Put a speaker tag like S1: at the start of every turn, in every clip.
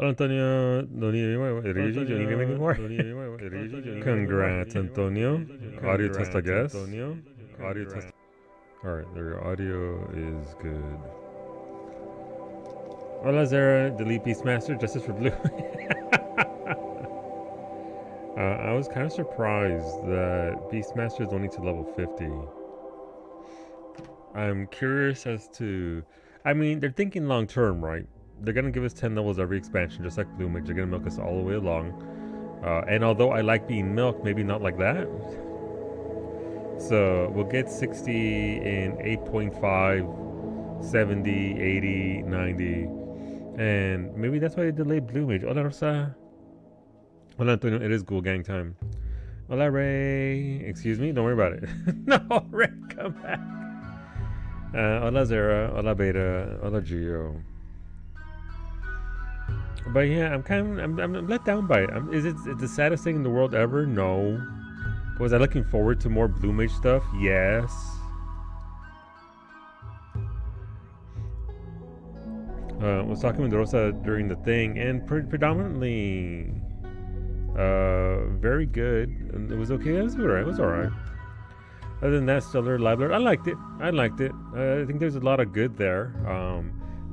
S1: Hola Antonio, don't need anymore. Congrats, Antonio. Audio test, I guess. Audio test. Alright, their audio is good. Hola Zara, delete Beastmaster, Justice for Blue. I was kind of surprised that Beastmaster is only to level 50. I'm curious as to... I mean, they're thinking long term, right? They're going to give us 10 levels every expansion, just like Blue Mage. They're going to milk us all the way along. And although I like being milked, maybe not like that. So we'll get 60 in 8.5, 70, 80, 90. And maybe that's why they delayed Blue Mage. Hola Rosa. Hola Antonio, it is Ghoul Gang time. Hola Ray. Excuse me, don't worry about it. No, Ray, come back. Hola Zara, hola Beta, hola Gio. But yeah, I'm let down by it. Is it the saddest thing in the world ever? No. Was I looking forward to more Blue Mage stuff? Yes. Was talking with Rosa during the thing, and predominantly, very good. It was okay. It was alright. It was alright. Other than that, Stellar Library, I liked it. I think there's a lot of good there.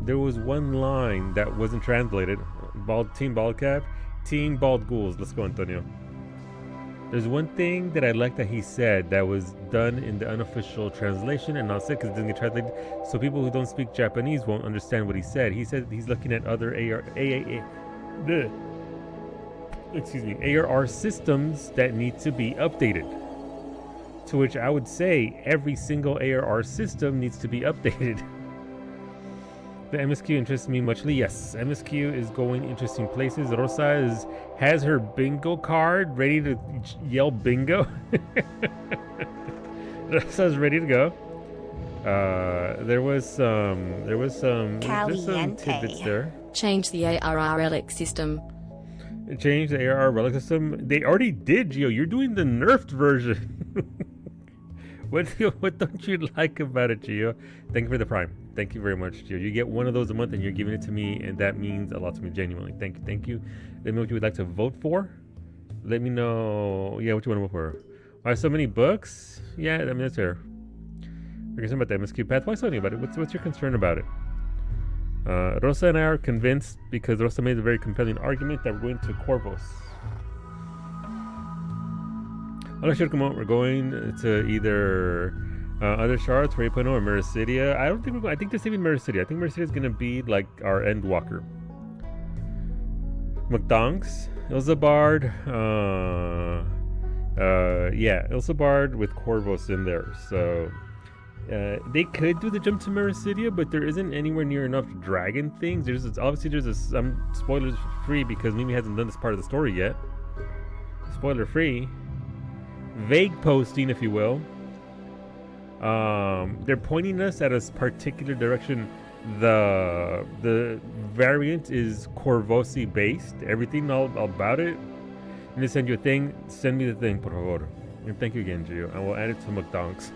S1: There was one line that wasn't translated. Team Bald Cap, Team Bald Ghouls. Let's go, Antonio. There's one thing that I like that he said that was done in the unofficial translation and not said because it didn't get translated. So people who don't speak Japanese won't understand what he said. He said he's looking at other ARR systems that need to be updated. To which I would say every single ARR system needs to be updated. The MSQ interests me muchly. Yes, MSQ is going interesting places. Rosa has her bingo card ready to yell bingo. Rosa's ready to go. There was some tidbits there.
S2: Change the ARR relic system.
S1: Change the ARR relic system. They already did, Gio. You're doing the nerfed version. What don't you like about it, Gio? Thank you for the Prime. Thank you very much, Gio. You get one of those a month and you're giving it to me, and that means a lot to me, genuinely. Thank you. Let me know what you would like to vote for. Let me know, yeah, what you want to vote for. Why so many books? Yeah, I mean, that's fair. We're concerned about the MSQ path. Why so many about it? What's your concern about it? Rosa and I are convinced because Rosa made a very compelling argument that we're going to Corvus. I'm not sure. Come on, we're going to either other shards for 8.0 or Mericidia. I don't think we're going. I think they're saving Mericidia. I think Mericidia is going to be like our Endwalker. McDonks, Ilzabard, yeah, Ilzabard with Corvus in there. So they could do the jump to Mericidia, but there isn't anywhere near enough dragon things. There's some spoilers free because Mimi hasn't done this part of the story yet. Spoiler free. Vague posting, if you will. They're pointing us at a particular direction. The variant is Corvosi based. Everything all about it. I'm gonna send you a thing. Send me the thing, por favor. And thank you again, Gio. I will add it to McDonks.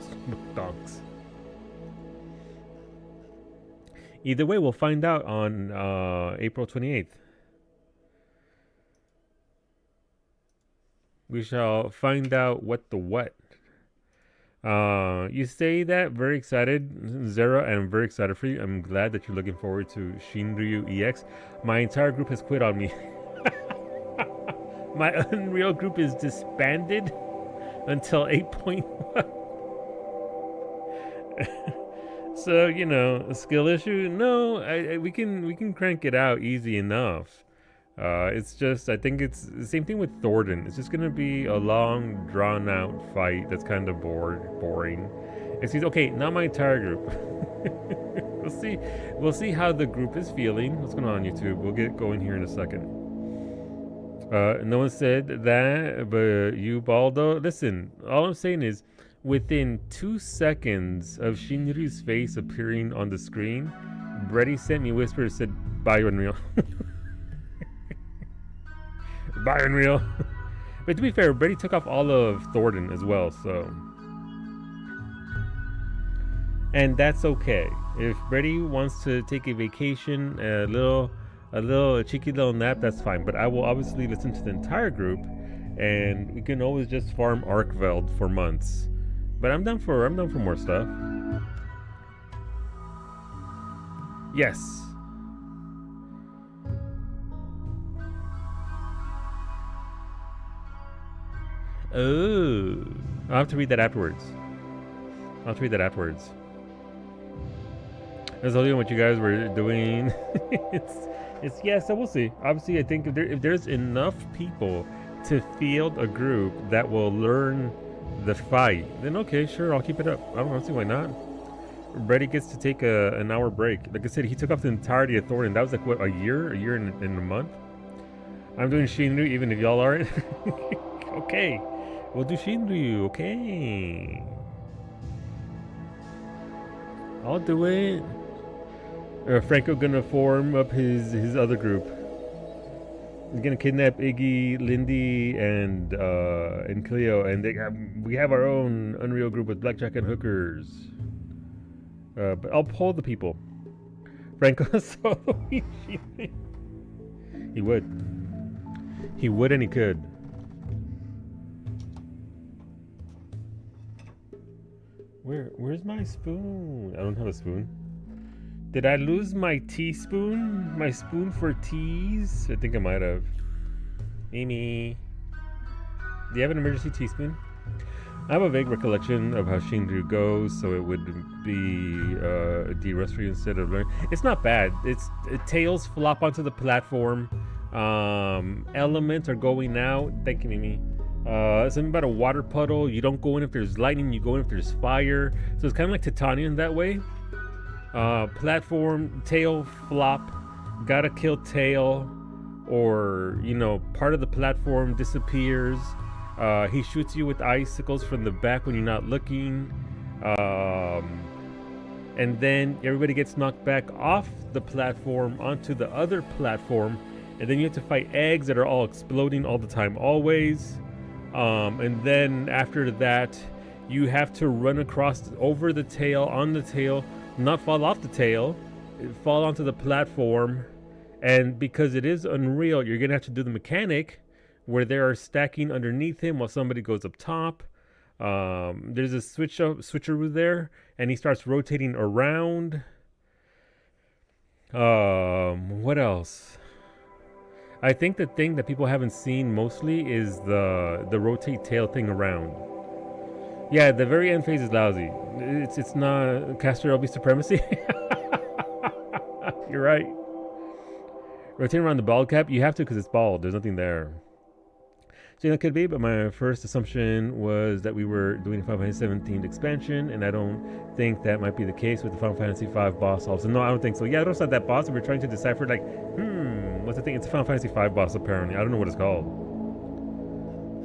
S1: Either way, we'll find out on April 28th. We shall find out what the what. You say that, very excited, Zara, and I'm very excited for you. I'm glad that you're looking forward to Shinryu EX. My entire group has quit on me. My Unreal group is disbanded until 8.1. So, you know, a skill issue? No, we can crank it out easy enough. It's just, I think it's the same thing with Thornton. It's just gonna be a long, drawn-out fight that's kind of boring. Okay, not my entire group. We'll see how the group is feeling. What's going on YouTube? We'll get going here in a second. No one said that, but you, Baldo. Listen, all I'm saying is, within 2 seconds of Shinryu's face appearing on the screen, Brady sent me a whisper and said, "Bye, Unreal." Bye, Unreal. But to be fair, Brady took off all of Thornton as well, so. And that's okay. If Brady wants to take a vacation, a little a little cheeky little nap, that's fine. But I will obviously listen to the entire group, and we can always just farm Arkveld for months. But I'm down for more stuff. Yes. Oh, I'll have to read that afterwards. That's only what you guys were doing. it's yeah. So we'll see. Obviously, I think if there's enough people to field a group that will learn the fight, then okay, sure, I'll keep it up. I don't see why not. Brady gets to take an hour break. Like I said, he took off the entirety of Thor, and that was like what, a year and a month. I'm doing Shinryu, even if y'all aren't. Okay, we'll do Shinryu. Okay, I'll do it. Franco gonna form up his other group. He's gonna kidnap Iggy, Lindy, and Cleo, and we have our own Unreal group with blackjack and hookers. But I'll poll the people. Franco solo. He would, and he could. Where's my spoon? I don't have a spoon. Did I lose my teaspoon? My spoon for teas? I think I might have. Amy, do you have an emergency teaspoon? I have a vague recollection of how Shinryu goes, so it would be a de-rustry instead of learn. It's not bad. Tails flop onto the platform. Elements are going out. Thank you, Mimi. Something about a water puddle. You don't go in if there's lightning. You go in if there's fire. So it's kind of like Titania in that way. Platform, tail flop, gotta kill tail, or part of the platform disappears. He shoots you with icicles from the back when you're not looking, and then everybody gets knocked back off the platform onto the other platform, and then you have to fight eggs that are all exploding all the time, always. And then after that, you have to run over the tail, on the tail, not fall off the tail, fall onto the platform, and because it is Unreal, you're gonna have to do the mechanic where they are stacking underneath him while somebody goes up top. There's a switcheroo there, and he starts rotating around. What else? I think the thing that people haven't seen mostly is the rotate tail thing around. Yeah, the very end phase is lousy. It's not Caster LB supremacy. You're right. Rotate around the bald cap. You have to because it's bald. There's nothing there. So that could be, but my first assumption was that we were doing a Final Fantasy 17 expansion, and I don't think that might be the case with the Final Fantasy 5 boss also. No, I don't think so. Yeah, it's not that boss. We're trying to decipher what's the thing? It's a Final Fantasy 5 boss apparently. I don't know what it's called.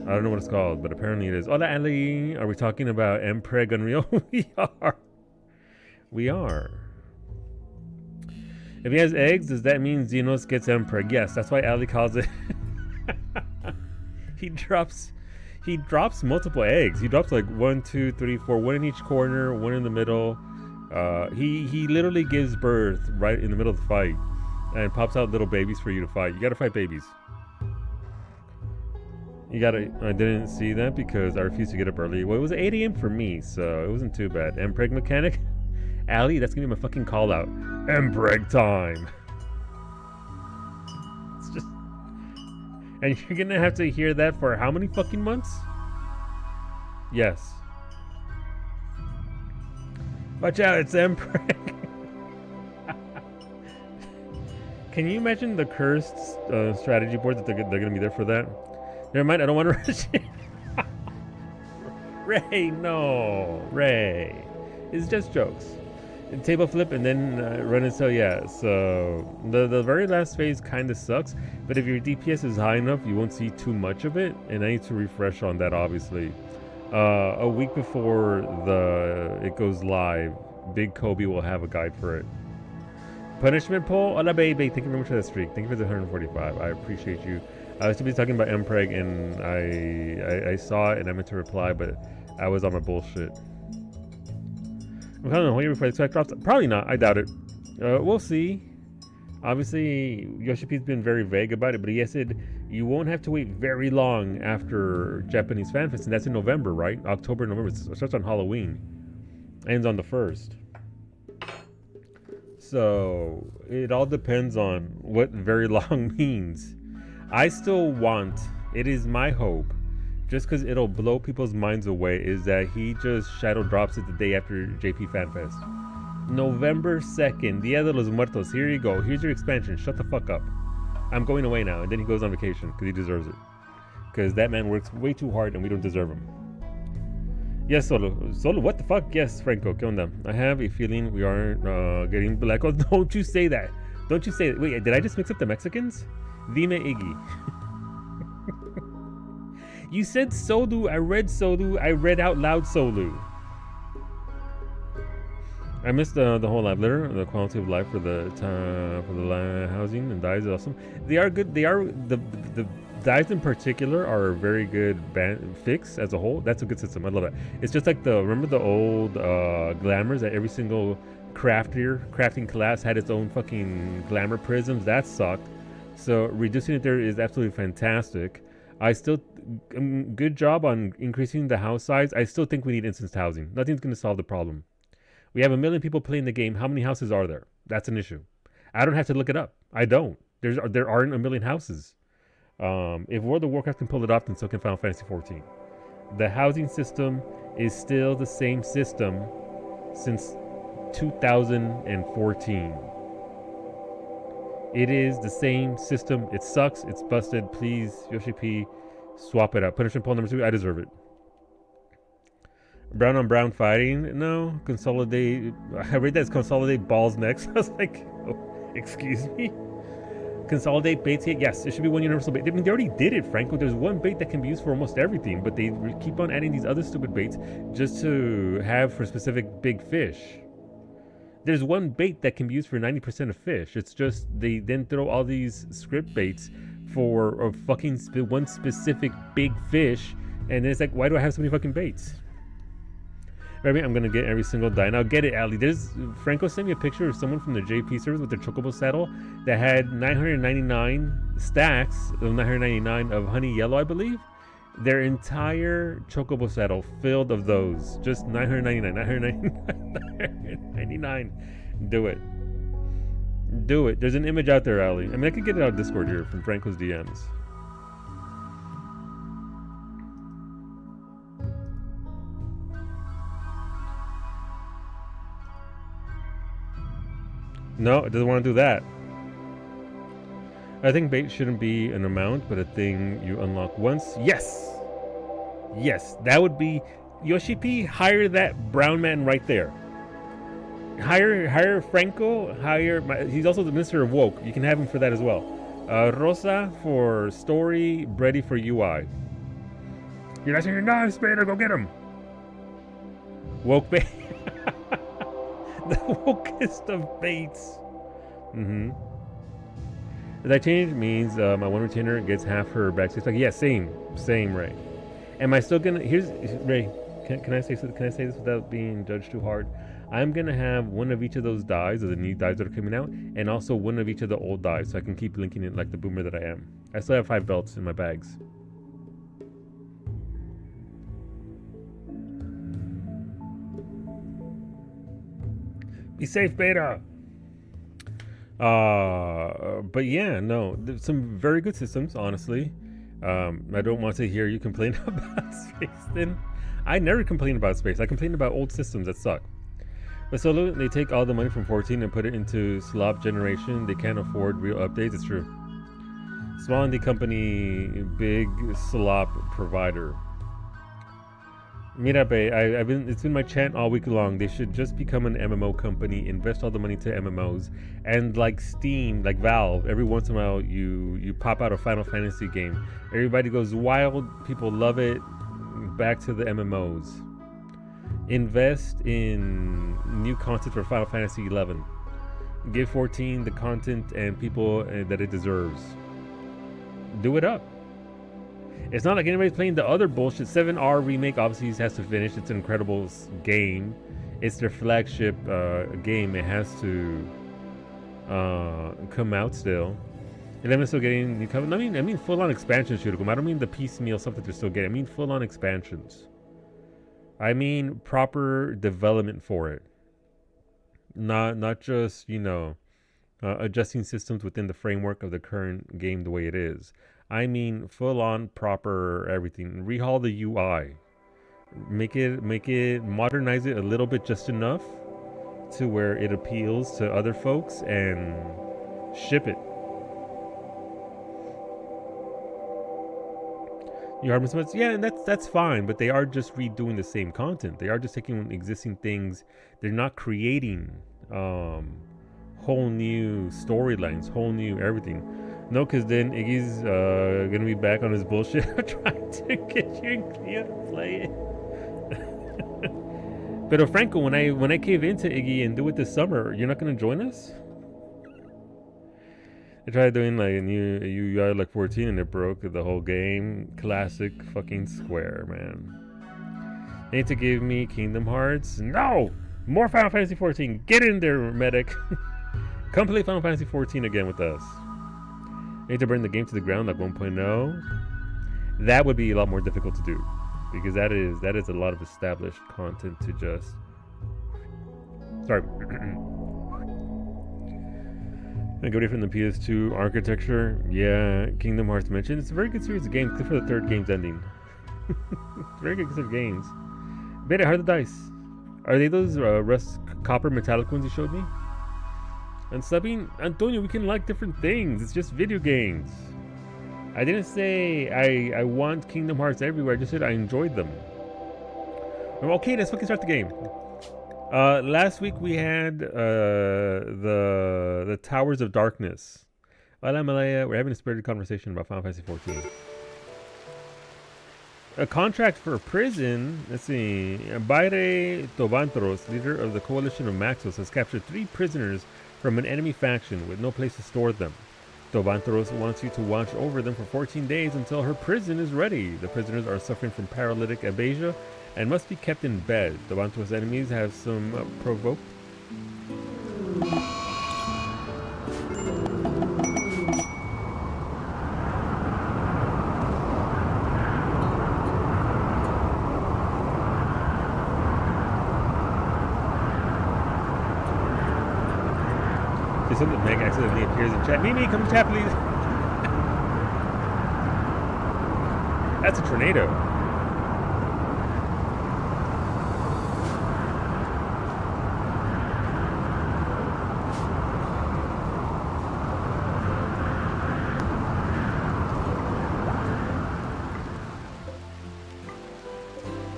S1: But apparently it is. Hola, Ali. Are we talking about Mpreg Unreal? We are. If he has eggs, does that mean Xenos gets Mpreg? Yes, that's why Ali calls it. He drops multiple eggs. He drops like 1, 2, 3, 4, one in each corner, one in the middle. He literally gives birth right in the middle of the fight and pops out little babies for you to fight. You gotta fight babies. I didn't see that because I refused to get up early. Well, it was 8 a.m. for me, so it wasn't too bad. Mpreg mechanic? Ali, that's gonna be my fucking call out. Mpreg time. It's just... And you're gonna have to hear that for how many fucking months? Yes. Watch out, it's Mpreg. Can you imagine the cursed strategy board that they're gonna be there for that? Never mind, I don't want to rush it. Ray, no. Ray. It's just jokes. Table flip and then run and sell, yeah. So the very last phase kind of sucks, but if your DPS is high enough, you won't see too much of it, and I need to refresh on that, obviously. A week before it goes live, Big Kobe will have a guide for it. Punishment poll? Hola, baby. Thank you very much for that streak. Thank you for the 145. I appreciate you. I was talking about Mpreg, and I saw it, and I meant to reply, but I was on my bullshit. I'm kind of waiting before the spec drops. Probably not. I doubt it. We'll see. Obviously, Yoshi P's been very vague about it, but he said you won't have to wait very long after Japanese Fan Fest, and that's in November, right? October, November. It starts on Halloween, ends on the 1st. So it all depends on what very long means. I still want, it is my hope, just because it'll blow people's minds away, is that he just shadow drops it the day after JP Fan Fest. November 2nd, Dia de los Muertos. Here you go. Here's your expansion. Shut the fuck up. I'm going away now. And then he goes on vacation because he deserves it. Because that man works way too hard and we don't deserve him. Yes, Solo. Solo, what the fuck? Yes, Franco. ¿Qué onda? I have a feeling we aren't getting black. Oh, don't you say that. Don't you say that. Wait, did I just mix up the Mexicans? Dime Iggy. You said Solu. I read Solu. I read out loud Solu. I missed the whole live litter. The quality of life for the housing and dyes is awesome. They are good. They are the dyes in particular are a very good fix as a whole. That's a good system. I love it. It's just like remember the old glamours that every single crafting class had its own fucking glamour prisms. That sucked. So reducing it there is absolutely fantastic. I still good job on increasing the house size. I still think we need instanced housing. Nothing's going to solve the problem. We have 1 million people playing the game. How many houses are there? That's an issue. I don't have to look it up. I don't. There aren't 1 million houses. If World of Warcraft can pull it off, then so can Final Fantasy XIV. The housing system is still the same system since 2014. It is the same system. It sucks. It's busted. Please, Yoshi P, swap it out. Punishment poll number 2. I deserve it. Brown on brown fighting? No. Consolidate. I read that as consolidate balls next. I was like, oh, excuse me? Consolidate baits here? Yes, it should be one universal bait. I mean, they already did it, Franco. There's one bait that can be used for almost everything, but they keep on adding these other stupid baits just to have for specific big fish. There's one bait that can be used for 90% of fish. It's just they then throw all these script baits for a fucking one specific big fish, and then it's like, why do I have so many fucking baits? Maybe I'm gonna get every single die. Now get it, Ali. There's Franco sent me a picture of someone from the JP service with their chocobo saddle that had 999 stacks of 999 of honey yellow, I believe. Their entire chocobo saddle filled of those. Just 999, 999. Do it. Do it. There's an image out there, Ali. I mean, I could get it out of Discord here from Franco's DMs. No, it doesn't want to do that. I think bait shouldn't be an amount, but a thing you unlock once. Yes! Yes, that would be... Yoshi P, hire that brown man right there. Hire Franco, he's also the Minister of Woke. You can have him for that as well. Rosa for story, Brady for UI. You're not saying your knives, Spader, go get him! Woke bait. The wokest of baits. Mm-hmm. That change means my one retainer gets half her backspace. Like, yeah, same, Ray. Am I still gonna? Here's Ray. Can I say this without being judged too hard? I'm gonna have one of each of those dies, of the new dies that are coming out, and also one of each of the old dies, so I can keep linking it like the boomer that I am. I still have 5 belts in my bags. Be safe, Beta. But yeah, no, there's some very good systems, honestly. I don't want to hear you complain about space then. I never complain about space. I complain about old systems that suck. But Solo, they take all the money from 14 and put it into slop generation. They can't afford real updates. It's true. Small indie company, big slop provider. Mirabe, it's been my chant all week long. They should just become an MMO company, invest all the money to MMOs, and like Steam, like Valve, every once in a while you pop out a Final Fantasy game. Everybody goes wild, people love it. Back to the MMOs. Invest in new content for Final Fantasy 11. Give 14 the content and people that it deserves. Do it up. It's not like anybody's playing the other bullshit. 7R remake obviously has to finish. It's an incredible game. It's their flagship game. It has to come out still. 11 is still getting new cover. I mean full-on expansions should come. I don't mean the piecemeal stuff that they're still getting. I mean full-on expansions. I mean proper development for it. Not just, you know, adjusting systems within the framework of the current game the way it is. I mean full-on proper everything. Rehaul the UI. Make it modernize it a little bit, just enough to where it appeals to other folks, and ship it. You harvest much? Yeah, and that's fine, but they are just redoing the same content. They are just taking existing things. They're not creating whole new storylines, whole new everything. No, because then Iggy's gonna be back on his bullshit trying to get you and Cleo to play it. But Franco, when I cave into Iggy and do it this summer, you're not gonna join us? I tried doing like a new UI like 14 and it broke the whole game. Classic fucking Square, man. They need to give me Kingdom Hearts. No! More Final Fantasy 14. Get in there, medic. Come play Final Fantasy 14 again with us. They need to bring the game to the ground like 1.0. That would be a lot more difficult to do, because that is a lot of established content to just... Sorry. I go from the PS2 architecture. Yeah, Kingdom Hearts mentioned. It's a very good series of games, except for the third game's ending. Very good series of games. Beta, how are the dice? Are they those rust copper metallic ones you showed me? And subbing, Antonio, we can like different things. It's just video games. I didn't say I want Kingdom Hearts everywhere. I just said I enjoyed them. Okay, let's fucking start the game. Last week we had the Towers of Darkness. Hola Malaya, we're having a spirited conversation about Final Fantasy 14. A contract for a prison. Let's see. Baire Tobantros, leader of the Coalition of Maxos, has captured 3 prisoners from an enemy faction with no place to store them. Tobantros wants you to watch over them for 14 days until her prison is ready. The prisoners are suffering from paralytic aphasia and must be kept in bed. Tobantros' enemies have some provoked. Something Meg accidentally appears in chat. Mimi, come to chat, please. That's a tornado.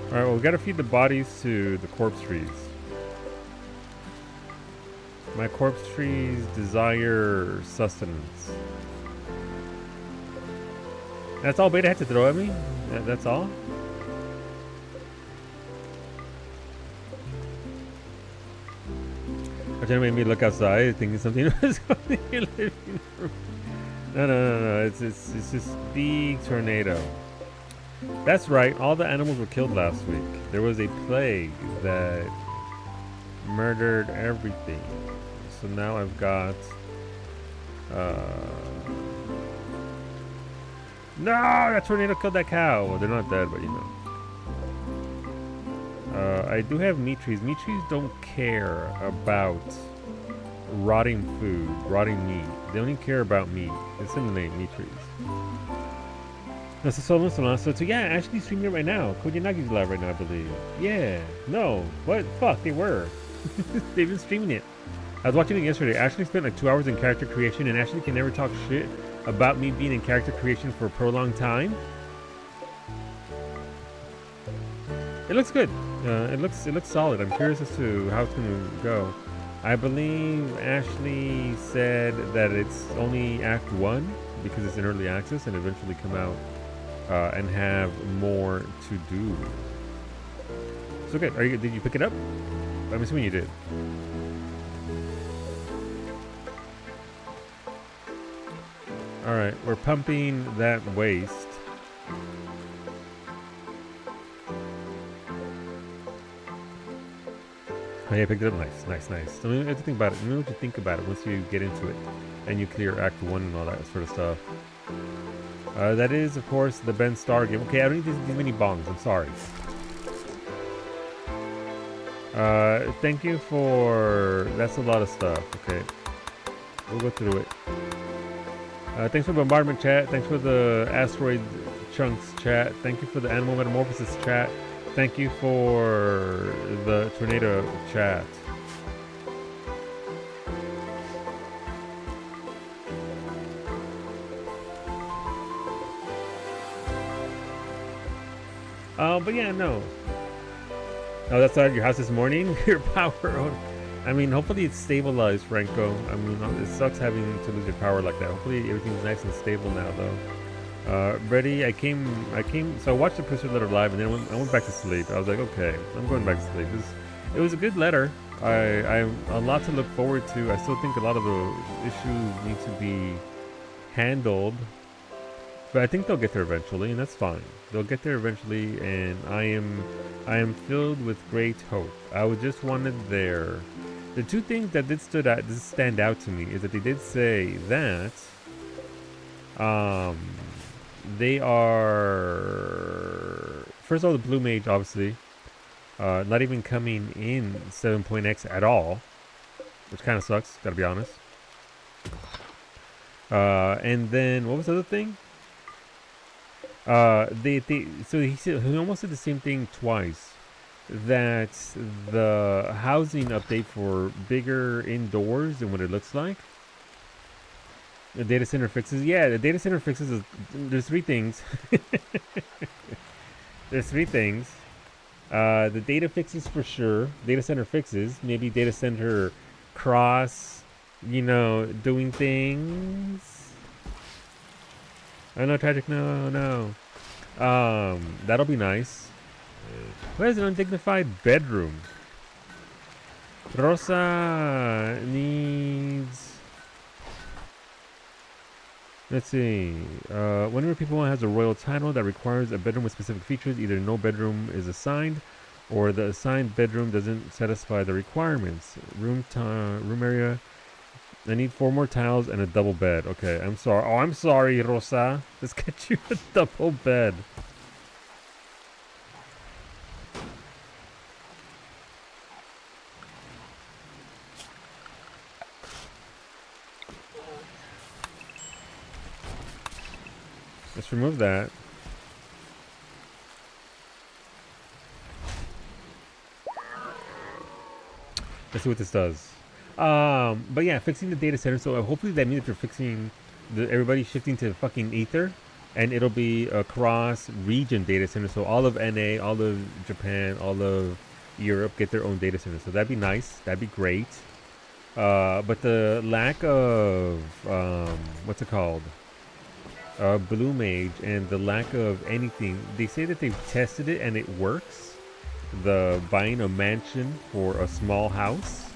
S1: Alright, well, we gotta feed the bodies to the corpse trees. My corpse trees desire sustenance. That's all Beta had to throw at me? That's all? Arjuna made me look outside thinking something was going in your living room. No. It's this big tornado. That's right, all the animals were killed last week. There was a plague that murdered everything. So now I've got no, that tornado killed that cow. Well, they're not dead, but you know. I do have meat trees. Meat trees don't care about rotting food, rotting meat. They only care about meat. Assimilate meat trees. That's a solo. So yeah, actually streaming it right now. Kojanagi's live right now, I believe. Yeah. No. What? Fuck, they were. They've been streaming it. I was watching it yesterday. Ashley spent like 2 hours in character creation, and Ashley can never talk shit about me being in character creation for a prolonged time. It looks good. It looks solid. I'm curious as to how it's going to go. I believe Ashley said that it's only Act 1 because it's in early access and eventually come out and have more to do. So good. Did you pick it up? I'm assuming you did. Alright, we're pumping that waste. Oh yeah, I picked it up. Nice, nice, nice. So, I mean, have to think about it. What you think about it once you get into it, and you clear Act 1 and all that sort of stuff. That is, of course, the Ben Starr game. Okay, I don't need these many bongs. I'm sorry. Thank you for... That's a lot of stuff. Okay. We'll go through it. Thanks for Bombardment chat. Thanks for the Asteroid Chunks chat. Thank you for the Animal Metamorphosis chat. Thank you for the Tornado chat. But yeah, no. Oh, that's out of your house this morning? Your power. I mean, hopefully it's stabilized, Franco. I mean, it sucks having to lose your power like that. Hopefully everything's nice and stable now, though. Brady, so I watched the Persists letter live, and then I went back to sleep. I was like, okay, I'm going back to sleep. It was a good letter. I a lot to look forward to. I still think a lot of the issues need to be handled, but I think they'll get there eventually, and that's fine. They'll get there eventually, and I am filled with great hope. I just wanted there. The two things that did stand out to me is that they did say that they are, first of all, the Blue Mage, obviously, not even coming in 7.x at all, which kind of sucks, gotta be honest. And then, what was the other thing? So he almost said the same thing twice. That the housing update for bigger indoors than what it looks like. The data center fixes. Yeah, the data center fixes. There's three things. There's three things. The data fixes for sure. Data center fixes. Maybe data center cross. You know, doing things. Oh no, tragic. No. That'll be nice. Who has an undignified bedroom? Rosa needs... Let's see. Whenever people has a royal title that requires a bedroom with specific features, either no bedroom is assigned, or the assigned bedroom doesn't satisfy the requirements. Room area. I need 4 more tiles and a double bed. Okay, I'm sorry. Oh, I'm sorry, Rosa. Let's get you a double bed. Let's remove that. Let's see what this does. But yeah, fixing the data center. So hopefully that means that they're fixing everybody shifting to fucking Ether, and it'll be a cross-region data center. So all of NA, all of Japan, all of Europe get their own data center. So that'd be nice. That'd be great. But the lack of what's it called? Blue Mage, and the lack of anything. They say that they've tested it and it works. The buying a mansion for a small house.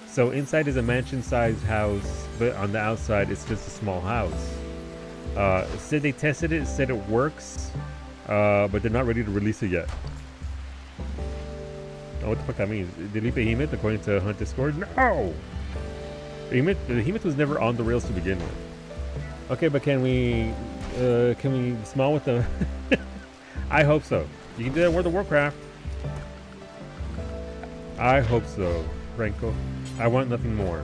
S1: So inside is a mansion-sized house, but on the outside it's just a small house. Said they tested it, said it works, but they're not ready to release it yet. Oh, what the fuck that means? Delete Behemoth according to Hunt Discord? No! Behemoth was never on the rails to begin with. Okay, but can we small with the... I hope so. You can do that in World of Warcraft. I hope so, Franco. I want nothing more.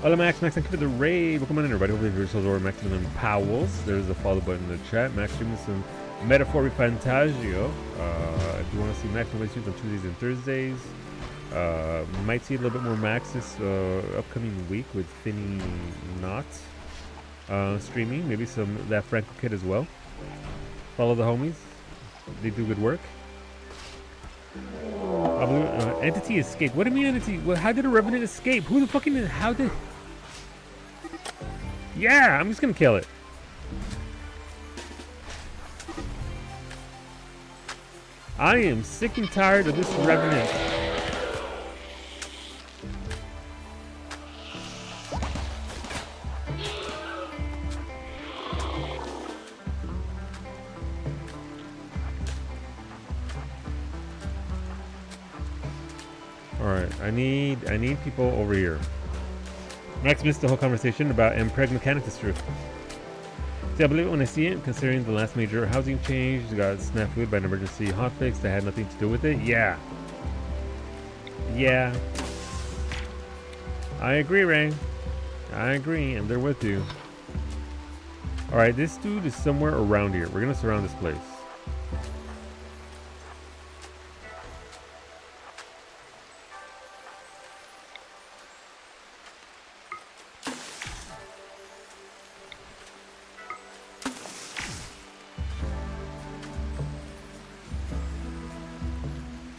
S1: Hola Max, thank you for the raid. Welcome on in everybody. Hopefully your souls are Maximum Powells. There's a follow button in the chat. Max streaming some Metaphor Fantagio. If you want to see Max live streams on Tuesdays and Thursdays. Might see a little bit more Max this upcoming week with Finny Knott streaming. Maybe some that Franco kid as well. Follow the homies. They do good work. Entity escaped. What do you mean entity? Well, how did a revenant escape? Who the fucking... How did... Yeah, I'm just gonna kill it. I am sick and tired of this revenant. I need people over here. Max missed the whole conversation about impreg mechanics is true. See, I believe it when I see it, considering the last major housing change got snafu'd by an emergency hotfix that had nothing to do with it. Yeah. Yeah. I agree, Ray. I agree, and they're with you. Alright, this dude is somewhere around here. We're gonna surround this place.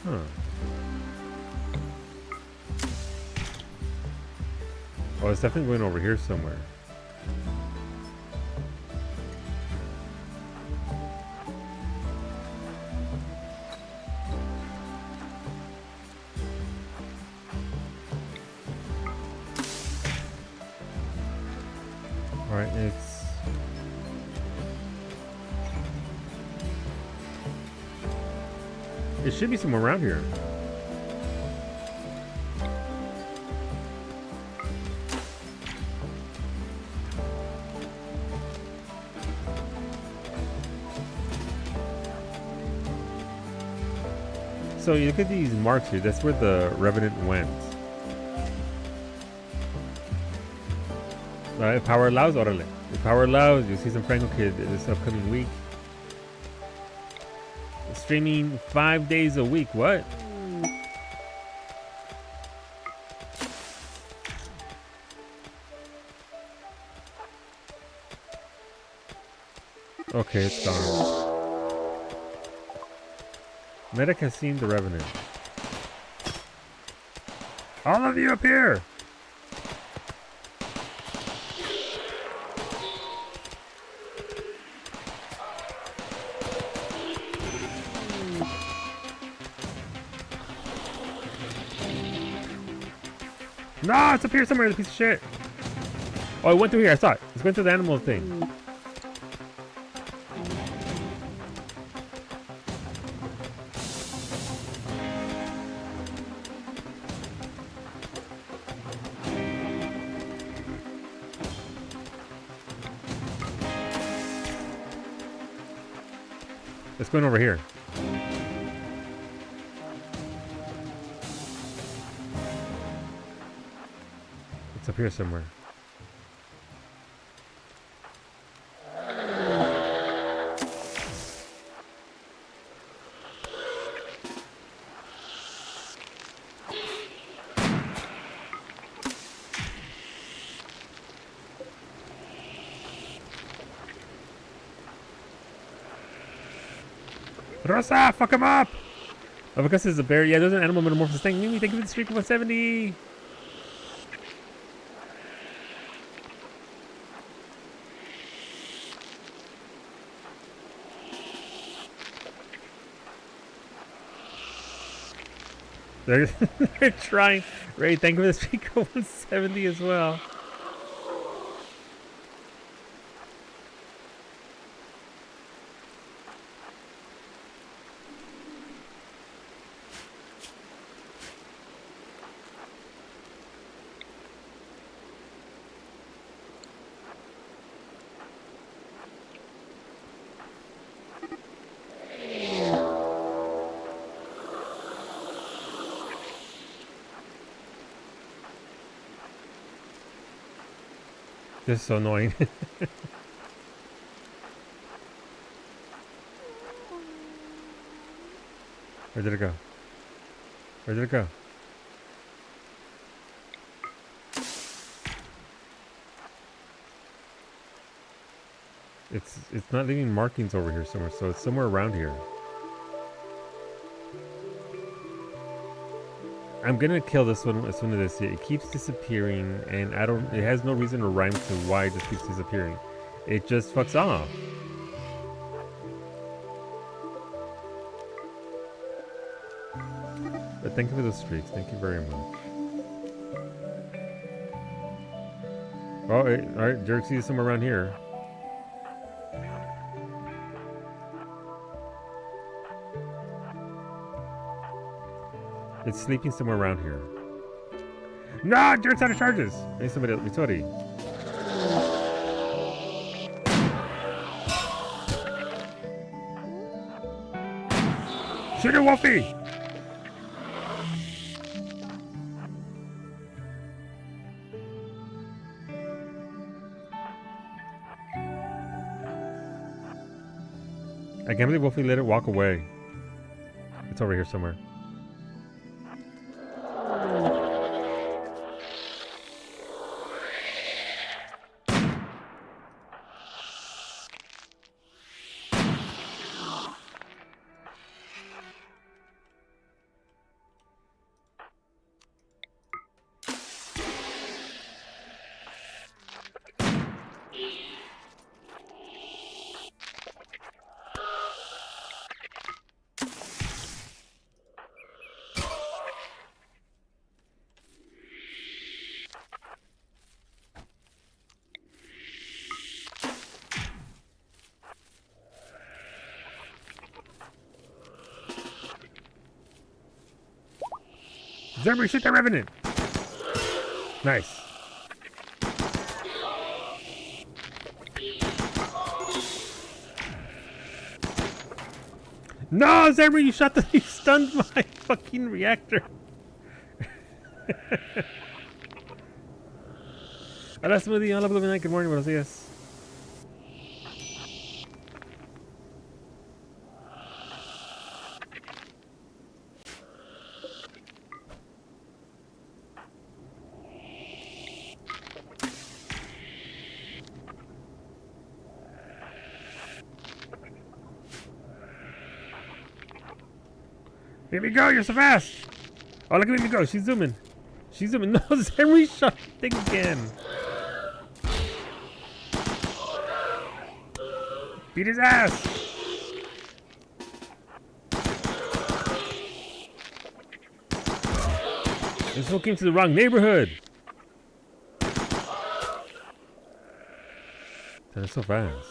S1: Huh. Oh, it's definitely going over here somewhere. Alright, it should be somewhere around here. So you look at these marks here, that's where the Revenant went. If power allows, orale. If power allows, you'll see some Franco Kid this upcoming week. Streaming 5 days a week, what? Okay, it's gone. Medic has seen the Revenant. All of you up here! No, it's up here somewhere, the piece of shit. Oh, it went through here, I saw it. It's going through the animal thing. It's going over here. It's up here somewhere. Rosa, fuck him up! Oh, because it's a bear. Yeah, there's an animal metamorphosis thing. Mimi, thank you for the streak of 170. They're trying. Ray, thank you for the streak of 170 as well. This is so annoying. Where did it go? Where did it go? It's not leaving markings over here somewhere, so it's somewhere around here. I'm gonna kill this one as soon as I see it. It keeps disappearing, and it has no reason or rhyme to why it just keeps disappearing. It just fucks off. But thank you for those streaks. Thank you very much. Oh, alright, Jerksy is somewhere around here. It's sleeping somewhere around here. No, Dirt's out of charges. I need somebody else. Sorry. Shoot it, Wolfie! I can't believe Wolfie let it walk away. It's over here somewhere. Zerber, shoot that revenant! Nice. No, Zerber, you shot the. You stunned my fucking reactor. Hola, Smoothie. Hola, Blue Night. Good morning, buenos días. Here we go, you're so fast! Oh, look at me go, she's zooming. She's zooming. No, Zerry shot the thing again. Beat his ass! This fool came to the wrong neighborhood! That is so fast.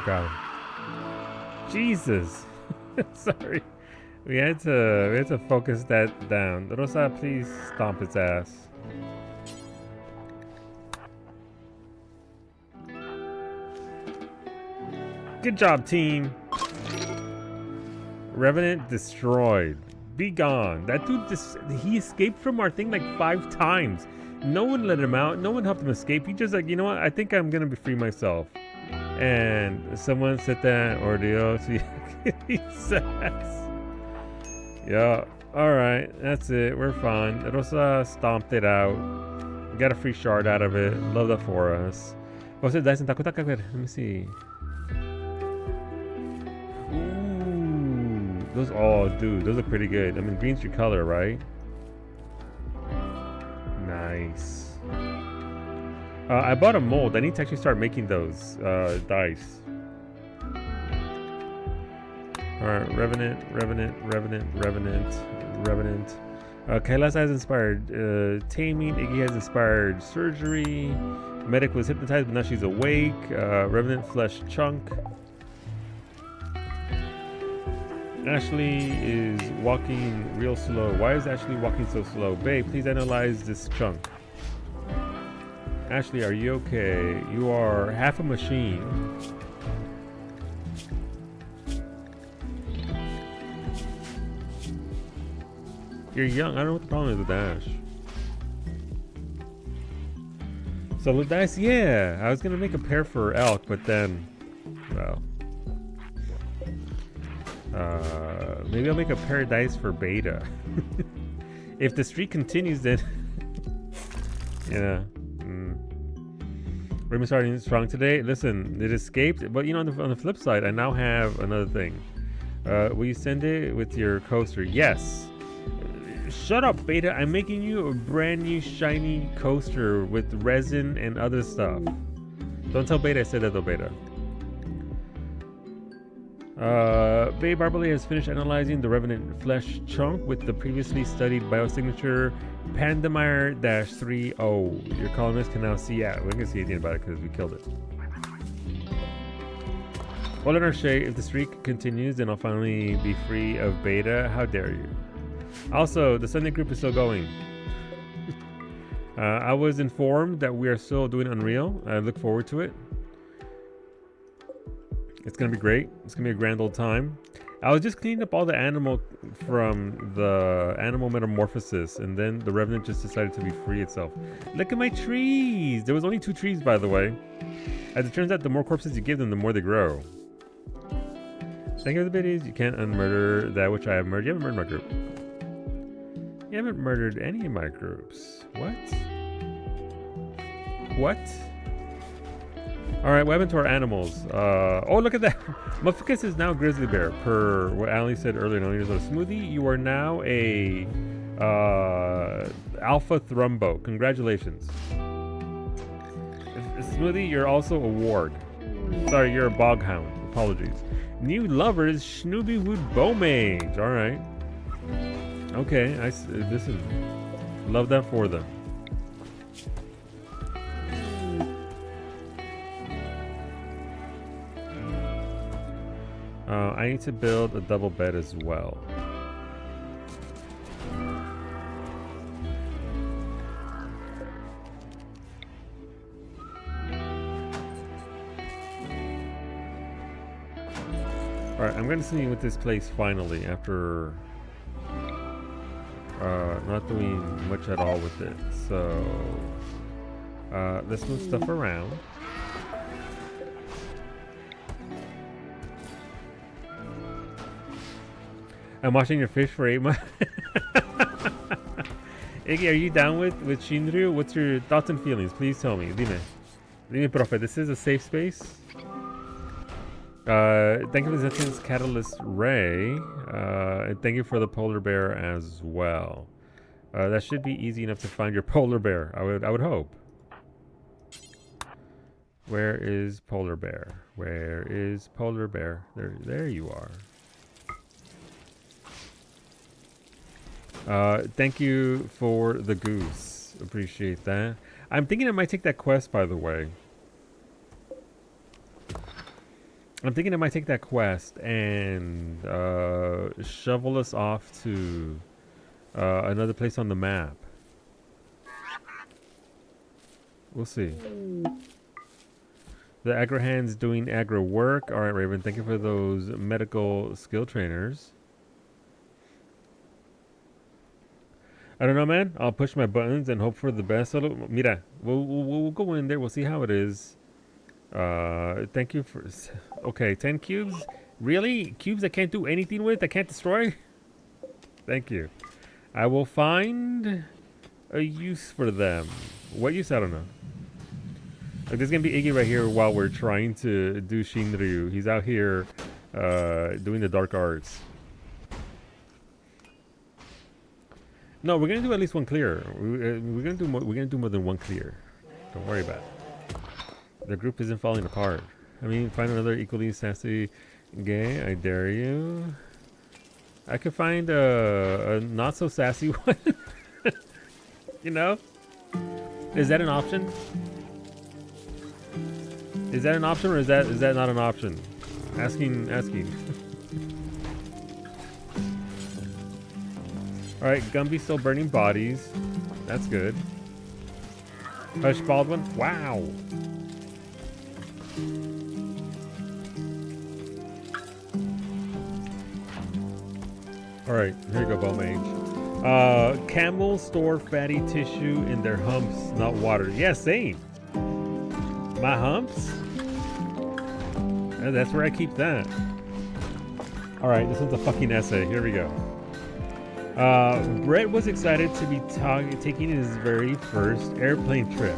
S1: Got him. Jesus. Sorry. We had to focus that down. Rosa, please stomp its ass. Good job, team. Revenant destroyed. Be gone. That dude he escaped from our thing like 5 times. No one let him out. No one helped him escape. He just like, you know what? I think I'm gonna be free myself. And someone said that ordeal. He says, yeah, alright, that's it, we're fine. Rosa stomped it out. We got a free shard out of it. Love that for us. What's it, Dyson Takutaka? Let me see. Ooh, those, oh, dude, those look pretty good. I mean, green's your color, right? Nice. I bought a mold. I need to actually start making those dice. Alright, Revenant. Kailas has inspired taming. Iggy has inspired surgery. Medic was hypnotized, but now she's awake. Revenant flesh chunk. Ashley is walking real slow. Why is Ashley walking so slow? Babe, please analyze this chunk. Ashley, are you okay? You are half a machine. You're young. I don't know what the problem is with Ash. So with dice, yeah. I was gonna make a pair for Elk, but then, well, maybe I'll make a pair of dice for Beta. If the streak continues, then yeah. We're starting strong today. Listen, it escaped, but you know, on the flip side, I now have another thing. Will you send it with your coaster? Yes. Shut up, Beta. I'm making you a brand new shiny coaster with resin and other stuff. Don't tell Beta I said that though, Beta. Babe Barbley has finished analyzing the Revenant flesh chunk with the previously studied biosignature Pandemire-30. Your colonists can now see. Yeah, we can see anything about it because we killed it. Well, if the streak continues, then I'll finally be free of beta. How dare you? Also, the Sunday group is still going. I was informed that we are still doing Unreal. I look forward to it. It's gonna be great. It's gonna be a grand old time. I was just cleaning up all the animal from the animal metamorphosis, and then the Revenant just decided to be free itself. Look at my trees! There was only 2 trees, by the way. As it turns out, the more corpses you give them, the more they grow. Thank you for the biddies. You can't unmurder that which I have murdered. You haven't murdered my group. You haven't murdered any of my groups. What? What? Alright, what happened to our animals? Oh, look at that! Mufficus is now Grizzly Bear, per what Ali said earlier. No, here's a Smoothie. You are now a Alpha Thrumbo. Congratulations. Smoothie, you're also a Ward. Sorry, you're a Boghound. Apologies. New lovers, Schnooby Wood Bowmage. Alright. Okay, this is... Love that for them. I need to build a double bed as well. Alright, I'm going to see with this place finally after not doing much at all with it. So let's move stuff around. I'm watching your fish for 8 months. Iggy, are you down with Shinryu? What's your thoughts and feelings? Please tell me. Dime, profe. This is a safe space. Thank you for the sentence, Catalyst Ray. And thank you for the polar bear as well. That should be easy enough to find your polar bear. I would hope. Where is polar bear? Where is polar bear? There you are. Thank you for the goose. Appreciate that. I'm thinking I might take that quest, by the way. I'm thinking I might take that quest and shovel us off to another place on the map. We'll see. The aggro hand's doing aggro work. Alright, Raven, thank you for those medical skill trainers. I don't know, man. I'll push my buttons and hope for the best. Mira, we'll go in there. We'll see how it is. Thank you for... Okay, 10 cubes? Really? Cubes I can't do anything with? I can't destroy? Thank you. I will find a use for them. What use? I don't know. Like, there's gonna be Iggy right here while we're trying to do Shinryu. He's out here doing the dark arts. No, we're gonna do at least one clear. We're gonna do more than one clear. Don't worry about it. The group isn't falling apart. I mean, find another equally sassy gay. I dare you. I could find a not so sassy one. You know? Is that an option? Is that an option, or is that not an option? Asking. Alright, Gumby's still burning bodies. That's good. Hush Baldwin. Wow. Alright, here you go, Bowmage. Camels store fatty tissue in their humps, not water. Yeah, same. My humps? That's where I keep that. Alright, this one's a fucking essay. Here we go. Brett was excited to be taking his very first airplane trip.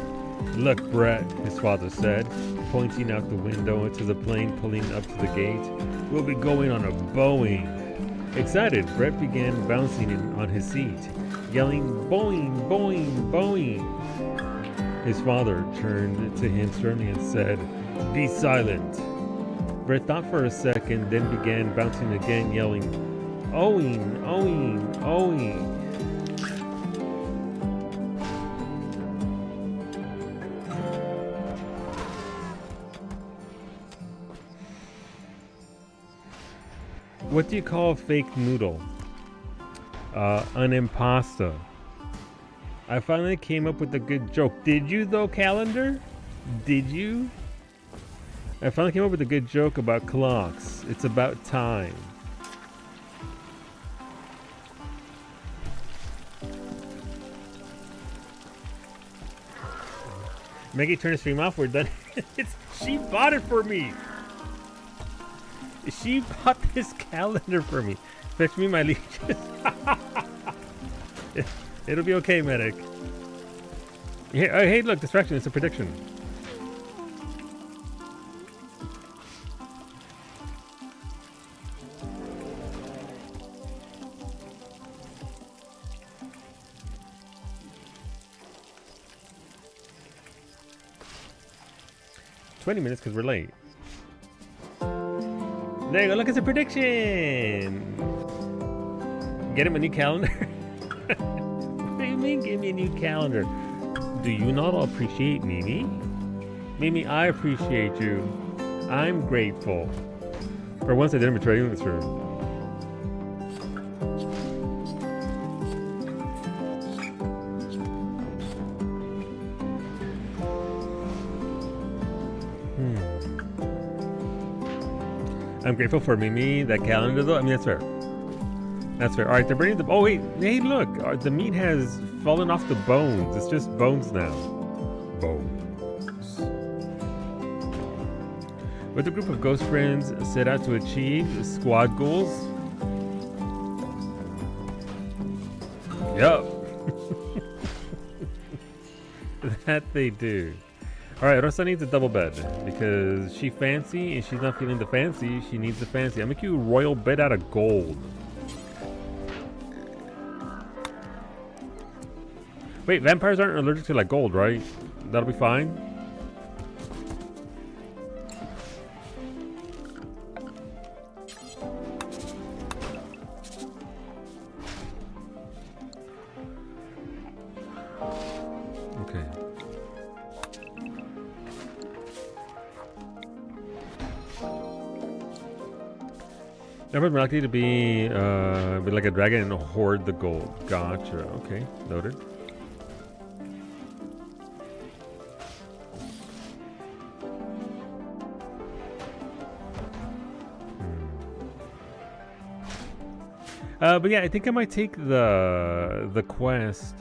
S1: Look, Brett, his father said, pointing out the window into the plane pulling up to the gate. We'll be going on a Boeing. Excited, Brett began bouncing on his seat, yelling, Boeing, Boeing, Boeing. His father turned to him sternly and said, be silent. Brett thought for a sec second, then began bouncing again, yelling, "Owing, owing, owing." What do you call a fake noodle? An impasta. I finally came up with a good joke. Did you though, calendar? Did you? I finally came up with a good joke about clocks. It's about time. Maggie, turn the stream off. We're done. She bought it for me. She bought this calendar for me. Fetch me my leeches. It'll be okay, medic. Hey, look, distraction. It's a prediction. "20 minutes because we're late." There you go. Look, it's a prediction. Get him a new calendar. What do you mean, give me a new calendar? Do you not appreciate Mimi? Mimi, I appreciate you. I'm grateful. For once, I didn't betray you in this room. I'm grateful for Mimi, that calendar though. I mean, that's fair. That's fair. All right, they're burning the... Oh, wait. Hey, look. The meat has fallen off the bones. It's just bones now. Bones. With a group of ghost friends set out to achieve squad goals. Yup. That they do. Alright, Rosa needs a double bed because she's fancy and she's not feeling the fancy. She needs the fancy. I'll make you a royal bed out of gold. Wait, vampires aren't allergic to like gold, right? That'll be fine. Okay. Never been likely to be like a dragon and hoard the gold. Gotcha. Okay, noted. But yeah, I think I might take the quest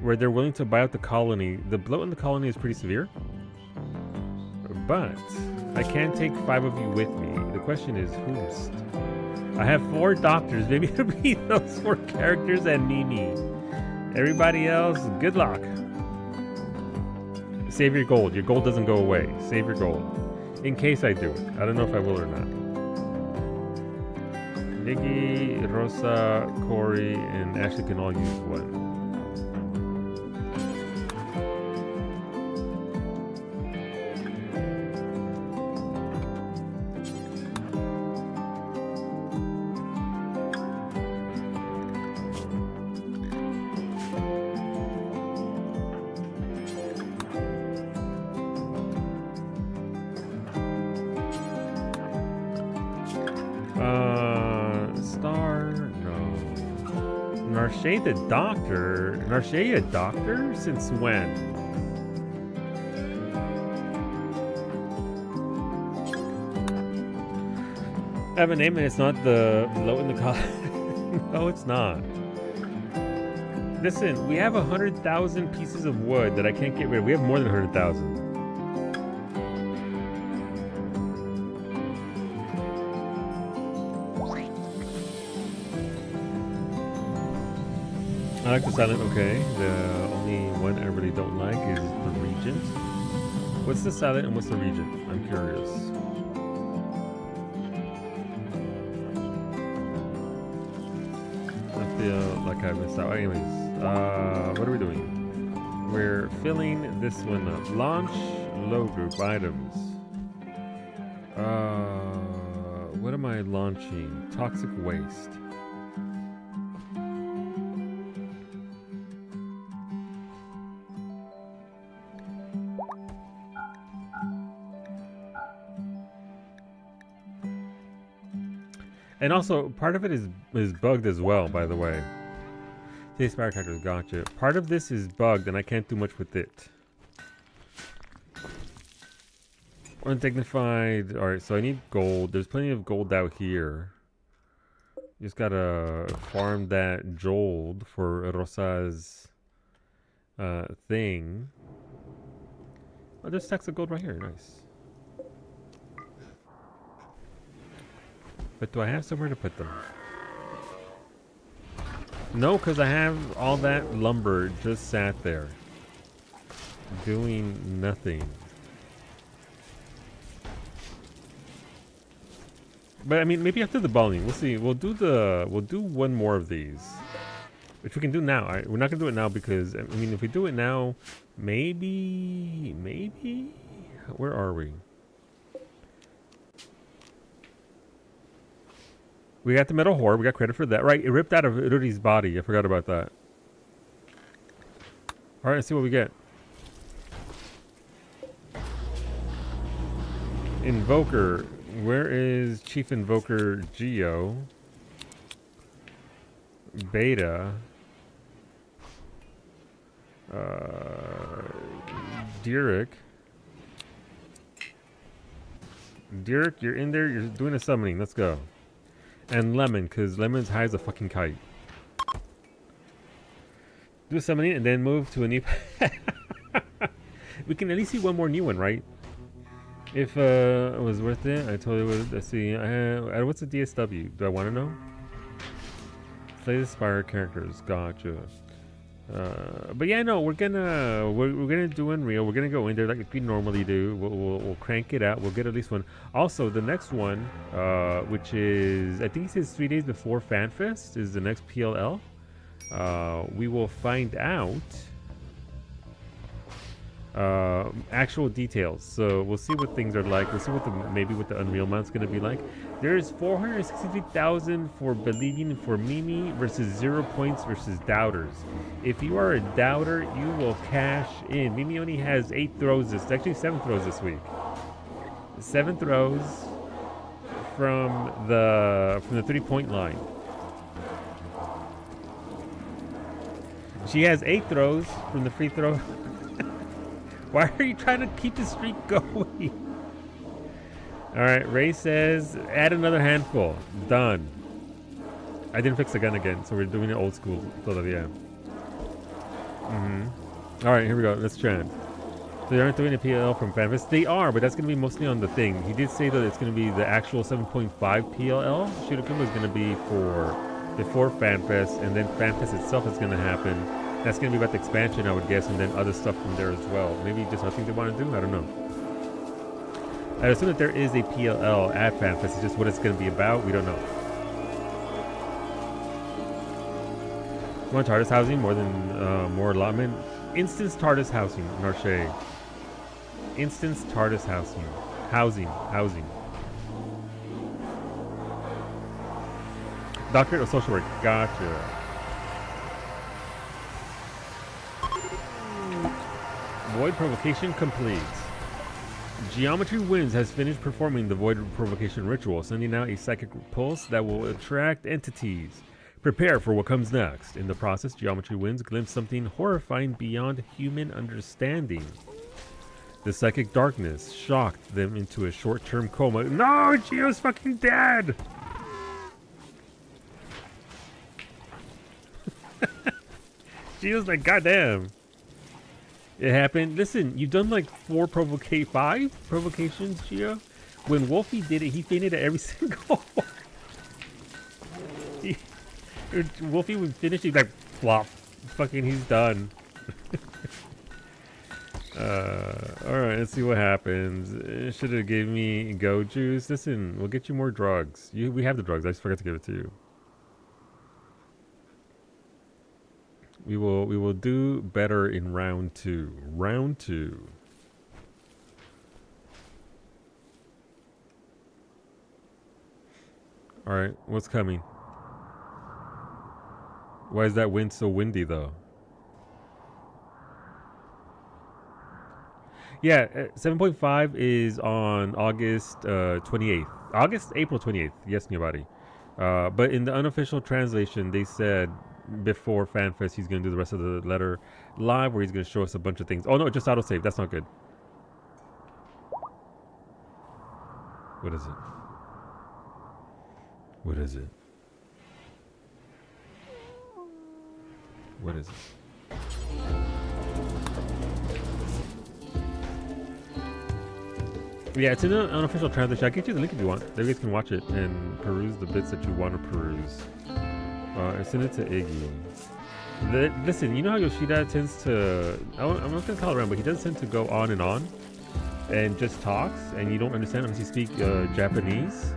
S1: where they're willing to buy out the colony. The bloat in the colony is pretty severe, but I can take 5 of you with me. The question is, who's? I have 4 doctors. Maybe it'll be those 4 characters and Mimi. Everybody else, good luck. Save your gold. Your gold doesn't go away. Save your gold. In case I do it. I don't know if I will or not. Nikki, Rosa, Corey, and Ashley can all use one. Narshay the doctor? Narshay a doctor? Since when? I have a name and it's not the bloat in the collar. No, it's not. Listen, we have 100,000 pieces of wood that I can't get rid of. We have more than 100,000. I like the silent, okay. The only one I really don't like is the regent. What's the silent and what's the regent? I'm curious. I feel like I missed out. Anyways, what are we doing? We're filling this one up. Launch low group items. What am am I launching? Toxic waste. And also, part of it is bugged as well, by the way. Today's fire characters, gotcha. Part of this is bugged, and I can't do much with it. Undignified. Alright, so I need gold. There's plenty of gold out here. Just gotta farm that gold for Rosa's thing. Oh, there's stacks of gold right here. Nice. But do I have somewhere to put them? No, because I have all that lumber just sat there. Doing nothing. But I mean, maybe after the bowling, we'll see. We'll do one more of these, which we can do now. We're not gonna do it now because I mean, if we do it now, maybe. Where are we? We got the metal whore. We got credit for that, right? It ripped out of Rudy's body. I forgot about that. All right, let's see what we get. Invoker. Where is Chief Invoker Geo? Beta. Derek. Derek, you're in there. You're doing a summoning. Let's go. And Lemon, because Lemon's high as a fucking kite. Do a summoning and then move to a new... We can at least see one more new one, right? If it was worth it, I totally would. Let's see. What's the DSW? Do I want to know? Play the Spire characters. Gotcha. But yeah, no, we're gonna do Unreal. We're gonna go in there like we normally do. We'll crank it out. We'll get at least one. Also, the next one, which is I think he says 3 days before FanFest, is the next PLL. We will find out actual details. So we'll see what things are like. We'll see what what the Unreal mount's gonna be like. There's 463,000 for believing for Mimi versus 0 points versus doubters. If you are a doubter, you will cash in. Mimi only has 8 throws actually 7 throws this week. 7 throws from the 3-point line. She has 8 throws from the free throw. Why are you trying to keep the streak going? Alright, Ray says, add another handful. Done. I didn't fix the gun again, so we're doing it old school. Yeah. Alright, here we go. Let's try it. So they aren't doing a PLL from FanFest. They are, but that's going to be mostly on the thing. He did say that it's going to be the actual 7.5 PLL. Shootakuma is going to be for before FanFest, and then FanFest itself is going to happen. That's going to be about the expansion, I would guess, and then other stuff from there as well. Maybe just nothing they want to do? I don't know. I assume that there is a PLL at FanFest. It's just what it's going to be about. We don't know. You want TARDIS housing more than more allotment? Instance TARDIS housing, Narche. Instance TARDIS housing. Housing. Doctorate of Social Work. Gotcha. Void Provocation complete. Geometry Winds has finished performing the Void Provocation ritual, sending out a psychic pulse that will attract entities. Prepare for what comes next. In the process, Geometry Winds glimpse something horrifying beyond human understanding. The psychic darkness shocked them into a short-term coma. No, Geo's fucking dead! Geo's like, goddamn. It happened. Listen, you've done like 5 provocations, Gio. When Wolfie did it, he fainted at every single one. Wolfie would finish, he'd like, flop. Fucking, he's done. Alright, let's see what happens. It should have gave me go juice. Listen, we'll get you more drugs. We have the drugs. I just forgot to give it to you. We will do better in round 2. Round 2. All right, what's coming? Why is that wind so windy though? Yeah, 7.5 is on August 28th. April 28th. Yes, nobody. But in the unofficial translation, they said before FanFest he's going to do the rest of the letter live, where he's going to show us a bunch of things. Oh no, just autosave. That's not good. What is it? What is it? What is it? Yeah, it's in an unofficial translation. I'll get you the link if you want. You guys can watch it and peruse the bits that you want to peruse. I sent it to Iggy. Listen, you know how Yoshida tends to... I'm not going to call it around, but he does tend to go on and just talks, and you don't understand unless you speak Japanese.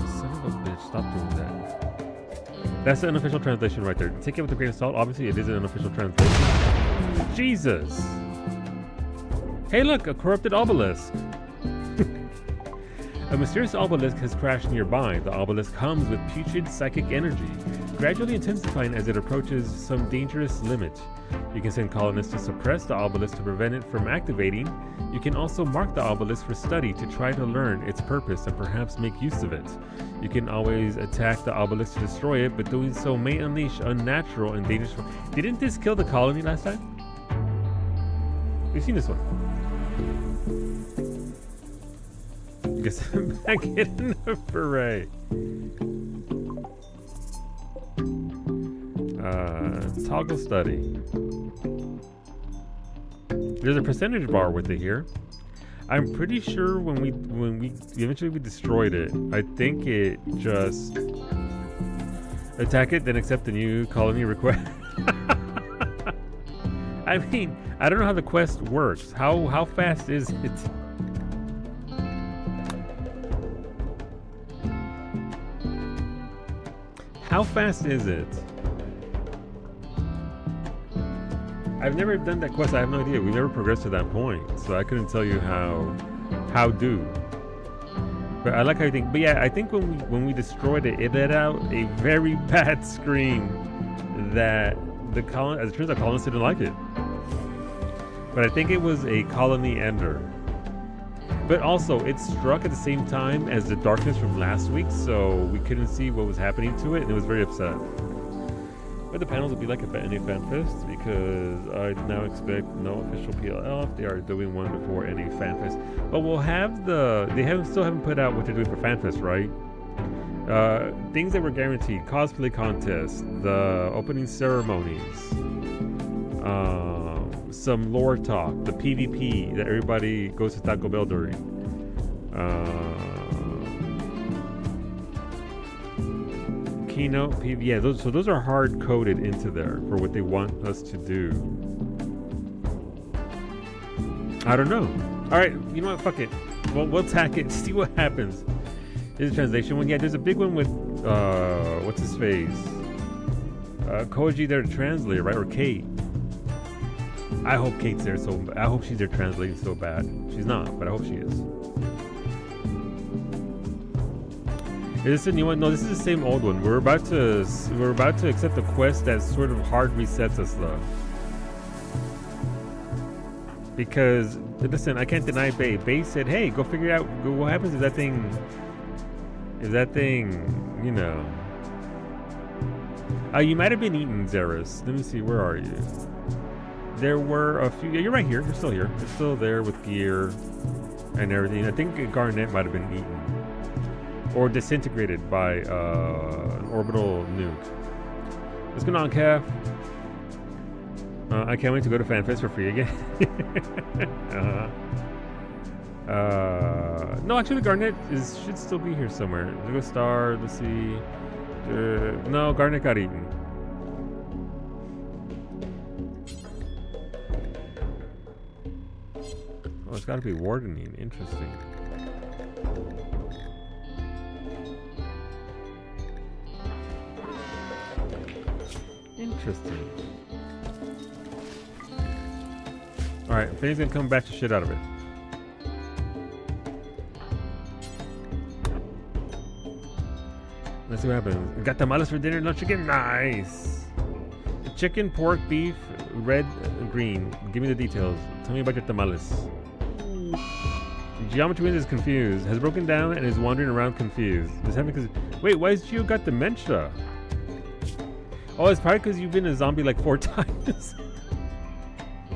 S1: Son of a bitch, stop doing that. That's the unofficial translation right there. Take it with a grain of salt. Obviously, it is an unofficial translation. Jesus! Hey look, a corrupted obelisk! A mysterious obelisk has crashed nearby. The obelisk hums with putrid psychic energy, gradually intensifying as it approaches some dangerous limit. You can send colonists to suppress the obelisk to prevent it from activating. You can also mark the obelisk for study to try to learn its purpose and perhaps make use of it. You can always attack the obelisk to destroy it, but doing so may unleash unnatural and dangerous... Didn't this kill the colony last time? We've seen this one. Guess I'm back in a beret. Toggle study. There's a percentage bar with it here. I'm pretty sure when we eventually destroyed it, I think it just attack it, then accept the new colony request. I mean, I don't know how the quest works. How fast is it? How fast is it? I've never done that quest. I have no idea. We never progressed to that point, so I couldn't tell you how do. But I like how you think. But yeah, I think when we destroyed it, it let out a very bad scream that the colony, as it turns out, colonists didn't like it. But I think it was a colony ender. But also, it struck at the same time as the darkness from last week, so we couldn't see what was happening to it, and it was very upset. But the panels will be like a NA FanFest, because I now expect no official PLL if they are doing one before NA FanFest. But we'll have still haven't put out what they're doing for FanFest, right? Things that were guaranteed: cosplay contests, the opening ceremonies, some lore talk, the PvP that everybody goes to Taco Bell during. Keynote, PvP, yeah, those are hard coded into there for what they want us to do. I don't know. All right, you know what? Fuck it. Well, we'll tack it. See what happens. There's a translation one. Yeah, there's a big one with what's his face? Koji there to translate, right? Or Kate. I hope Kate's there, so I hope she's there translating so bad. She's not, but I hope she is. Is this a new one? No, this is the same old one. We're about to accept the quest that sort of hard resets us though. Because listen, I can't deny Bay. Bay said, "Hey, go figure out what happens if that thing, you know." You might have been eaten, Xeris. Let me see. Where are you? There were a few. Yeah, you're right here. You're still here. You're still there with gear and everything. I think Garnet might have been eaten or disintegrated by an orbital nuke. What's going on, Kev? I can't wait to go to FanFest for free again. No, actually, Garnet should still be here somewhere. Let's go star. Let's see. No, Garnet got eaten. Oh, it's got to be wardening. Interesting. Interesting. Alright, Fanny's gonna come back to shit out of it. Let's see what happens. Got tamales for dinner, lunch again. Nice. Chicken, pork, beef, red, green. Give me the details. Tell me about your tamales. Geometry Wind is confused. Has broken down and is wandering around confused. This happened because... Wait, why has Gio got dementia? Oh, it's probably because you've been a zombie like 4 times.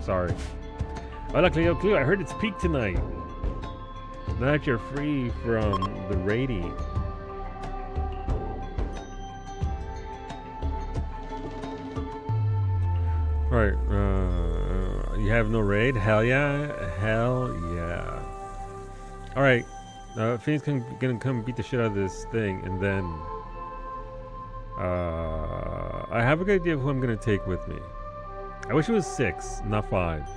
S1: Sorry. Hola, Cleo. Cleo, I heard it's peak tonight. Now that you're free from the raiding. Alright, you have no raid? Hell yeah. Hell yeah. Alright, Phoenix gonna come beat the shit out of this thing, and then I have a good idea of who I'm gonna take with me. I wish it was 6, not 5.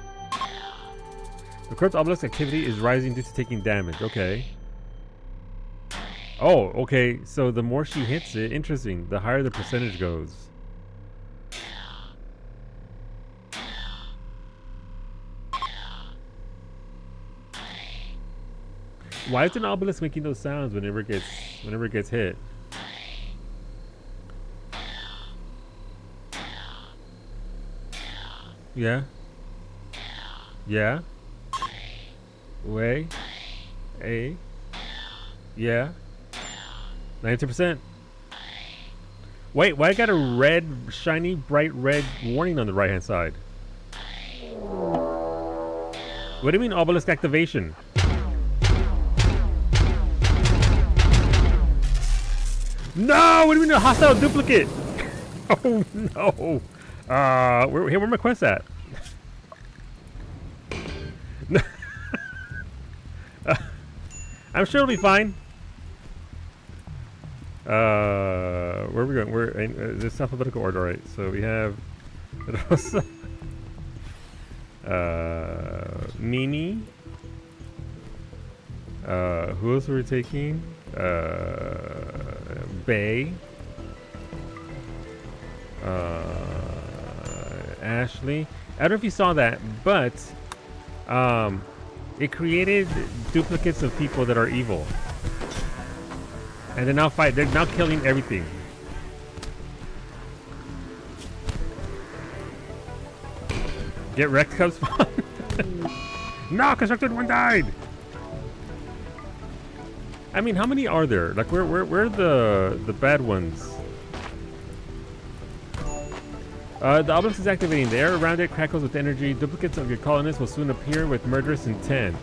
S1: The corrupt obelisk activity is rising due to taking damage. Okay. Oh, okay. So the more she hits it, interesting. The higher the percentage goes. Why is an obelisk making those sounds whenever it gets hit? Yeah. Yeah. Way. A. Yeah. 90%. Wait, why I got a red, shiny, bright red warning on the right hand side? What do you mean obelisk activation? No! What do you mean a hostile duplicate? Oh no! Where my quest at? I'm sure it'll be fine. Where are we going? This alphabetical order, right? So we have Rosa, Mimi. Who else are we taking? Bay. Ashley. I don't know if you saw that, but it created duplicates of people that are evil. And they're now killing everything. Get wrecked, Cub spawn. No, constructed one died. I mean, how many are there? Like, where are the bad ones? The obelisk is activating. The air around it crackles with energy. Duplicates of your colonists will soon appear with murderous intent.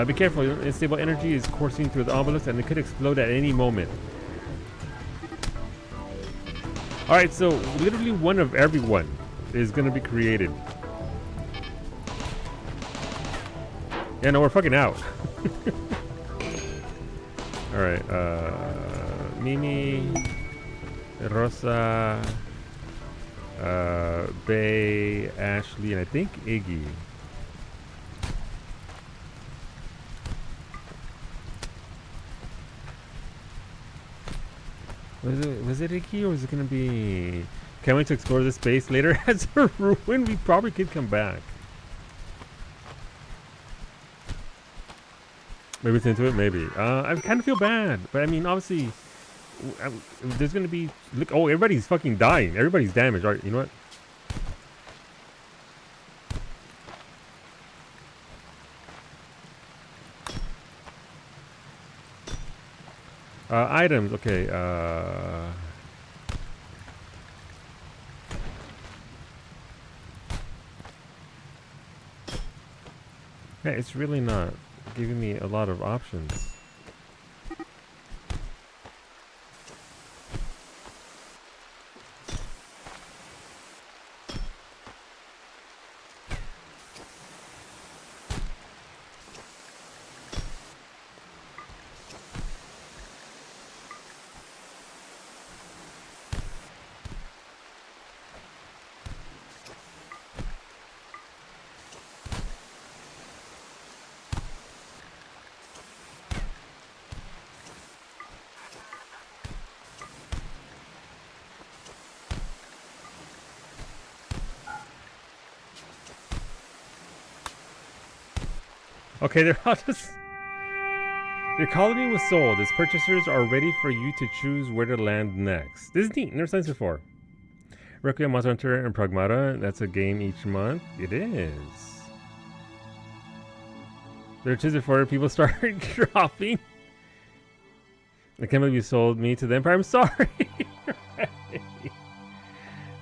S1: Be careful. Unstable energy is coursing through the obelisk and it could explode at any moment. Alright, so literally one of everyone is going to be created. Yeah, no, we're fucking out. Alright, Mimi, Rosa, Bay, Ashley, and I think Iggy. Was it Iggy or was it gonna be... Can't wait to explore this space later as a ruin. We probably could come back. Maybe it's into it, maybe. I kind of feel bad, but I mean, obviously, there's gonna be... Look, oh, everybody's fucking dying. Everybody's damaged. All right, you know what? Items, okay. Yeah, it's really not giving me a lot of options. Okay, they're all just... Your colony was sold. Its purchasers are ready for you to choose where to land next. This is neat. Never seen this before. Requiem, Monster Hunter, and Pragmata. That's a game each month. It is. There are two before people start dropping. I can't believe you sold me to the Empire. I'm sorry.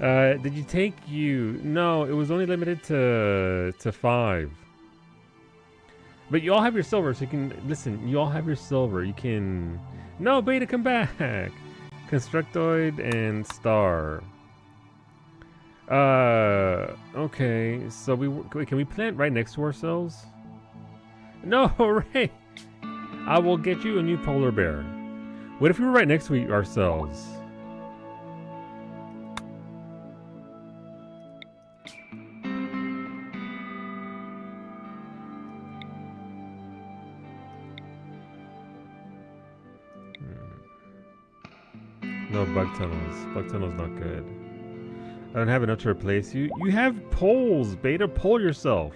S1: Did you take you? No, it was only limited to 5. But you all have your silver, so you can listen. You all have your silver. You can. No, Beta, come back. Constructoid and Star. Okay. So can we plant right next to ourselves? No, Ray. I will get you a new polar bear. What if we were right next to ourselves? No, bug tunnels. Bug tunnels not good. I don't have enough to replace you. You have poles, Beta. Pull yourself.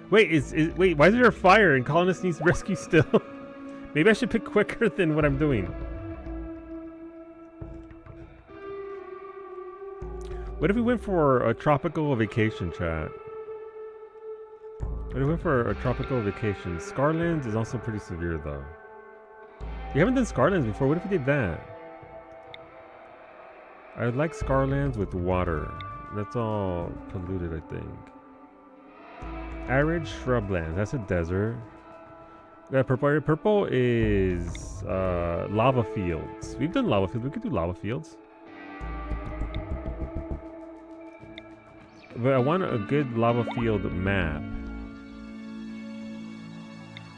S1: Wait, wait, why is there a fire and colonist needs rescue still? Maybe I should pick quicker than what I'm doing. What if we went for a tropical vacation, chat? What if we went for a tropical vacation? Scarlands is also pretty severe, though. We haven't done Scarlands before. What if we did that? I would like Scarlands with water. That's all polluted, I think. Arid shrublands. That's a desert. Purple. Purple is lava fields. We've done lava fields. We could do lava fields. But I want a good lava field map.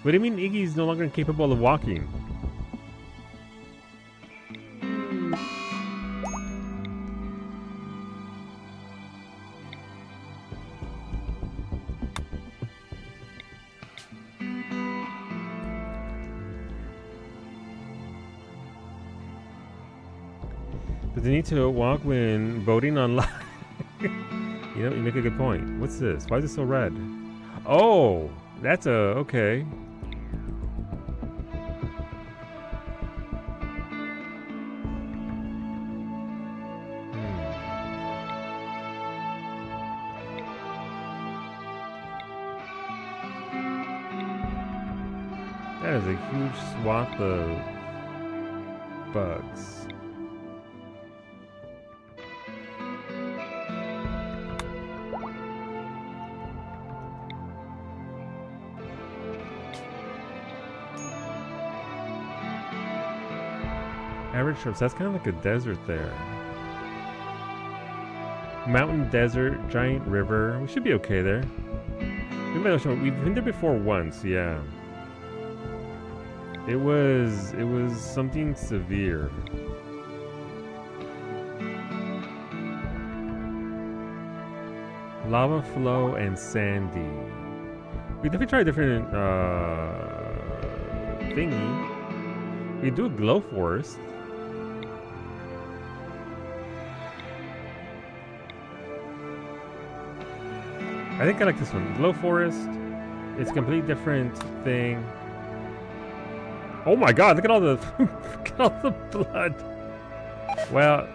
S1: What do you mean Iggy's no longer incapable of walking? Does he need to walk when boating on land? You know, you make a good point. What's this? Why is it so red? Oh, that's okay. That is a huge swath of bugs. Average shrubs, that's kind of like a desert there. Mountain, desert, giant river. We should be okay there. We've been there before once, yeah. It was something severe. Lava flow and sandy. We definitely try a different thingy. We do a glow forest. I think I like this one. Glow forest. It's a completely different thing. Oh my god, look at all the look at all the blood. Well,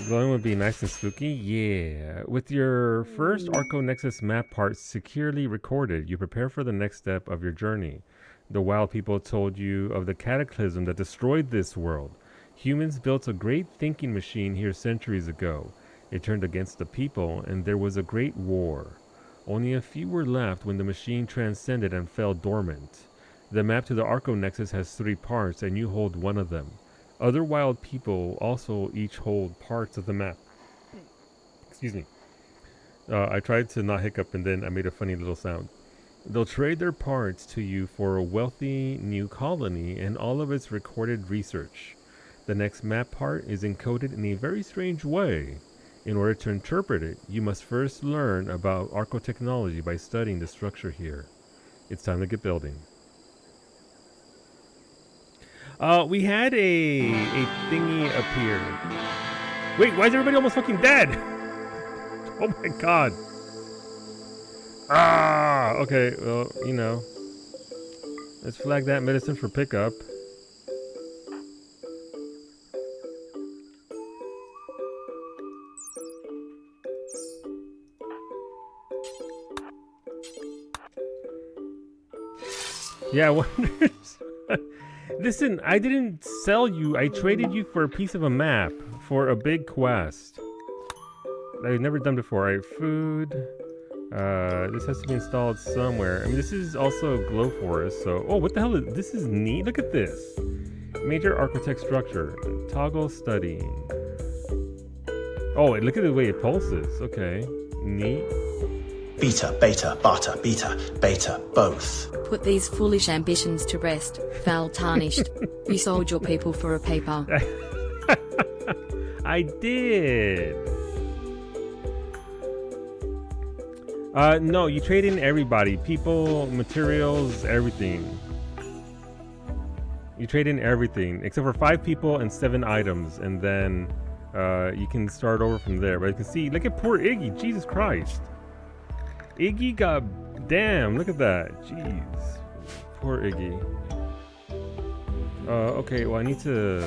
S1: glowing would be nice and spooky. Yeah. With your first Arco Nexus map part securely recorded, you prepare for the next step of your journey. The wild people told you of the cataclysm that destroyed this world. Humans built a great thinking machine here centuries ago. It turned against the people, and there was a great war. Only a few were left when the machine transcended and fell dormant. The map to the Arco Nexus has 3 parts, and you hold one of them. Other wild people also each hold parts of the map. Excuse me. I tried to not hiccup, and then I made a funny little sound. They'll trade their parts to you for a wealthy new colony and all of its recorded research. The next map part is encoded in a very strange way. In order to interpret it, you must first learn about Arco technology by studying the structure here. It's time to get building. We had a thingy appear. Wait, why is everybody almost fucking dead? Oh my god. Ah, okay, well, you know. Let's flag that medicine for pickup. Yeah, I wonder. Listen, I didn't sell you. I traded you for a piece of a map for a big quest that I've never done before. I have food. This has to be installed somewhere. I mean, this is also glow forest. So, oh, what the hell is this? Is neat. Look at this. Major architect structure. Toggle studying. Oh, look at the way it pulses. Okay, neat.
S3: Beta, beta, bata, beta, beta, both.
S2: Put these foolish ambitions to rest, foul tarnished. You sold your people for a paper.
S1: I did. No, you trade in everybody. People, materials, everything. You trade in everything, except for 5 people and 7 items, and then you can start over from there. But you can see, look at poor Iggy, Jesus Christ. Iggy got, damn, look at that, jeez. Poor Iggy. Okay, well I need to...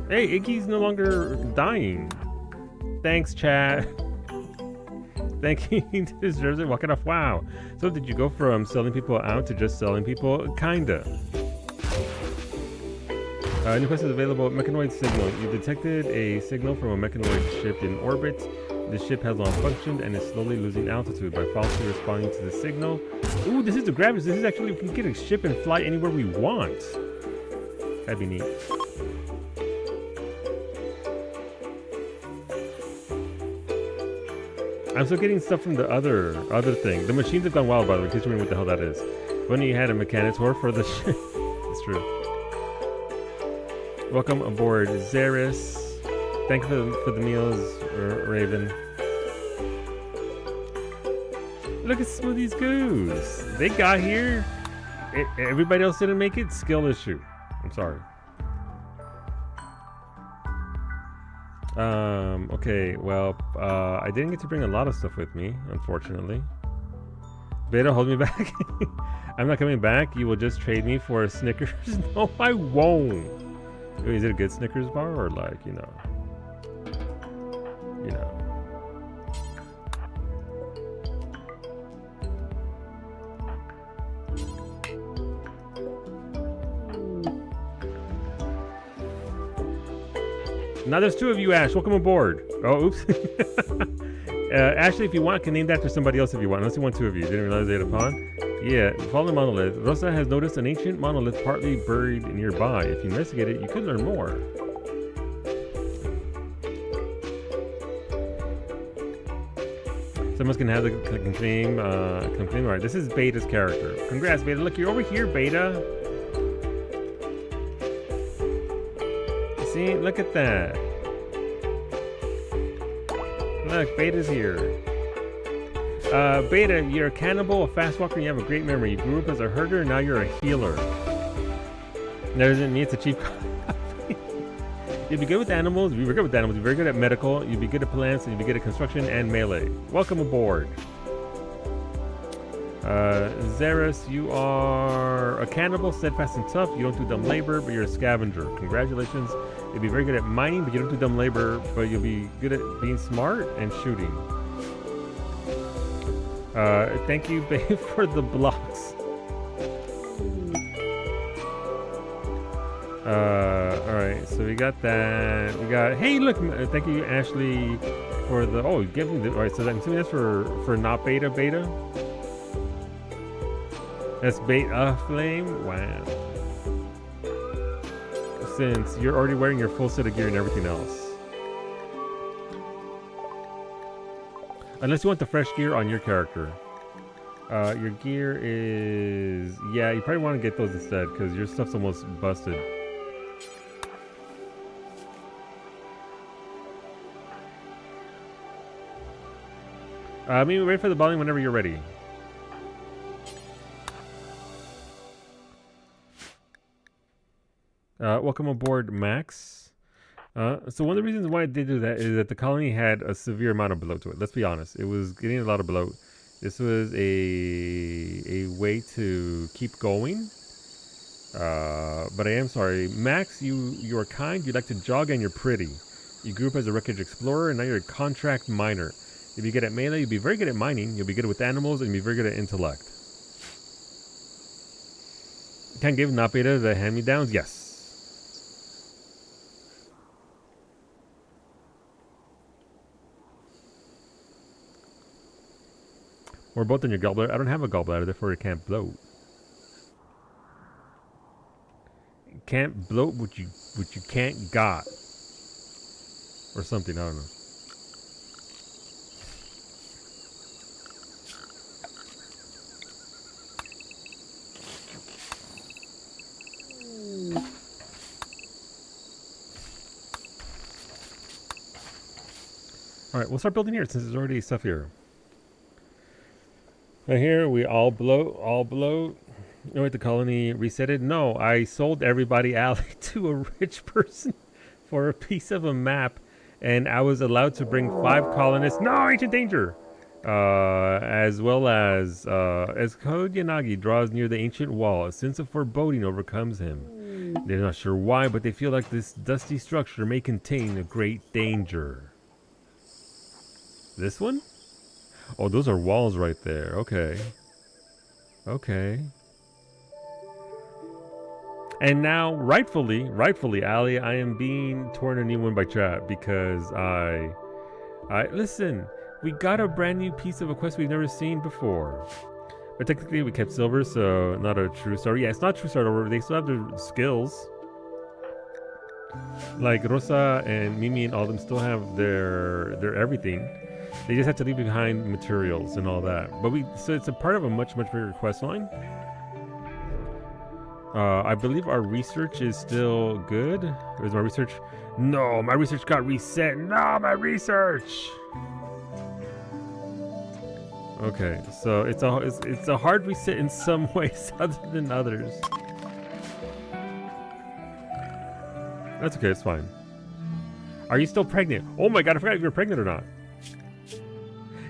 S1: Hey, Iggy's no longer dying. Thanks, chat. Thank you, he deserves it. Walk it off. Wow. So did you go from selling people out to just selling people? Kinda. New quest is available. Mechanoid signal. You detected a signal from a mechanoid ship in orbit. The ship has malfunctioned and is slowly losing altitude by falsely responding to the signal. Ooh, this is the gravity. This is actually, we can get a ship and fly anywhere we want. That'd be neat. I'm still getting stuff from the other thing. The machines have gone wild, by the way, in case you're wondering what the hell that is. When you had a mechanitor for the ship. It's true. Welcome aboard, Zeris. Thank you for the meals, Raven. Look at Smoothie's Goose. They got here. Everybody else didn't make it. Skill issue. I'm sorry. Okay, well, I didn't get to bring a lot of stuff with me, unfortunately. Beta, hold me back. I'm not coming back. You will just trade me for a Snickers. No, I won't. Wait, is it a good Snickers bar or like, you know? You know. Now there's 2 of you, Ash. Welcome aboard. Oh, oops. Ashley, if you want, can name that after somebody else if you want. Unless you want 2 of you. Didn't realize they had a pawn. Yeah, fallen monolith. Rosa has noticed an ancient monolith partly buried nearby. If you investigate it, you could learn more. Someone's gonna have the claim. Alright, this is Beta's character. Congrats, Beta. Look, you're over here, Beta. See, look at that. Look, Beta's here. Beta, you're a cannibal, a fast walker, and you have a great memory. You grew up as a herder, now you're a healer. Doesn't mean it's a cheap copy. You'd be good with animals. We were good with animals. You're very good at medical. You'd be good at plants, and you'd be good at construction and melee. Welcome aboard. Zeris, you are a cannibal, steadfast and tough. You don't do dumb labor, but you're a scavenger. Congratulations. You'll be very good at mining, but you don't do dumb labor, but you'll be good at being smart and shooting. Thank you, babe, for the blocks. Alright, so we got that. We got, hey, look, thank you, Ashley, for the, oh, give me the, alright, so I'm assuming that's for not beta. That's beta flame? Wow. Since you're already wearing your full set of gear and everything else. Unless you want the fresh gear on your character. Your gear is... Yeah, you probably want to get those instead, because your stuff's almost busted. Maybe ready for the bowling whenever you're ready. Welcome aboard, Max. So one of the reasons why it did do that is that the colony had a severe amount of bloat to it. Let's be honest. It was getting a lot of bloat. This was a way to keep going. But I am sorry. Max, you are kind, you like to jog, and you're pretty. You grew up as a wreckage explorer, and now you're a contract miner. You'll be good at melee, you'll be very good at mining, you'll be good with animals, and you'll be very good at intellect. Can't give not beta the hand-me-downs? Yes. We're both in your gallbladder. I don't have a gallbladder, therefore it can't bloat. It can't bloat what you can't got. Or something, I don't know. Alright, we'll start building here since there's already stuff here. Right here, we all bloat. Oh, wait, the colony resetted? No, I sold everybody alley to a rich person for a piece of a map, and I was allowed to bring 5 colonists. No, ancient danger! As well as Code Yanagi draws near the ancient wall, a sense of foreboding overcomes him. They're not sure why, but they feel like this dusty structure may contain a great danger. This one? Oh, those are walls right there. Okay. Okay. And now, rightfully, Ali, I am being torn a new one by chat because I listen, we got a brand new piece of a quest we've never seen before. But technically we kept silver, so not a true starter. Yeah, it's not true starter, they still have their skills. Like Rosa and Mimi and all them still have their everything. They just have to leave behind materials and all that. But so it's a part of a much bigger quest line. I believe our research is still good. Where's my research? No, my research got reset. No, my research. Okay, so it's a hard reset in some ways other than others. That's okay, it's fine. Are you still pregnant? Oh my god, I forgot if you're pregnant or not.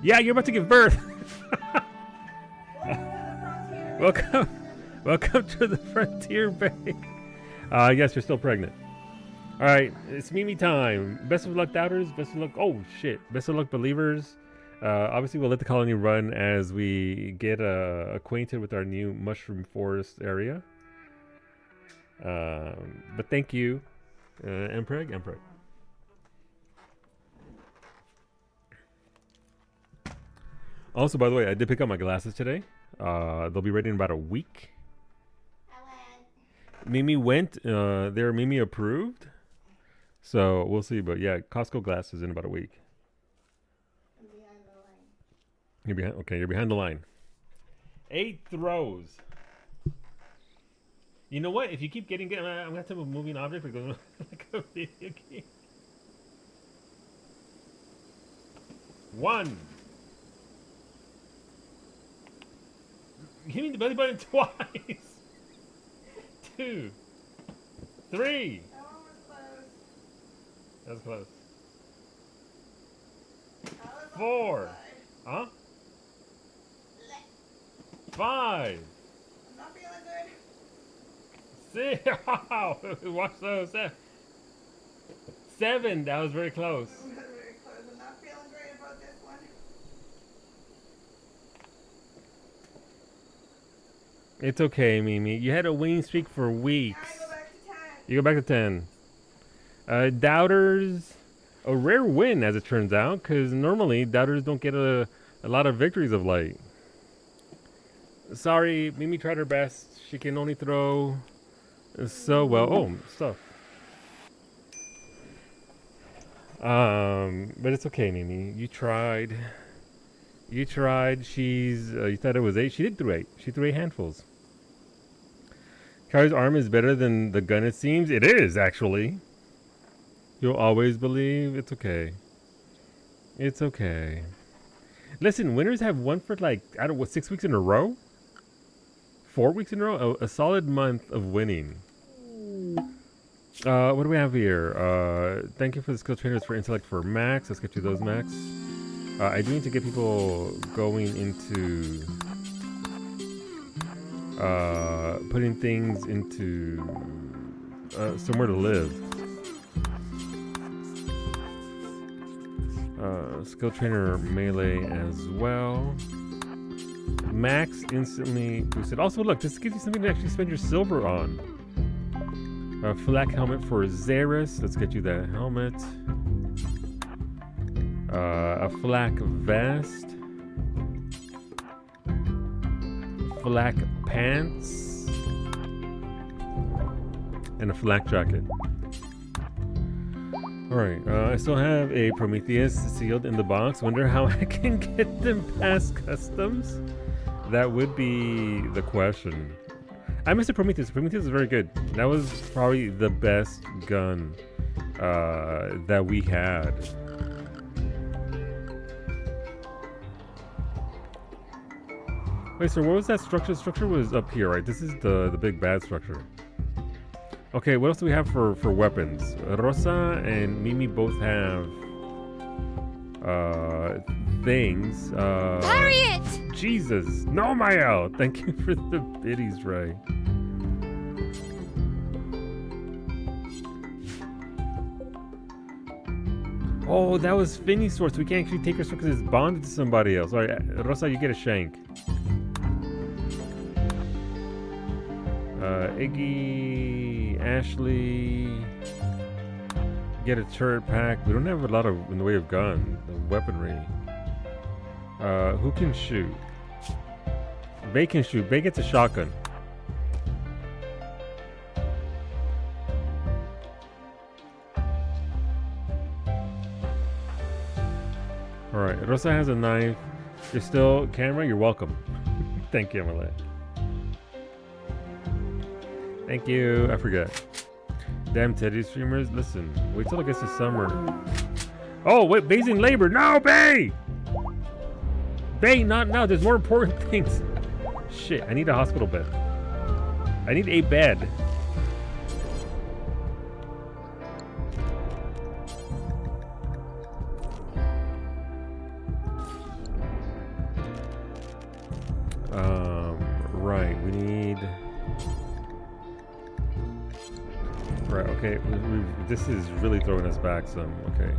S1: Yeah, you're about to give birth. Welcome to the Frontier Bay. Yes, you're still pregnant. All right, it's Mimi time. Best of luck, doubters. Best of luck. Oh shit. Best of luck, believers. Obviously, we'll let the colony run as we get acquainted with our new mushroom forest area. But thank you, Empreg. Also, by the way, I did pick up my glasses today. They'll be ready in about a week. Mimi went. They're Mimi approved. So we'll see. But yeah, Costco glasses in about a week.
S4: I'm behind the line.
S1: You're behind. Okay, you're behind the line. 8 throws. You know what? If you keep getting, I'm gonna have to have a moving object because like a video game. 1. Give me the belly button twice. 2, 3.
S4: That one was close.
S1: That was close.
S4: That was
S1: 4. Huh? 5.
S4: I'm not feeling good.
S1: 6. Wow. Watch those. 7. That was very close.
S4: Very close. I'm not feeling great about this one.
S1: It's okay, Mimi. You had a winning streak for weeks.
S4: I go back to 10.
S1: You go back to 10. Doubters, a rare win as it turns out, because normally doubters don't get a lot of victories of late. Sorry, Mimi tried her best. She can only throw so well. Oh, stuff. But it's okay, Mimi. You tried. You tried. You thought it was 8. She did throw 8. She threw 8 handfuls. Kari's arm is better than the gun, it seems. It is, actually. You'll always believe. It's okay. It's okay. Listen, winners have won for like, I don't know, 6 weeks in a row? 4 weeks in a row? A solid month of winning. What do we have here? Thank you for the skill trainers for intellect for max. Let's get you those max. I do need to get people going into putting things into somewhere to live. Skill trainer melee as well. Max instantly boosted. Also, look, this gives you something to actually spend your silver on. A flak helmet for Xeris. Let's get you that helmet. A flak vest. Flak pants. And a flak jacket. Alright, I still have a Prometheus sealed in the box. Wonder how I can get them past customs? That would be the question. I missed the Prometheus. Prometheus is very good. That was probably the best gun that we had. Wait, so what was that structure? The structure was up here, right? This is the big bad structure. Okay, what else do we have for weapons? Rosa and Mimi both have things.
S5: Harriet!
S1: Jesus! No, Mael! Thank you for the biddies, Ray. Oh, that was Finny's sword, so we can't actually take her sword because it's bonded to somebody else. Alright, Rosa, you get a shank. Iggy, Ashley, get a turret pack. We don't have a lot of in the way of gun, weaponry. Who can shoot? Bay can shoot. Bay gets a shotgun. Alright, Rosa has a knife. You're still camera, you're welcome. Thank you, Amelie. Thank you. I forgot. Damn Teddy streamers. Listen, wait till it gets to summer. Oh, wait, Bay's in labor. No, Bay! Bay, not now. There's more important things. Shit, I need a hospital bed. I need a bed. Right, we need... Right, okay, this is really throwing us back some, okay.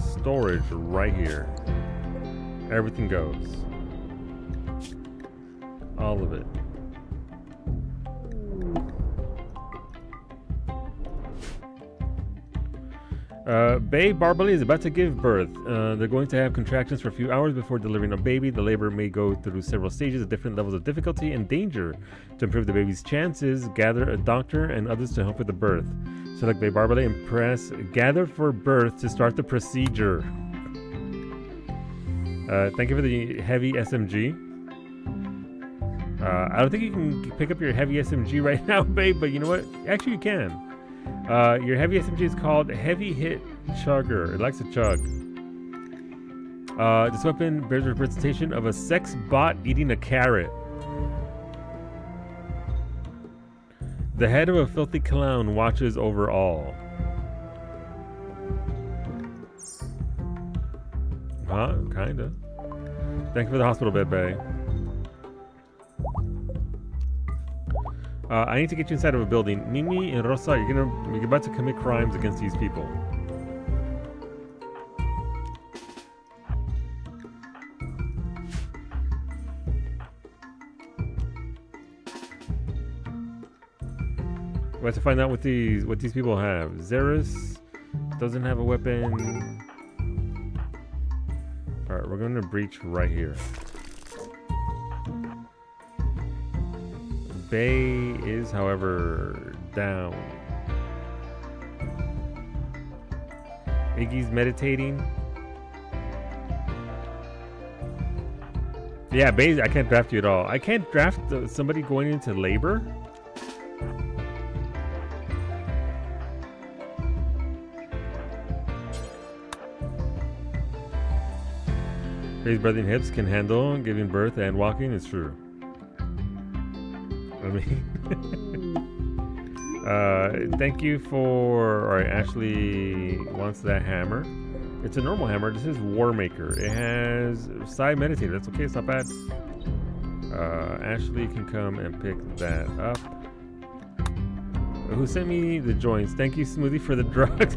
S1: Storage right here. Everything goes. All of it. Babe Barbley is about to give birth. They're going to have contractions for a few hours before delivering a baby. The labor may go through several stages at different levels of difficulty and danger. To improve the baby's chances, gather a doctor and others to help with the birth. Select Babe Barbley and press gather for birth to start the procedure. Thank you for the heavy SMG. I don't think you can pick up your heavy SMG right now, babe, but you know what? Actually, you can. Your heavy SMG is called Heavy Hit Chugger. It likes to chug. This weapon bears a representation of a sex bot eating a carrot. The head of a filthy clown watches over all. Huh? Kinda. Thank you for the hospital bed, Bay. I need to get you inside of a building. Mimi and Rosa, you're about to commit crimes against these people. We have to find out what these people have. Xeris doesn't have a weapon. All right, we're going to breach right here. Bay is, however, down. Iggy's meditating. Yeah, Bay, I can't draft you at all. I can't draft somebody going into labor. Bay's breathing hips can handle giving birth and walking is true. I mean, Thank you for. Alright, Ashley wants that hammer. It's a normal hammer. This is War Maker. It has Psi Meditator. That's okay, it's not bad. Ashley can come and pick that up. Who sent me the joints? Thank you, Smoothie, for the drugs.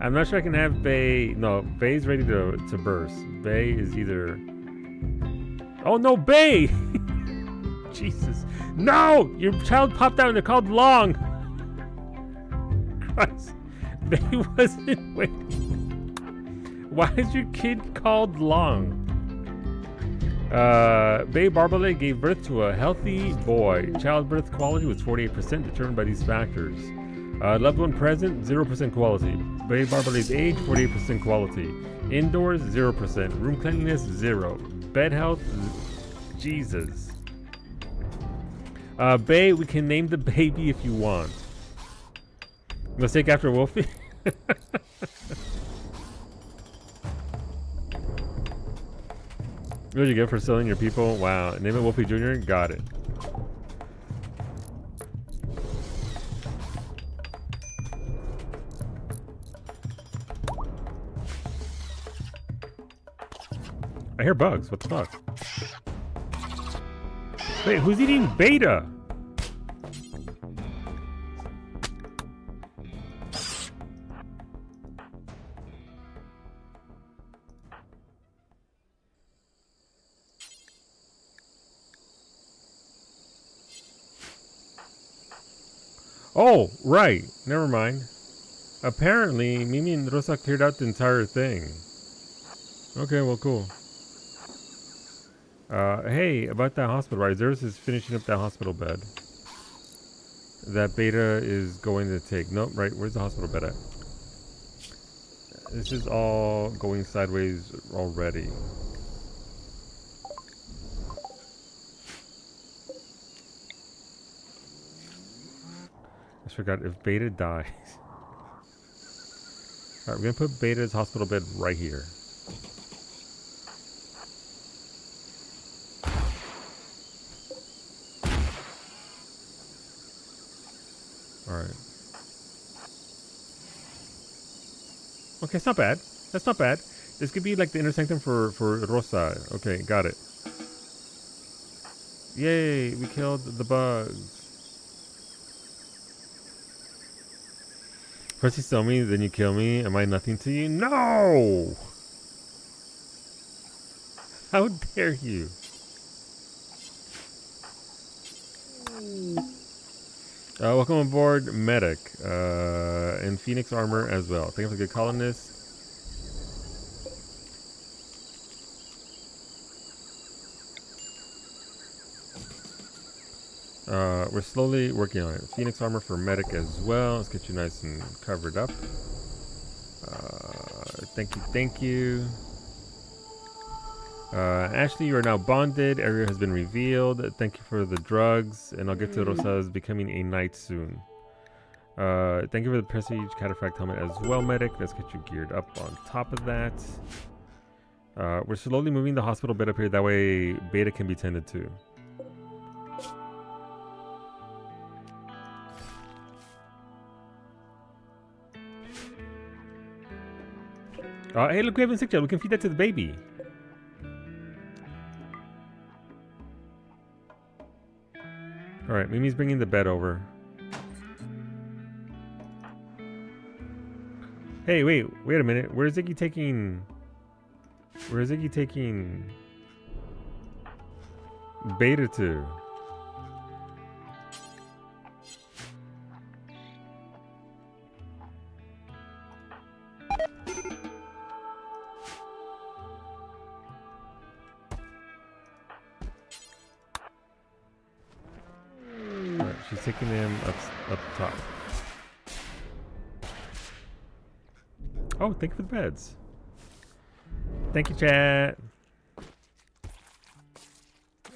S1: I'm not sure I can have Bay. No, Bay's ready to burst. Bay is either. Oh no, Bay! Jesus. No! Your child popped out and they're called Long! Christ. Bay wasn't waiting. Why is your kid called Long? Bay Barbalet gave birth to a healthy boy. Childbirth quality was 48%, determined by these factors. Loved one present, 0% quality. Bay Barbalet's age, 48% quality. Indoors, 0%. Room cleanliness, 0. Bed health, Jesus. Bay, we can name the baby if you want. Let's take after Wolfie. What did you get for selling your people? Wow. Name it Wolfie Jr. Got it. I hear bugs. What the fuck? Wait, who's eating Beta? Oh, right. Never mind. Apparently, Mimi and Rosa cleared out the entire thing. Okay, well, cool. Hey, about that hospital, right? Zeus is finishing up that hospital bed. That Beta is going to take. Nope, right. Where's the hospital bed at? This is all going sideways already. I forgot if Beta dies. Alright, we're gonna put Beta's hospital bed right here. Alright. Okay, it's not bad. That's not bad. This could be like the inner sanctum for Rosa. Okay, got it. Yay, we killed the bugs. First you sell me, then you kill me. Am I nothing to you? No! How dare you? Welcome aboard, Medic. And Phoenix Armor as well. Thank you for the good columnist. We're slowly working on it. Phoenix Armor for Medic as well. Let's get you nice and covered up. Thank you, thank you. Ashley, you are now bonded. Area has been revealed. Thank you for the drugs. And I'll get to Rosa's becoming a knight soon. Thank you for the Prestige Cataphract helmet as well, Medic. Let's get you geared up on top of that. We're slowly moving the hospital bed up here. That way Beta can be tended to. Hey, look, we have a sick child. We can feed that to the baby. Alright, Mimi's bringing the bed over. Hey, wait a minute. Where's Ziggy taking... Where's Ziggy taking... Beta to? She's taking him up top. Oh, thank you for the beds. Thank you, chat.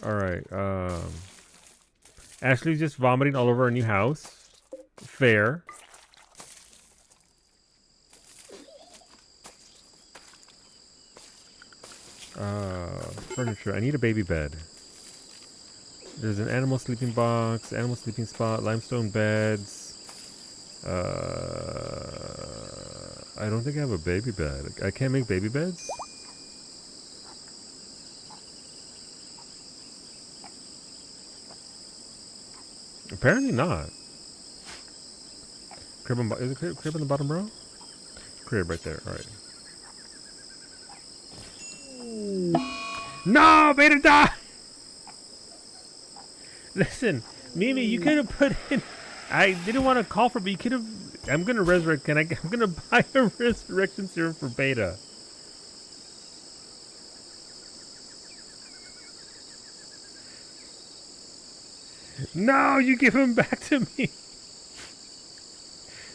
S1: Alright, Ashley's just vomiting all over our new house. Fair. Furniture. I need a baby bed. There's an animal sleeping box, animal sleeping spot, limestone beds. I don't think I have a baby bed. I can't make baby beds? Apparently not. Crib on, is it crib on the bottom row? Crib right there, alright. No! Beta die! Listen, Mimi, you could have put in... I didn't want to call for, but you could have... I'm gonna resurrect. I'm gonna buy a resurrection serum for Beta. No, you give him back to me.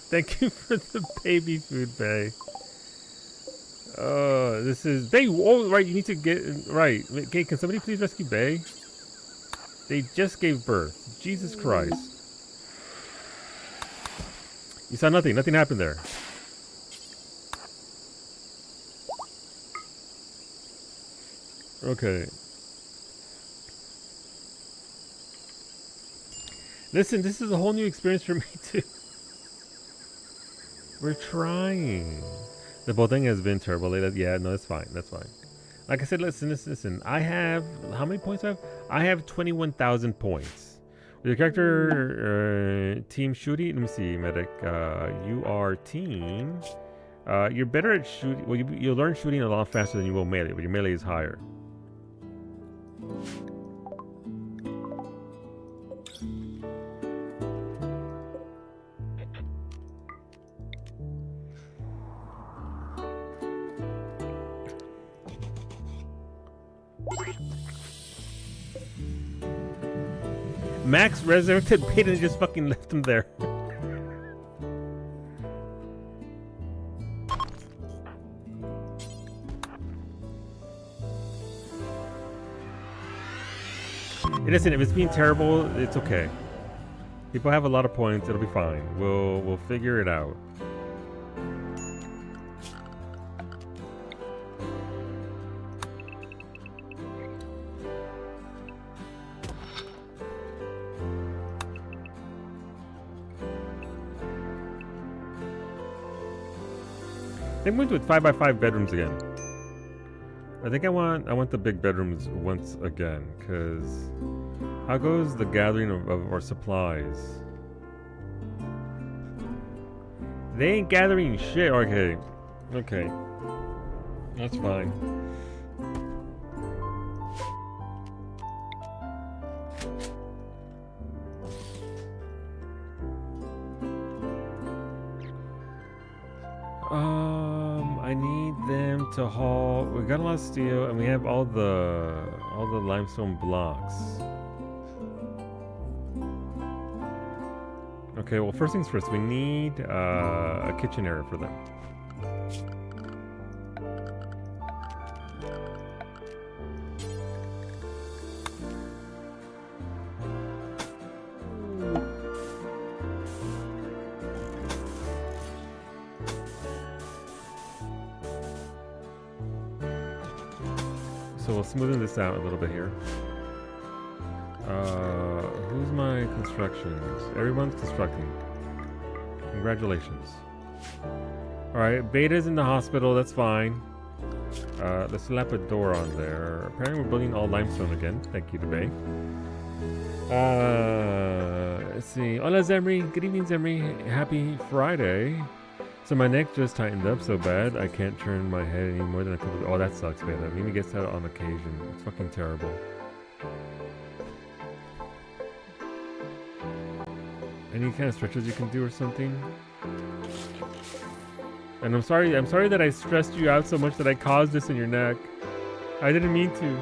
S1: Thank you for the baby food, Bay. Oh, this is Bay. Oh, right. You need to get right. Okay, can somebody please rescue Bay? They just gave birth. Jesus Christ. You saw nothing. Nothing happened there. Okay. Listen, this is a whole new experience for me too. We're trying. The boating has been terrible lately. Yeah, no, that's fine. That's fine. Like I said, listen. I have, how many points do I have? I have 21,000 points. With your character, team shooting. Let me see, medic. You are team. You're better at shooting. Well, you'll learn shooting a lot faster than you will melee, but your melee is higher. Max resurrected Peyton and just fucking left him there. Listen, if it's being terrible, it's okay. People have a lot of points. It'll be fine. We'll figure it out. I'm going to 5x5 bedrooms again. I think I want the big bedrooms once again, because how goes the gathering of our supplies? They ain't gathering shit. Okay. Okay. That's fine. I need them to haul. We got a lot of steel, and we have all the limestone blocks. Okay, well, first things first, we need a kitchen area for them. So we'll smoothen this out a little bit here. Who's my constructions? Everyone's constructing. Congratulations. Alright, Beta's in the hospital, that's fine. Let's slap a door on there. Apparently we're building all limestone again. Thank you to Bay. Let's see. Hola Zemri. Good evening, Zemri. Happy Friday. So my neck just tightened up so bad I can't turn my head any more than a couple. Oh, that sucks, man. Mimi gets that on occasion. It's fucking terrible. Any kind of stretches you can do or something? And I'm sorry that I stressed you out so much that I caused this in your neck. I didn't mean to.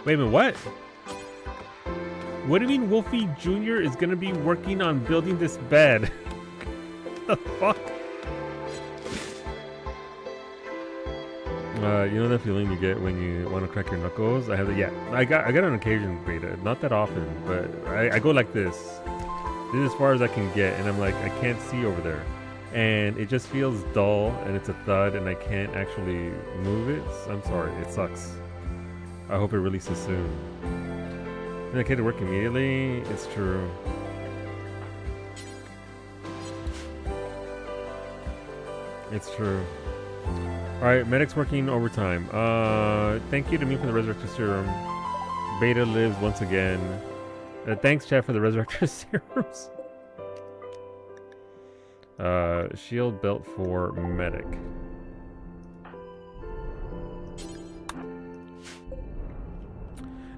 S1: Wait a minute, what? What do you mean Wolfie Jr. is gonna be working on building this bed? The fuck? You know that feeling you get when you want to crack your knuckles? I have it. Yeah, I got on occasion, Beta. Not that often, but I go like this. This is as far as I can get, and I'm like, I can't see over there, and it just feels dull, and it's a thud, and I can't actually move it. I'm sorry, it sucks. I hope it releases soon. Okay, to work immediately. It's true. It's true. Alright, medic's working overtime. Thank you to me for the Resurrector Serum. Beta lives once again. Thanks, chat, for the Resurrector Serums. Shield belt for medic.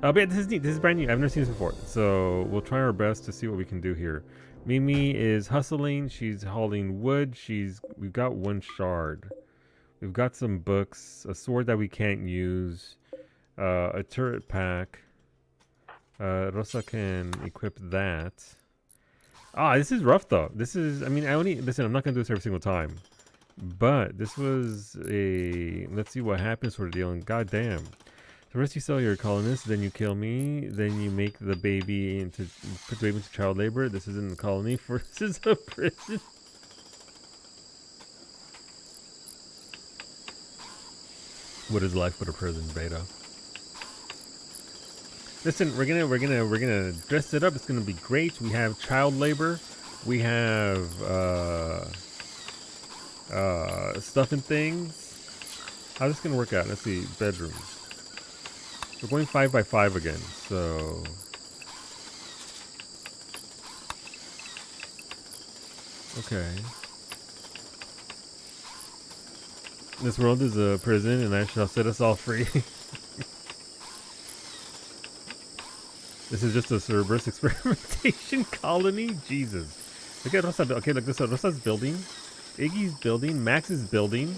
S1: But yeah, this is neat. This is brand new. I've never seen this before. So we'll try our best to see what we can do here. Mimi is hustling. She's hauling wood. We've got one shard. We've got some books, a sword that we can't use, a turret pack. Rosa can equip that. This is rough though. This is, I mean, listen, I'm not gonna do this every single time. But this was a, let's see what happens sort of deal, and goddamn. First you sell your colonists, then you kill me, then you make the baby put the baby into child labor. This isn't a colony, this is a prison. What is life but a prison, Beta? Listen, we're gonna dress it up. It's gonna be great. We have child labor. We have stuff and things. How's this gonna work out? Let's see. Bedrooms. We're going 5 by 5 again, so okay. This world is a prison, and I shall set us all free. This is just a Cerberus experimentation colony. Jesus. Look at Rosa. Okay, look this up. Rosa's building. Iggy's building. Max is building.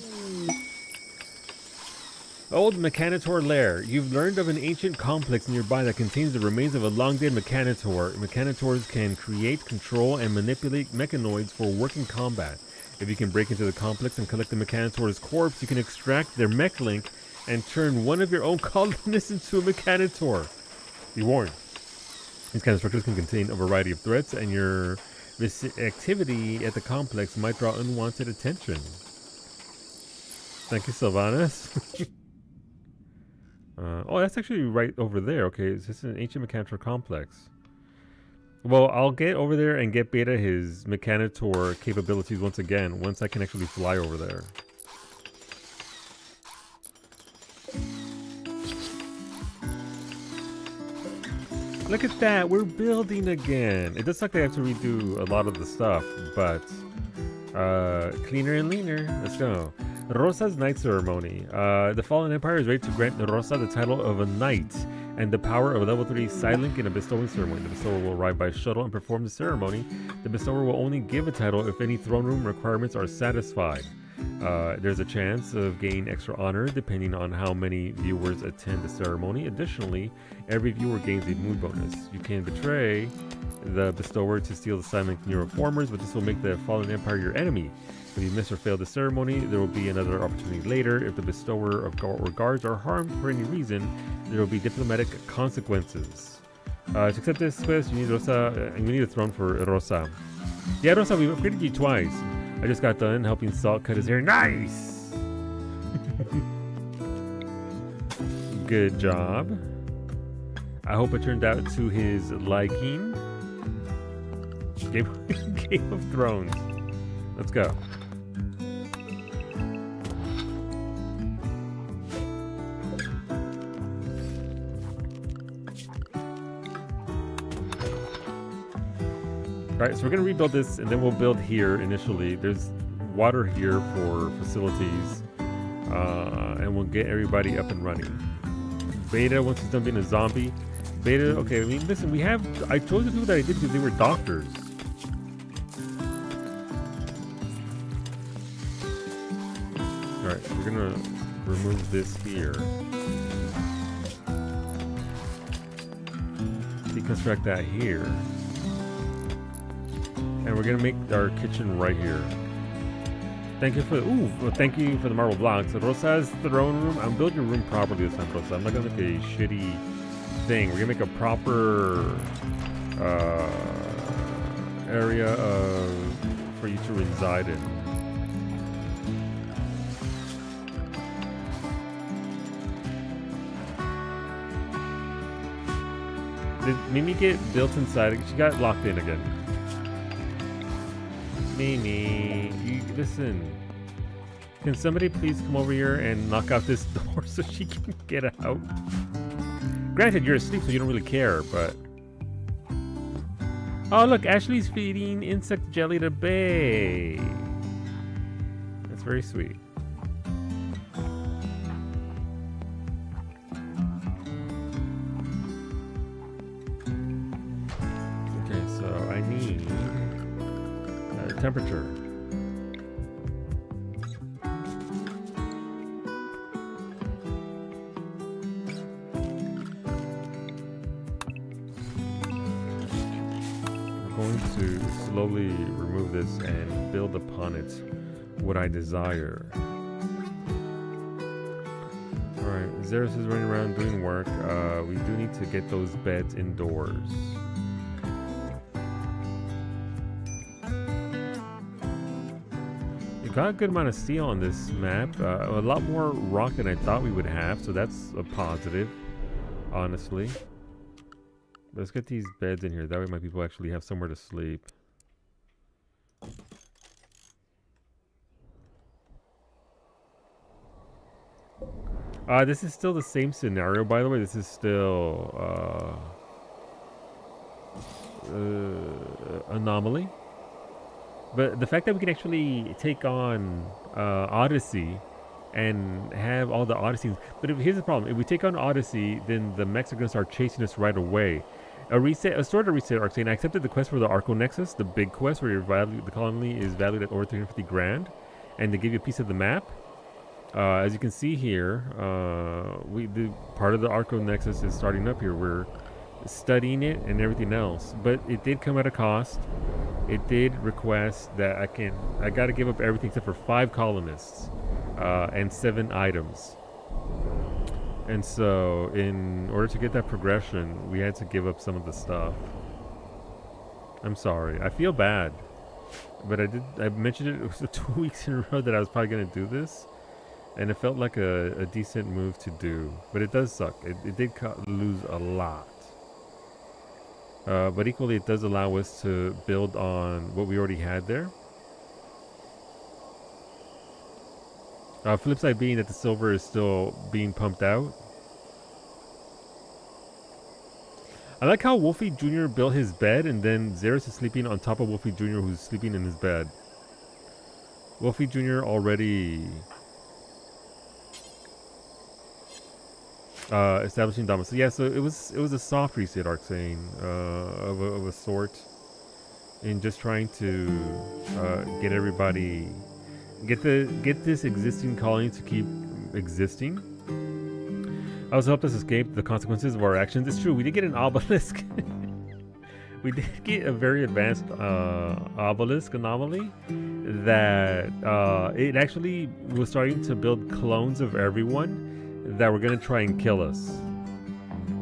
S1: Old Mechanitor Lair. You've learned of an ancient complex nearby that contains the remains of a long-dead Mechanitor. Mechanitors can create, control, and manipulate mechanoids for working combat. If you can break into the complex and collect the Mechanitor's corpse, you can extract their mech link and turn one of your own colonists into a Mechanitor. Be warned. These kind of structures can contain a variety of threats, and your activity at the complex might draw unwanted attention. Thank you, Sylvanas. Oh, that's actually right over there. Okay, is this an ancient Mechanitor complex? Well, I'll get over there and get Beta his Mechanitor capabilities once again, once I can actually fly over there. Look at that, we're building again. It does suck they have to redo a lot of the stuff, but cleaner and leaner. Let's go. Rosa's Knight Ceremony. The Fallen Empire is ready to grant Rosa the title of a Knight and the power of a level 3 Silent in a bestowing ceremony. The bestower will arrive by shuttle and perform the ceremony. The bestower will only give a title if any throne room requirements are satisfied. There's a chance of gaining extra honor depending on how many viewers attend the ceremony. Additionally, every viewer gains a mood bonus. You can betray the bestower to steal the Silent in your reformers, but this will make the Fallen Empire your enemy. If you miss or fail the ceremony, there will be another opportunity later. If the bestower of guards are harmed for any reason, there will be diplomatic consequences. To accept this quest, you need Rosa. We need a throne for Rosa. Yeah, Rosa, we've upgraded you twice. I just got done helping Salt cut his hair. Nice! Good job. I hope it turned out to his liking. Game of Thrones. Let's go. Alright, so we're going to rebuild this, and then we'll build here initially. There's water here for facilities, and we'll get everybody up and running. Beta, once he's done being a zombie. Beta, okay, I mean, listen, I chose the people that I did because they were doctors. Alright, we're going to remove this here. Deconstruct that here. And we're gonna make our kitchen right here. Thank you for thank you for the marble blocks. So Rosa's throne room. I'm building your room properly this time, Rosa. I'm not gonna make a shitty thing. We're gonna make a proper area for you to reside in. Did Mimi get built inside? She got locked in again. Mimi, you listen. Can somebody please come over here and knock out this door so she can get out? Granted, you're asleep, so you don't really care, but... Oh, look, Ashley's feeding insect jelly to Bay. That's very sweet. Okay, so I need temperature. To slowly remove this and build upon it what I desire. Alright, Zeros is running around doing work. We do need to get those beds indoors. We got a good amount of steel on this map. A lot more rock than I thought we would have, so that's a positive, honestly. Let's get these beds in here. That way my people actually have somewhere to sleep. This is still the same scenario, by the way. This is still Anomaly. But the fact that we can actually take on Odyssey and have all the Odysseys. But here's the problem. If we take on Odyssey, then the mechs are going to start chasing us right away. A sort of reset arc saying I accepted the quest for the Arco Nexus, the big quest where the colony is valued at over 350 grand, and they give you a piece of the map. As you can see here, part of the Arco Nexus is starting up here. We're studying it and everything else, but it did come at a cost. It did request that I got to give up everything except for 5 colonists and 7 items. And so, in order to get that progression, we had to give up some of the stuff. I'm sorry. I feel bad. But I mentioned it was 2 weeks in a row that I was probably going to do this. And it felt like a decent move to do. But it does suck. It did lose a lot. But equally, it does allow us to build on what we already had there. Flip side being that the silver is still being pumped out. I like how Wolfie Jr. built his bed and then Xeris is sleeping on top of Wolfie Jr. who's sleeping in his bed. Wolfie Jr. already establishing dominance. So yeah, so it was a soft reset arc saying of a sort in just trying to get everybody get this existing colony to keep existing. Also helped us escape the consequences of our actions. It's true, we did get an obelisk. We did get a very advanced obelisk anomaly that it actually was starting to build clones of everyone that were going to try and kill us.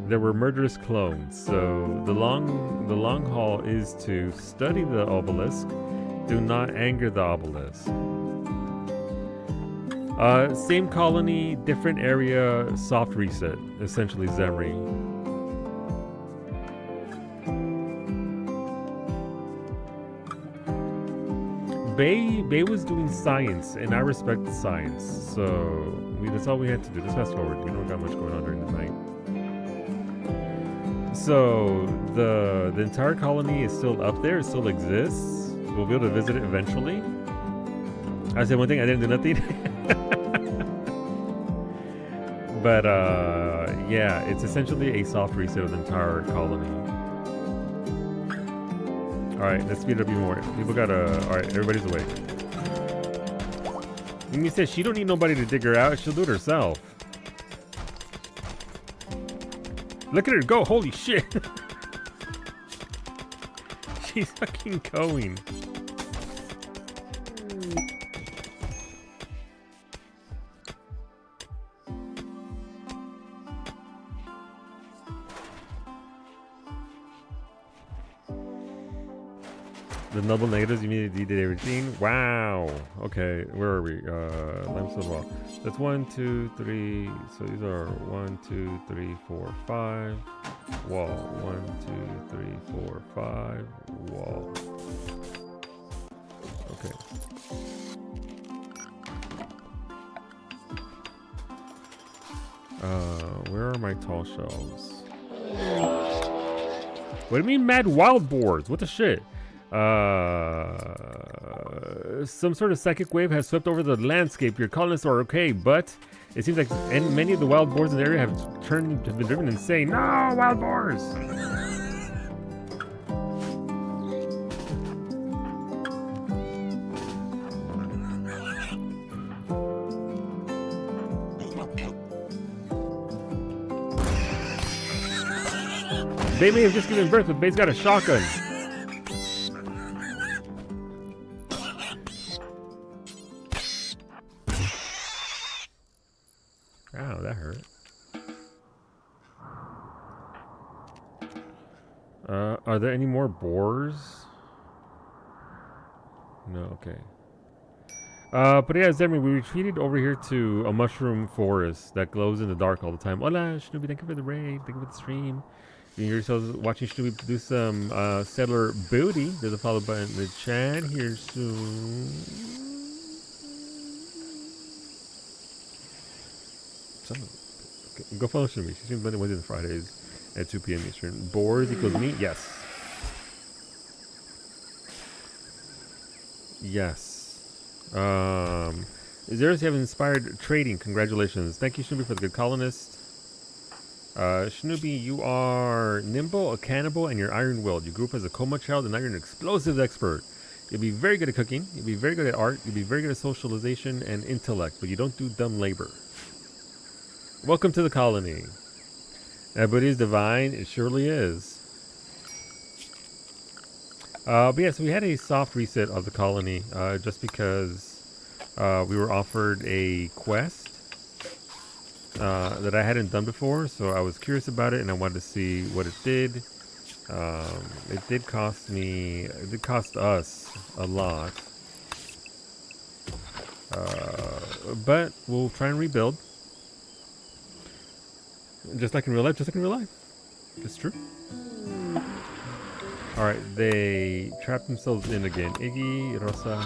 S1: There were murderous clones. So the long haul is to study the obelisk. Do not anger the obelisk. Same colony, different area, soft reset, essentially Zemri. Bay was doing science, and I respect the science, so that's all we had to do. Let's fast forward. We don't got much going on during the night. So the entire colony is still up there. It still exists. We'll be able to visit it eventually. I said one thing. I didn't do nothing. But yeah, it's essentially a soft reset of the entire colony. Alright, let's speed it up even more. People gotta... Alright, everybody's awake. Mimi says she don't need nobody to dig her out. She'll do it herself. Look at her go. Holy shit. She's fucking going. The double negatives, you mean you did everything? Wow. Okay, where are we? Limestone wall. That's 1, 2, 3. So these are 1, 2, 3, 4, 5. Wall. 1, 2, 3, 4, 5. Wall. Okay. Where are my tall shelves? What do you mean mad wild boars? What the shit? Some sort of psychic wave has swept over the landscape. Your colonists are okay, but it seems like many of the wild boars in the area have been driven insane. No, wild boars! They may have just given birth, but Bay's got a shotgun. Ow, that hurt. Are there any more boars? No, okay. But yeah, Zemi, we retreated over here to a mushroom forest that glows in the dark all the time. Hola, Shnoopy, thank you for the raid. Thank you for the stream. You hear yourselves watching Shnoopy do some settler booty. There's a follow button in the chat here soon. Okay, go follow Shnoopy. She streams Monday, Wednesdays, and Fridays at 2 p.m. Eastern. Boars equals me? Yes. Yes. Zeros, you have inspired trading. Congratulations. Thank you, Shnoopy, for the good colonist. Shnoopy, you are nimble, a cannibal, and you're iron-willed. You grew up as a coma child, and now you're an explosives expert. You'll be very good at cooking. You'll be very good at art. You'll be very good at socialization and intellect, but you don't do dumb labor. Welcome to the colony. Everybody is divine. It surely is. But yeah, so we had a soft reset of the colony just because we were offered a quest that I hadn't done before, so I was curious about it and I wanted to see what it did. It did cost us a lot, but we'll try and rebuild. Just like in real life, It's true. Alright, they trapped themselves in again. Iggy, Rosa,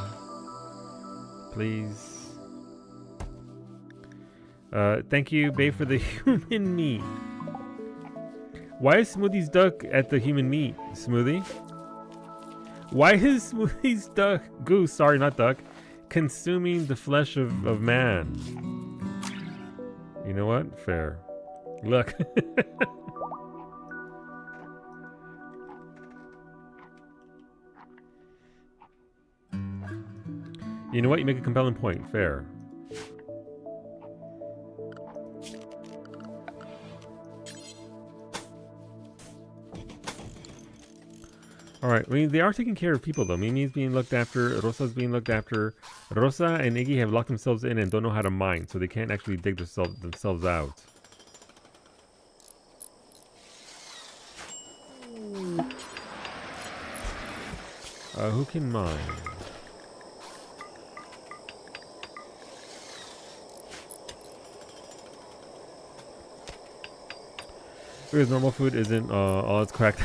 S1: please. Thank you, Bay, for the human meat. Why is Smoothie's duck at the human meat, Smoothie? Why is Smoothie's duck, goose, sorry, not duck, consuming the flesh of man? You know what? Fair. Look. You know what? You make a compelling point. Fair. Alright, I mean, they are taking care of people though. Mimi's being looked after, Rosa's being looked after. Rosa and Iggy have locked themselves in and don't know how to mine, so they can't actually dig themselves out. Who can mine? Because normal food isn't all it's cracked.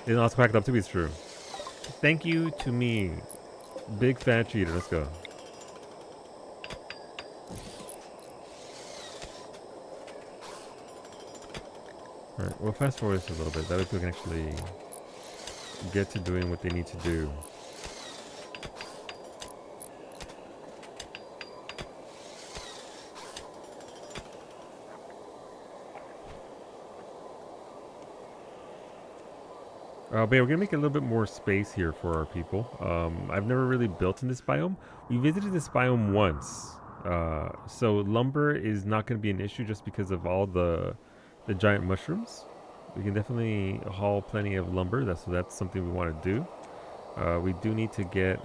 S1: Isn't all it's cracked up to be true. Thank you to me, big fat cheater. Let's go. All right, we'll fast forward this a little bit. That way we can actually get to doing what they need to do. But yeah, we're gonna make a little bit more space here for our people. I've never really built in this biome. We visited this biome once, so lumber is not gonna be an issue just because of all the giant mushrooms. We can definitely haul plenty of lumber. That's something we want to do. We do need to get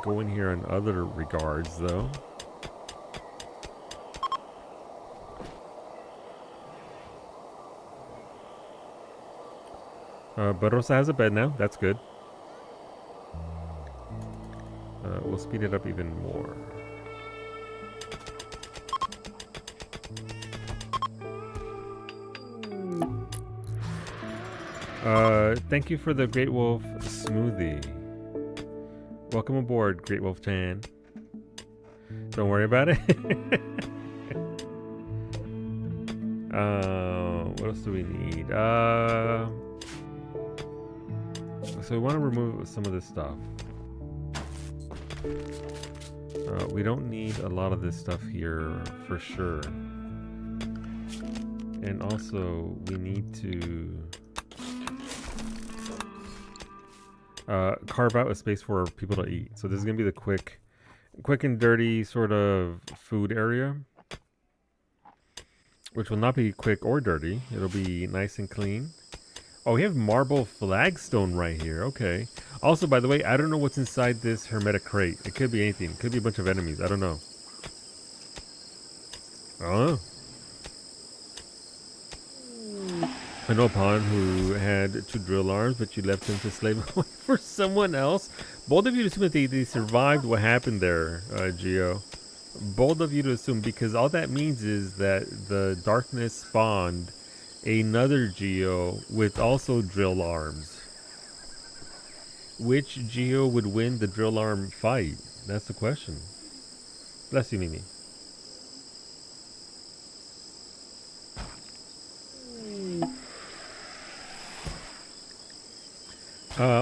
S1: going here in other regards, though. But Rosa has a bed now. That's good. We'll speed it up even more. Thank you for the Great Wolf smoothie. Welcome aboard, Great Wolf Chan. Don't worry about it. What else do we need? So we want to remove some of this stuff. We don't need a lot of this stuff here for sure. And also, we need to carve out a space for people to eat. So this is gonna be the quick and dirty sort of food area, which will not be quick or dirty. It'll be nice and clean. Oh, we have marble flagstone right here. Okay. Also, by the way, I don't know what's inside this hermetic crate. It could be anything. It could be a bunch of enemies. I don't know. Oh. I know a pawn who had 2 drill arms, but you left him to slave away for someone else. Bold of you to assume that they survived what happened there, Geo. Bold of you to assume, because all that means is that the darkness spawned another Geo with also drill arms. Which Geo would win the drill arm fight? That's the question. Bless you, Mimi.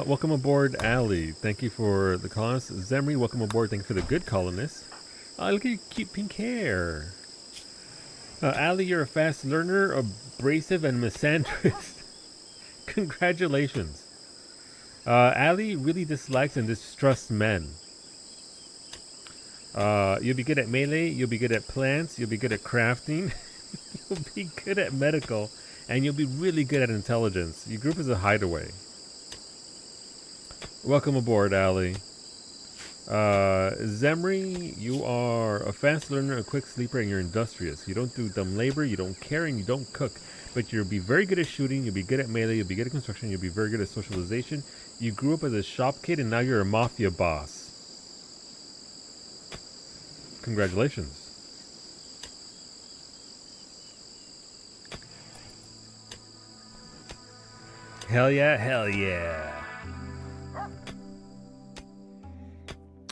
S1: Welcome aboard, Ali. Thank you for the colonists. Zemri, welcome aboard. Thank you for the good colonists. Look at your cute pink hair. Ali, you're a fast learner, abrasive, and misandrist. Congratulations. Ali really dislikes and distrusts men. You'll be good at melee, you'll be good at plants, you'll be good at crafting, you'll be good at medical, and you'll be really good at intelligence. Your group is a hideaway. Welcome aboard, Ali. Zemri, you are a fast learner, a quick sleeper, and you're industrious. You don't do dumb labor, you don't care, and you don't cook. But you'll be very good at shooting, you'll be good at melee, you'll be good at construction, you'll be very good at socialization. You grew up as a shop kid, and now you're a mafia boss. Congratulations. Hell yeah, hell yeah.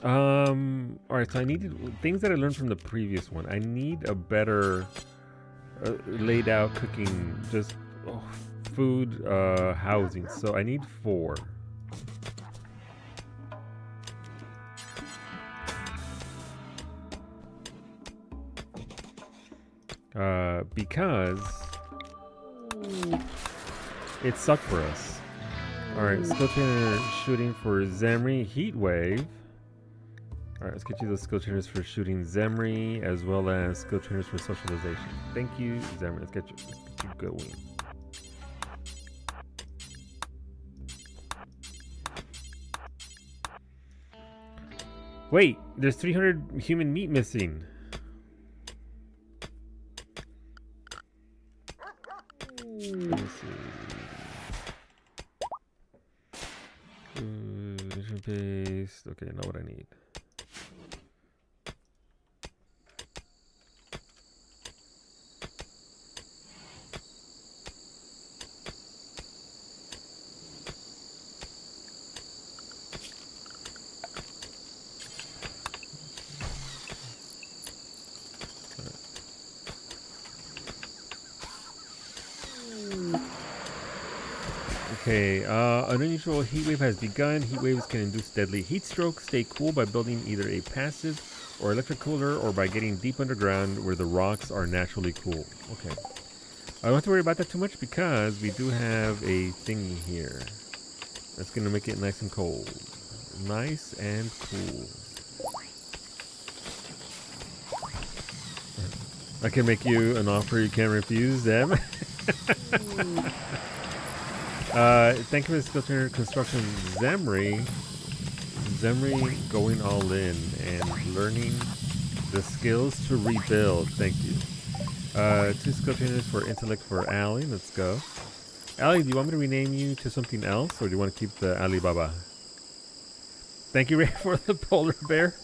S1: Alright, so I needed things that I learned from the previous one. I need a better laid out cooking, just food, housing. So I need 4. Because it sucked for us. Alright, skill trainer shooting for Zemri, heat wave. Alright, let's get you those skill trainers for shooting Zemri, as well as skill trainers for socialization. Thank you, Zemri. Let's get you going. Wait, there's 300 human meat missing. Let me see. Paste. Okay, not what I need. Okay, an unusual heat wave has begun. Heat waves can induce deadly heat stroke. Stay cool by building either a passive or electric cooler, or by getting deep underground where the rocks are naturally cool. Okay. I don't have to worry about that too much because we do have a thingy here. That's going to make it nice and cold. Nice and cool. I can make you an offer you can't refuse, them. Thank you for the skill trainer construction, Zemri. Zemri going all in and learning the skills to rebuild. Thank you. 2 skill trainers for intellect for Ali. Let's go. Ali, do you want me to rename you to something else, or do you want to keep the Alibaba? Thank you, Ray, for the polar bear.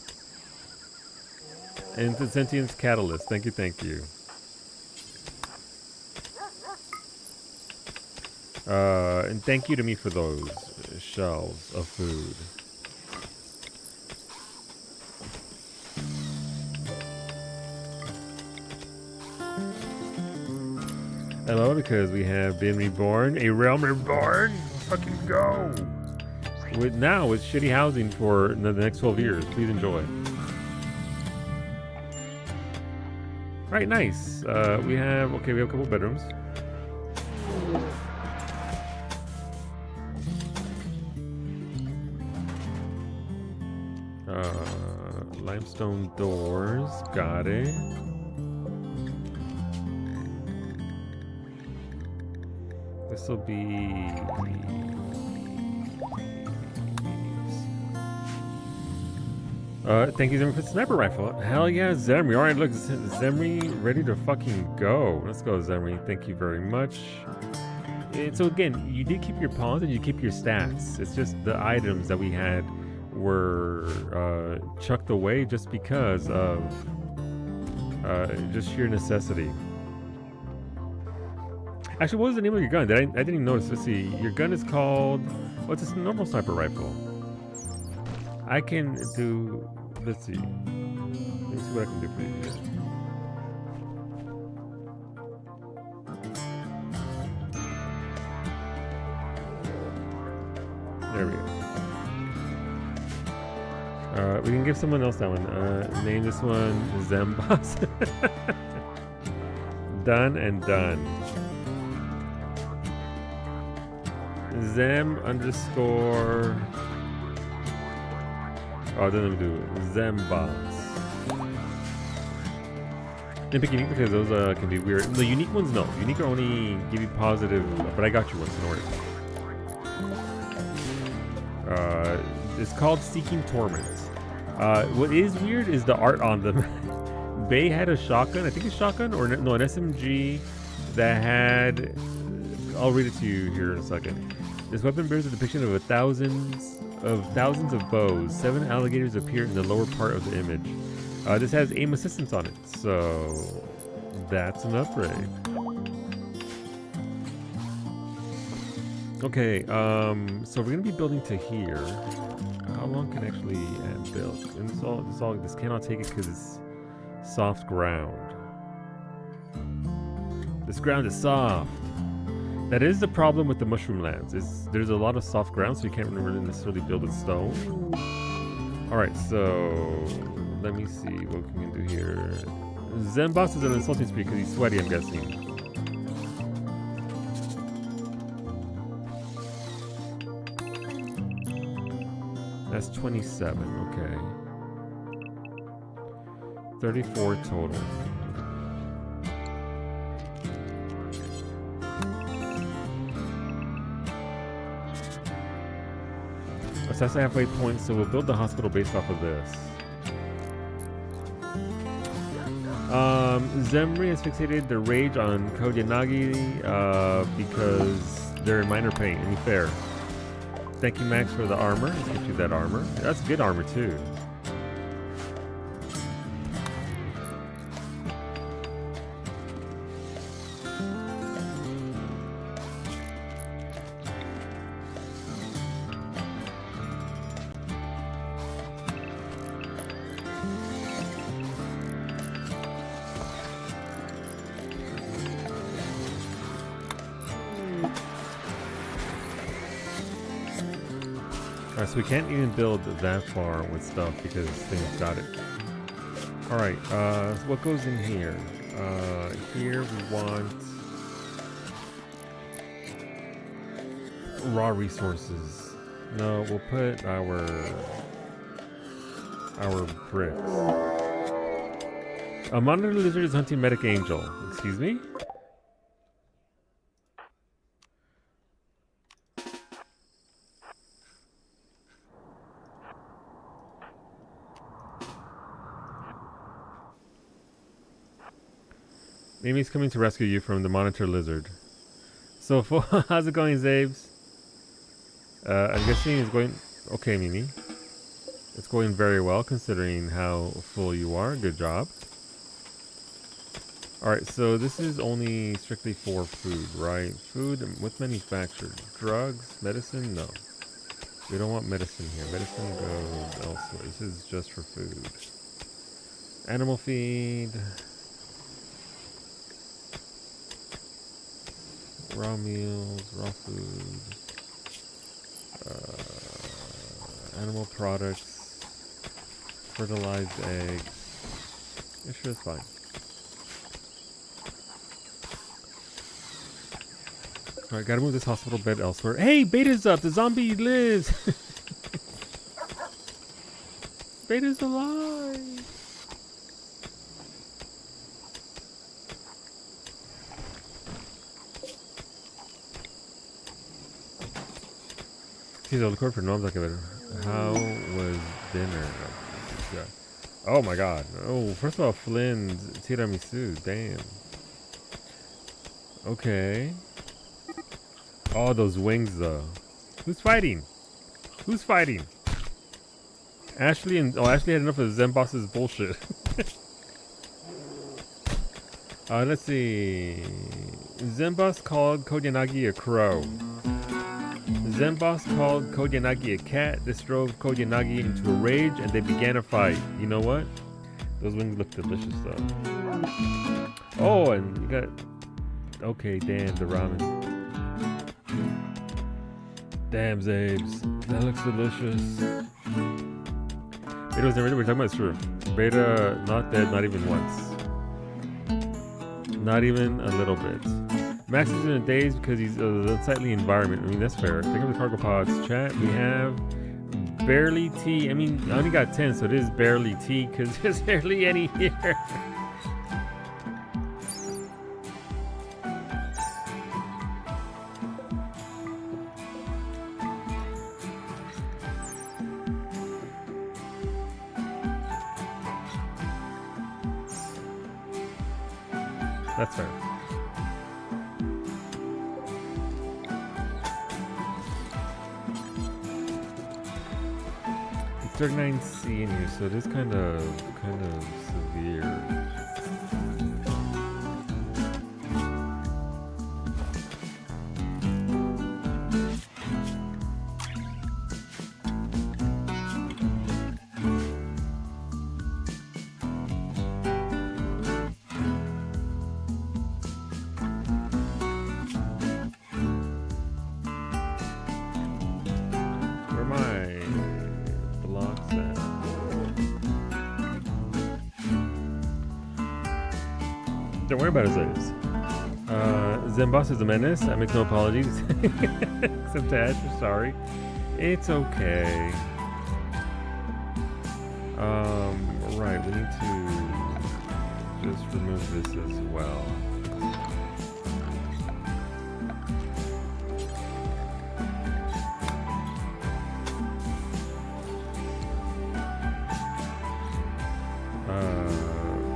S1: And the sentience catalyst. Thank you, thank you. And thank you to me for those shelves of food. I love it because we have been reborn, a realm reborn. Fucking go! With shitty housing for the next 12 years. Please enjoy. Right, nice. We have a couple bedrooms. Limestone doors, got it. This will be. Thank you, Zemry, for the sniper rifle. Hell yeah, Zemry. All right, look, Zemry ready to fucking go. Let's go, Zemry. Thank you very much. And so again, you did keep your pawns and you keep your stats. It's just the items that we had were chucked away just because of just sheer necessity. Actually, what was the name of your gun? I didn't even notice. Let's see. Your gun is called... What's this normal sniper rifle? I can do... Let's see. Let me see what I can do for you here. There we go. We can give someone else that one. Name this one Zembos. Done and done. Zem underscore... Oh, it doesn't do it. Zembos. Didn't pick unique because those can be weird. The unique ones, no. Unique are only give you positive, but I got you once in order. It's called Seeking Torment. What is weird is the art on them. Bay had a shotgun, I think a shotgun, or no, an SMG that had... I'll read it to you here in a second. This weapon bears a depiction of thousands of bows. 7 alligators appear in the lower part of the image. This has aim assistance on it, so that's an upgrade. Okay, so we're gonna be building to here. How long can actually build? And this cannot take it because it's soft ground. This ground is soft. That is the problem with the mushroom lands. There's a lot of soft ground, so you can't really necessarily build with stone. All right, so let me see what we can do here. Zembos is an insulting speed because he's sweaty, I'm guessing. That's 27, okay. 34 total. So that's a halfway point, so we'll build the hospital based off of this. Zemri has fixated the rage on Koyanagi because they're in minor pain. Any fair? Thank you, Max, for the armor. Let's get you that armor. That's good armor, too. Alright, so we can't even build that far with stuff because things got it. Alright, so what goes in here? Here we want raw resources. No, we'll put our bricks. A monitor lizard is hunting medic angel. Excuse me? Mimi's coming to rescue you from the monitor lizard. So, how's it going, Zabes? I'm guessing it's going... Okay, Mimi. It's going very well, considering how full you are. Good job. Alright, so this is only strictly for food, right? Food with manufactured. Drugs, medicine, no. We don't want medicine here. Medicine goes elsewhere. This is just for food. Animal feed. Raw meals, raw food. Animal products. Fertilized eggs. Yeah, sure, it's fine. Alright, gotta move this hospital bed elsewhere. Hey, Beta's up! The zombie lives! Beta's alive! He's on the court for no, I'm talking about it. How was dinner? Yeah. Oh my god. Oh, first of all, Flynn's tiramisu. Damn. Okay. Oh, those wings though. Who's fighting? Who's fighting? Ashley and Ashley had enough of Zenboss's bullshit. Let's see. Zenboss called Koyanagi a crow. Zenboss called Koyanagi a cat. This drove Koyanagi into a rage and they began a fight. You know what? Those wings look delicious though. Oh, and you got... Okay, damn, the ramen. Damn, Zabes. That looks delicious. Beta was never dead. We're talking about true. Beta not dead, not even once. Not even a little bit. Max is in a daze because he's unsightly environment. I mean, that's fair. Think of the cargo pods. Chat, we have barely tea. I mean, I only got 10, so it is barely tea because there's barely any here. That's fair. It's 39C in here, so it is kind of severe. Don't worry about his lives. Zenboss is a menace. I make no apologies. Except to Ash, we're sorry. It's okay. Right, we need to just remove this as well.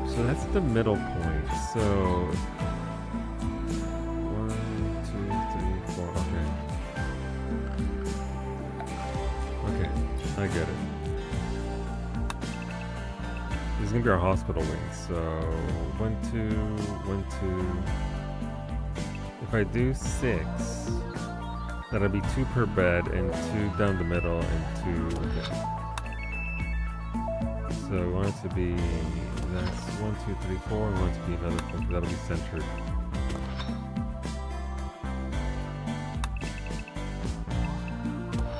S1: So that's the middle point. So 1, 2, 3, 4. Okay. Okay, I get it. This is gonna be our hospital wing. So 1, 2, 1, 2. If I do 6, that'll be 2 per bed and 2 down the middle and 2. Okay. So we want it to be. That's 1, 2, 3, 4. We want it to be another 4. That'll be centered.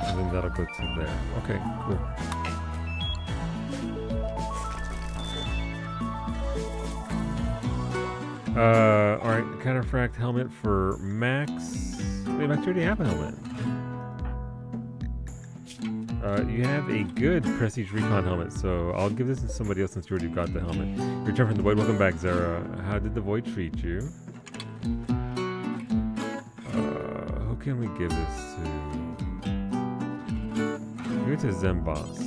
S1: And then that'll go to there. Okay, cool. Alright, Cataphract helmet for Max. Wait, Max, you already have a helmet. You have a good Prestige Recon helmet, so I'll give this to somebody else since you already got the helmet. Return from the Void. Welcome back, Zara. How did the Void treat you? Who can we give this to? Give it to Zenboss.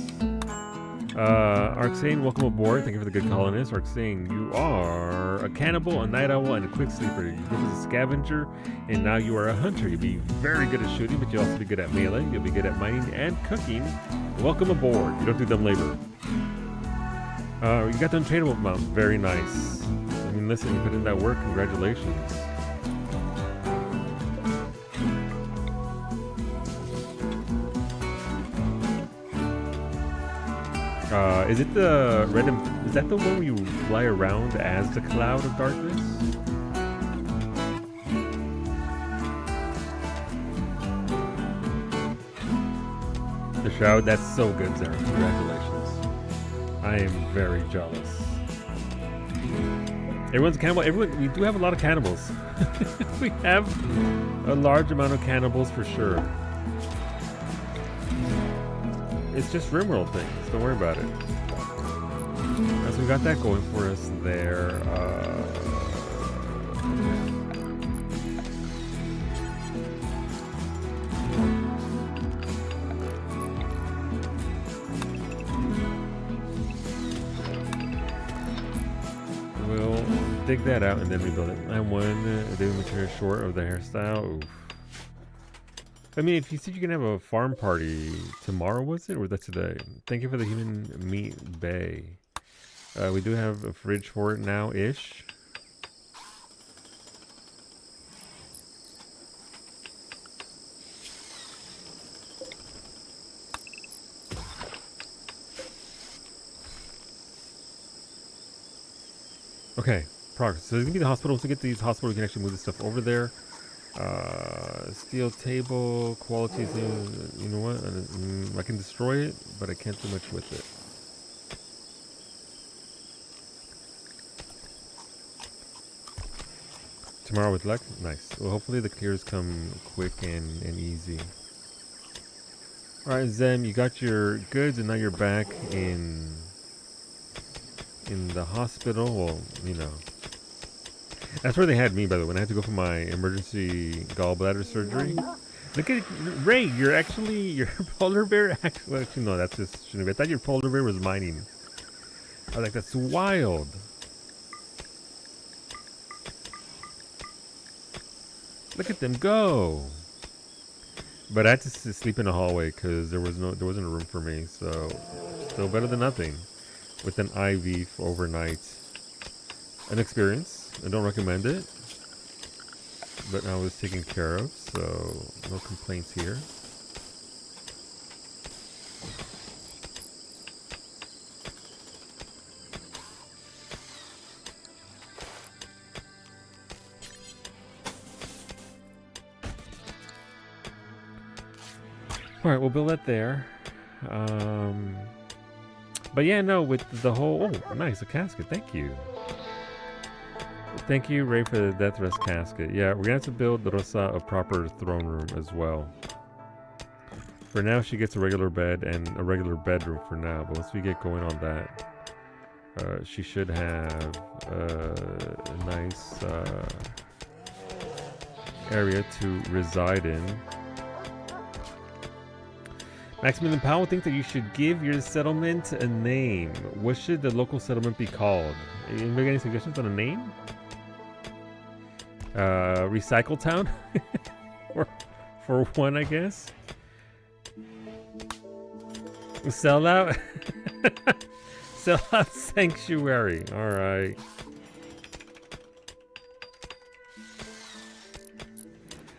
S1: Arxane, welcome aboard. Thank you for the good colonist. Arxane, you are a cannibal, a night owl, and a quick sleeper. You give us a scavenger, and now you are a hunter. You'll be very good at shooting, but you'll also be good at melee. You'll be good at mining and cooking. Welcome aboard. You don't do dumb labor. You got the untradeable mount. Very nice. mean, listen, you put in that work. Congratulations. Is it the red? Is that the one where you fly around as the cloud of darkness? The shroud. That's so good, Sarah. Congratulations. I am very jealous. Everyone's a cannibal. Everyone. We do have a lot of cannibals. We have a large amount of cannibals for sure. It's just RimWorld things. Don't worry about it. So we got that going for us there. We'll dig that out and then rebuild it. I'm one daily material short of the hairstyle. Oof. I mean, if you said you can have a farm party tomorrow, was it? Or was that today? Thank you for the human meat bay. We do have a fridge for it now-ish. Okay, progress. So there's gonna be the hospital. To get these hospitals, we can actually move this stuff over there. Steel table, qualities, you know what? I can destroy it, but I can't do much with it. Tomorrow with luck? Nice. Well, hopefully the clears come quick and easy. Alright, Zem, you got your goods and now you're back in the hospital. Well, you know. That's where they had me, by the way, when I had to go for my emergency gallbladder surgery. Look at it, Ray, your polar bear, actually no, that's just, I thought your polar bear was mining. I was like, that's wild. Look at them go. But I had to sleep in a hallway because there wasn't a room for me, so still better than nothing. With an IV for overnight. An experience. I don't recommend it, but I was taken care of, so no complaints here. All right, we'll build that there. But yeah, no, with the whole, oh, nice, a casket, thank you. Thank you, Ray, for the death rest casket. Yeah, we're gonna have to build Rosa a proper throne room as well. For now, she gets a regular bed and a regular bedroom for now, but once we get going on that, she should have a nice area to reside in. Maximilian Powell thinks that you should give your settlement a name. What should the local settlement be called? Anybody got any suggestions on a name? Recycle Town? for one, I guess. Sellout? Sellout Sanctuary. Alright.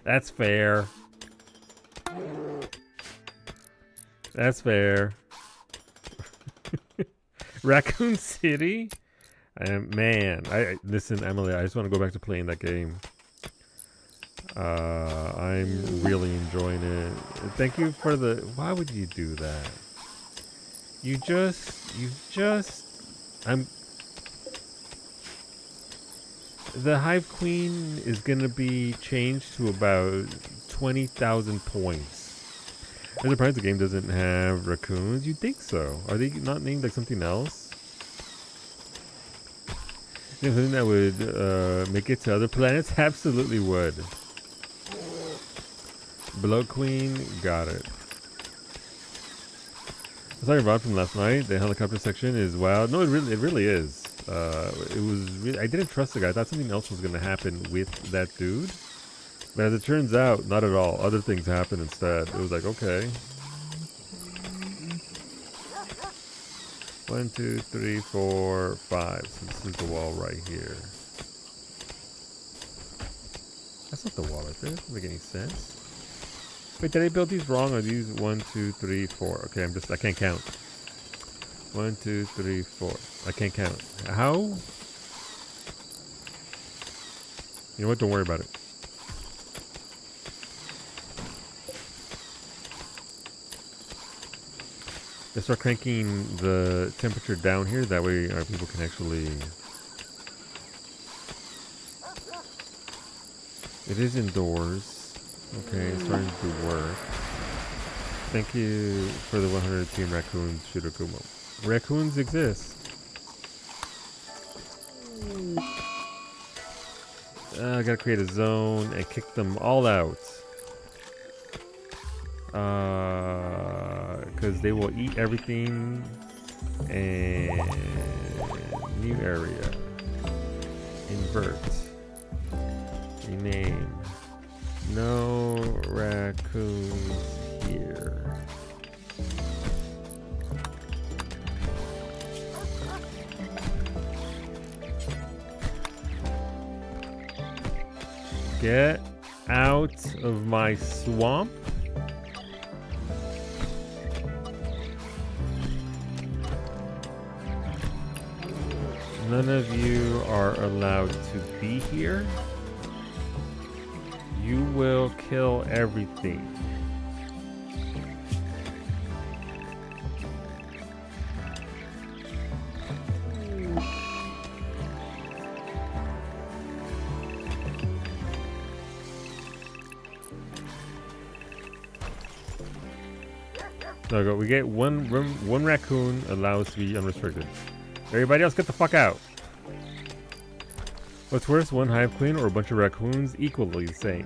S1: That's fair. That's fair. Raccoon City? Man, listen, Emily, I just want to go back to playing that game. I'm really enjoying it. Thank you for the... Why would you do that? The Hive Queen is gonna be changed to about 20,000 points. I'm surprised the game doesn't have raccoons. You'd think so. Are they not named like something else? Something that would make it to other planets? Absolutely would. Blood Queen, got it. I saw your VOD from last night. The helicopter section is wild. No, it really is. It was really, I didn't trust the guy. I thought something else was gonna happen with that dude. But as it turns out, not at all. Other things happen instead. It was like, okay. 1, 2, 3, 4, 5. So this is the wall right here. That's not the wall right there. That doesn't make any sense. Wait, did I build these wrong? Are these 1, 2, 3, 4? Okay, I can't count. 1, 2, 3, 4. I can't count. How? You know what? Don't worry about it. Let's start cranking the temperature down here. That way our people can actually... It is indoors. Okay, it's starting to work. Thank you for the 100 Team Raccoons, Shirakumo. Raccoons exist. I gotta create a zone and kick them all out. Because they will eat everything. And new area. Invert. Rename. No raccoons here. Get out of my swamp. None of you are allowed to be here. You will kill everything. There we go. We get one raccoon allows to be unrestricted. Everybody else, get the fuck out. What's worse, one hive queen or a bunch of raccoons? Equally the same.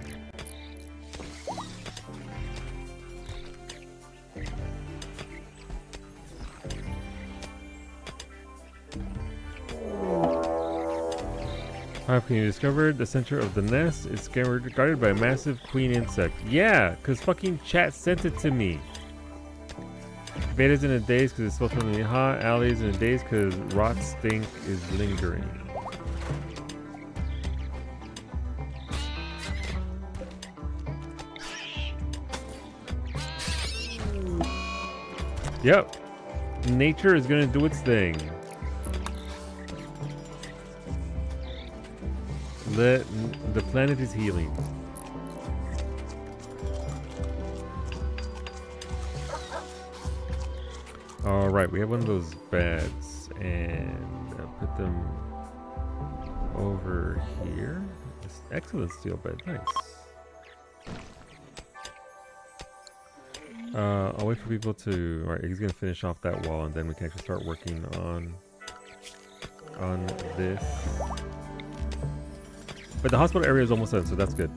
S1: Hive queen discovered. The center of the nest is guarded by a massive queen insect. Yeah, because fucking chat sent it to me. Beta's in a daze because it's supposed to be hot. Alley's in a daze because rot stink is lingering. Yep. Nature is gonna do its thing. The planet is healing. Alright, we have one of those beds and put them over here. Excellent steel bed, nice. I'll wait for people to... Alright, he's gonna finish off that wall and then we can actually start working on this. But the hospital area is almost done, so that's good.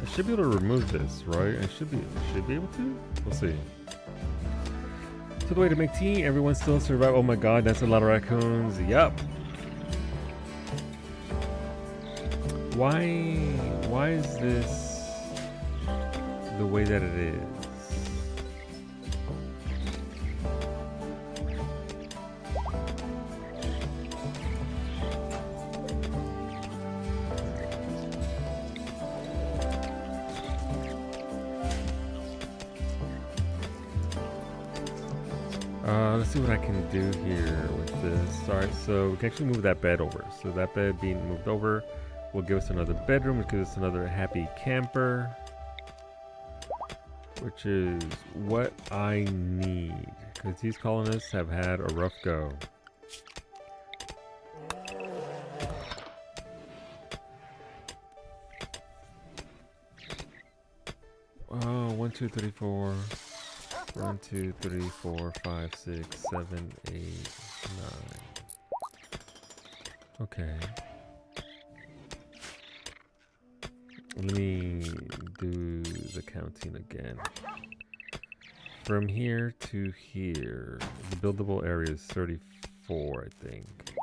S1: I should be able to remove this, right? I should be able to? We'll see. So the way to make tea, everyone still survive. Oh my god, that's a lot of raccoons. Yup. Why is this the way that it is? Let's see what I can do here with this. Alright, so we can actually move that bed over. So that bed being moved over will give us another bedroom, which gives us another happy camper. Which is what I need. Because these colonists have had a rough go. Oh, 1, 2, 3, 4. 1, 2, 3, 4, 5, 6, 7, 8, 9. Okay. Let me do the counting again. From here to here, the buildable area is 34, I think.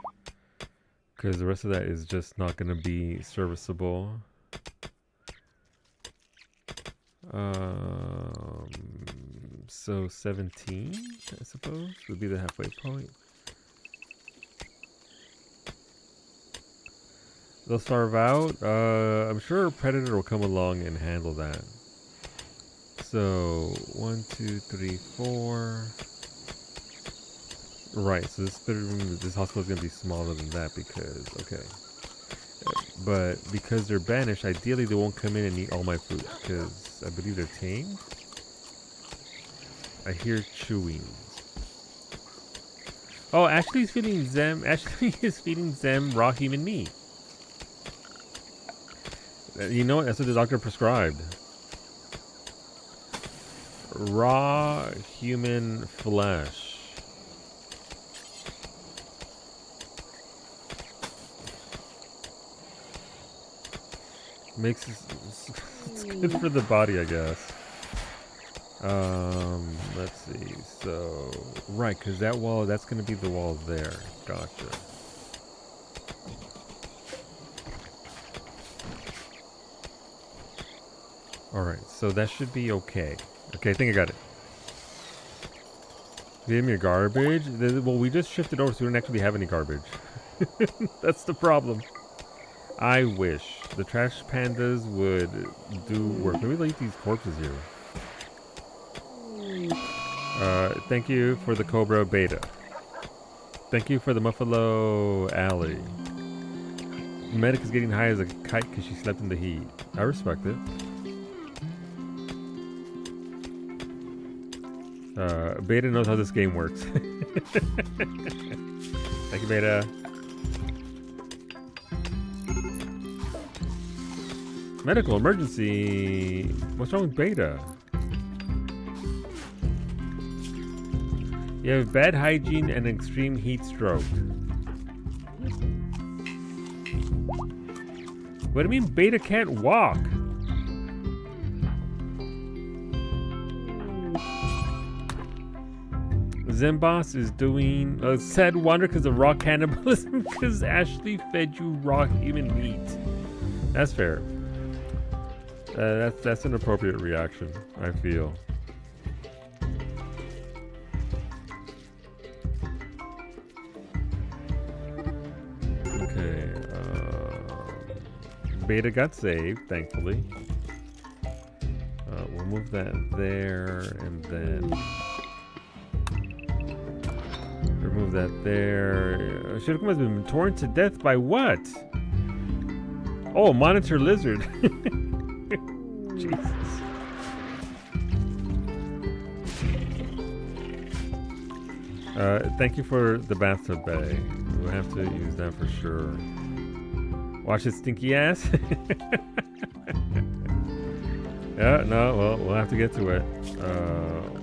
S1: Because the rest of that is just not going to be serviceable. So 17, I suppose, would be the halfway point. They'll starve out. I'm sure a predator will come along and handle that. So 1, 2, 3, 4. Right. So this hospital is gonna be smaller than that because but because they're banished, ideally they won't come in and eat all my food because I believe they're tamed. I hear chewing. Oh, Ashley's feeding Zem. Ashley is feeding Zem raw human meat. You know what? That's what the doctor prescribed. Raw human flesh. Makes it's good for the body, I guess. Let's see. So, right, because that wall, that's going to be the wall there. Gotcha. Alright, so that should be okay. Okay, I think I got it. Give me your garbage. Well, we just shifted over so we don't actually have any garbage. That's the problem. I wish the trash pandas would do work. Maybe they'll eat these corpses here. Thank you for the Cobra Beta. Thank you for the Muffalo Alley. Medic is getting high as a kite because she slept in the heat. I respect it. Beta knows how this game works. Thank you, Beta. Medical emergency. What's wrong with Beta? You have bad hygiene and extreme heat stroke. What do you mean Beta can't walk? Zimboss is doing a sad wonder because of raw cannibalism because Ashley fed you raw human meat. That's fair. That's an appropriate reaction, I feel. Okay. Beta got saved, thankfully. We'll move that there and then remove that there. Shirokuma has been torn to death by what? Oh, monitor lizard. Jesus. Thank you for the bathtub bag. We'll have to use that for sure. Wash his stinky ass. Yeah, no, well, we'll have to get to it.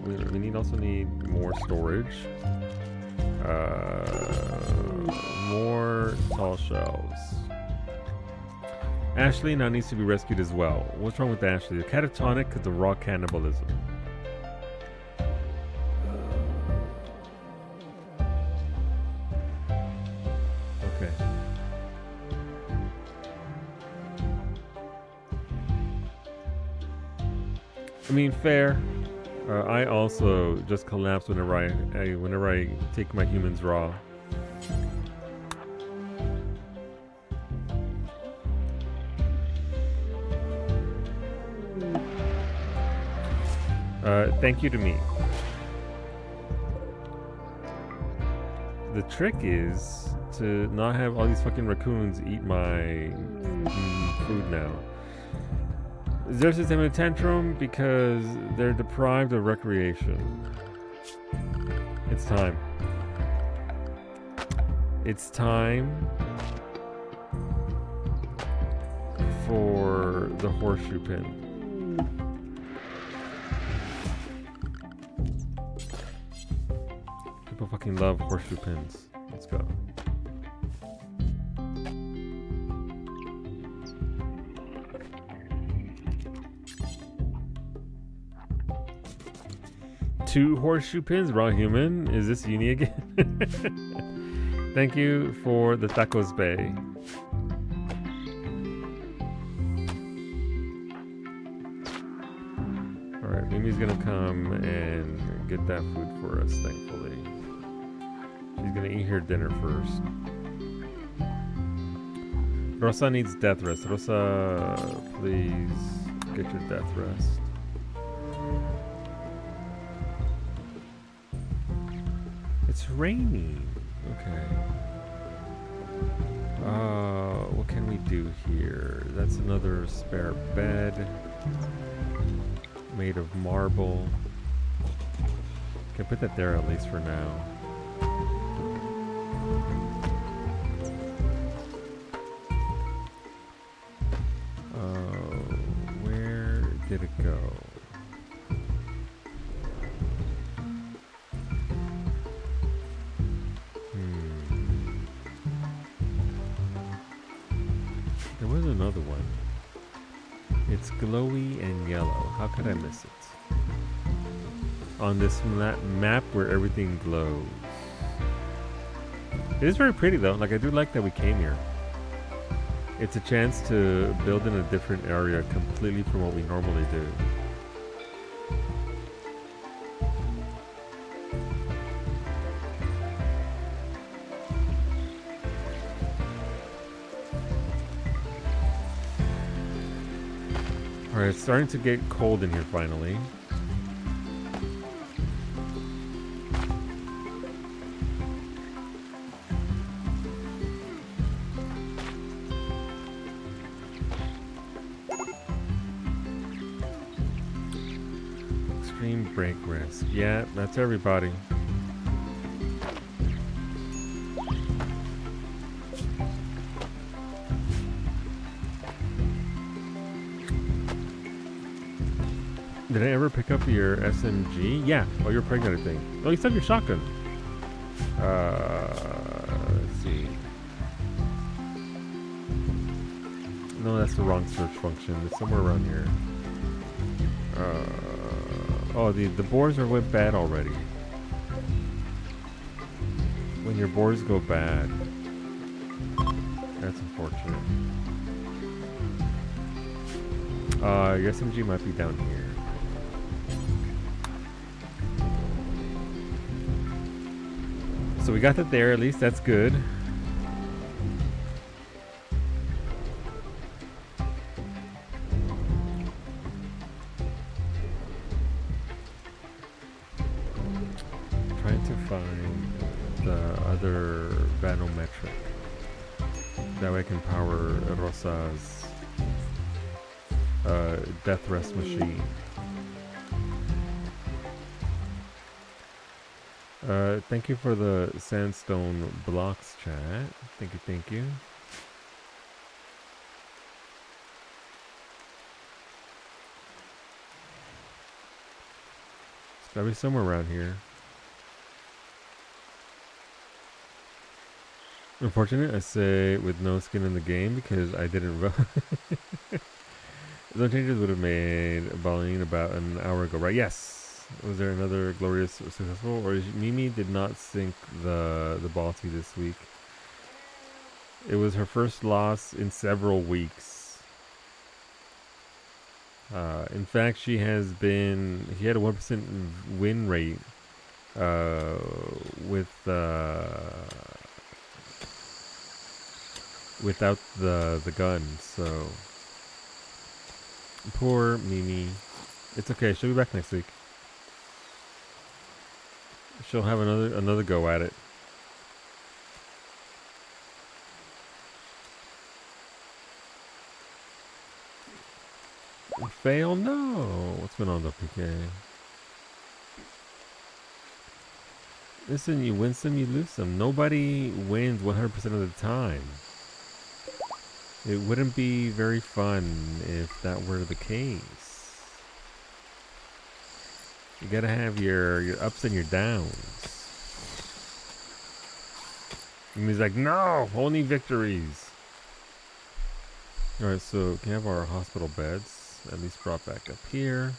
S1: We also need more storage. More tall shelves. Ashley now needs to be rescued as well. What's wrong with Ashley? The catatonic because of raw cannibalism. Okay. I mean, fair. I also just collapse whenever I take my humans raw. Thank you to me. The trick is to not have all these fucking raccoons eat my food now. Xerxes having a tantrum because they're deprived of recreation. It's time. It's time for the horseshoe pin. People fucking love horseshoe pins. Let's go. Two horseshoe pins, raw human. Is this uni again? Thank you for the tacos bay. Alright, Mimi's gonna come and get that food for us, thankfully. She's gonna eat her dinner first. Rosa needs death rest. Rosa, please get your death rest. It's raining. Okay. What can we do here? That's another spare bed made of marble. Can put that there at least for now. Where did it go? There was another one. It's glowy and yellow. How could I miss it? On this map where everything glows. It is very pretty though. Like, I do like that we came here. It's a chance to build in a different area completely from what we normally do. Alright, it's starting to get cold in here finally. Extreme break risk. Yeah, that's everybody. Did I ever pick up your SMG? Yeah. Oh, you're pregnant, I think. Oh, you still have your shotgun. Let's see. No, that's the wrong search function. It's somewhere around here. Oh, the boars went bad already. When your boars go bad. That's unfortunate. Your SMG might be down here. So we got that there, at least that's good. Trying to find the other Vanometric. That way I can power Rosa's death rest machine. Thank you for the sandstone blocks, chat. Thank you, thank you. It's gotta be somewhere around here. Unfortunate, I say, with no skin in the game because I didn't run. Those changes would have made Baleen about an hour ago, right? Yes. Was there another glorious successful, or Mimi did not sink the Balti this week? It was her first loss in several weeks. In fact, she had a 1% win rate without the gun. So poor Mimi. It's okay. She'll be back next week. She'll have another go at it. Fail? No. What's going on though, PK? Listen, you win some, you lose some. Nobody wins 100% of the time. It wouldn't be very fun if that were the case. You gotta have your ups and your downs. And he's like, no, only victories. Alright, so can we have our hospital beds at least brought back up here.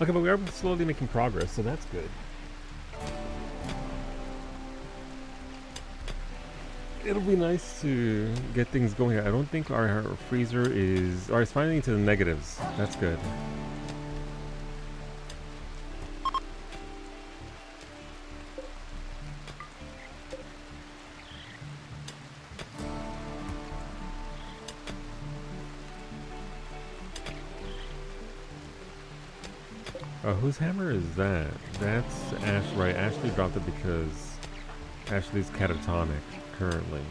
S1: Okay, but we are slowly making progress, so that's good. It'll be nice to get things going. I don't think our freezer is... Or it's finally into the negatives. That's good. Whose hammer is that? That's Ash, right? Ashley dropped it because Ashley's catatonic currently.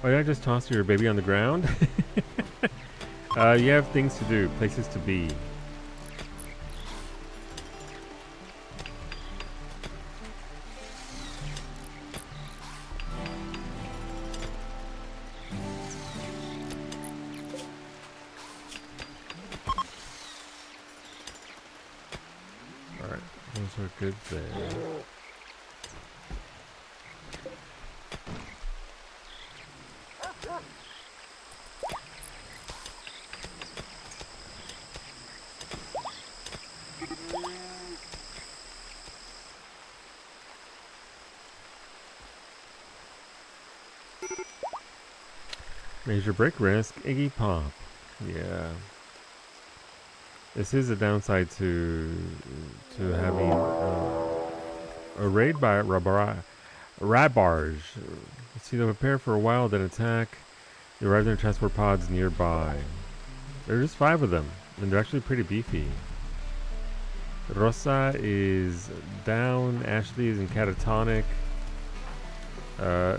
S1: Why did I just toss your baby on the ground? You have things to do, places to be. Alright, those are good there. Major break risk, Iggy Pop. Yeah. This is a downside to having a raid by Rabarge. See them prepare for a while, then attack. They arrive in their transport pods nearby. There are just 5 of them, and they're actually pretty beefy. Rosa is down. Ashley is in catatonic.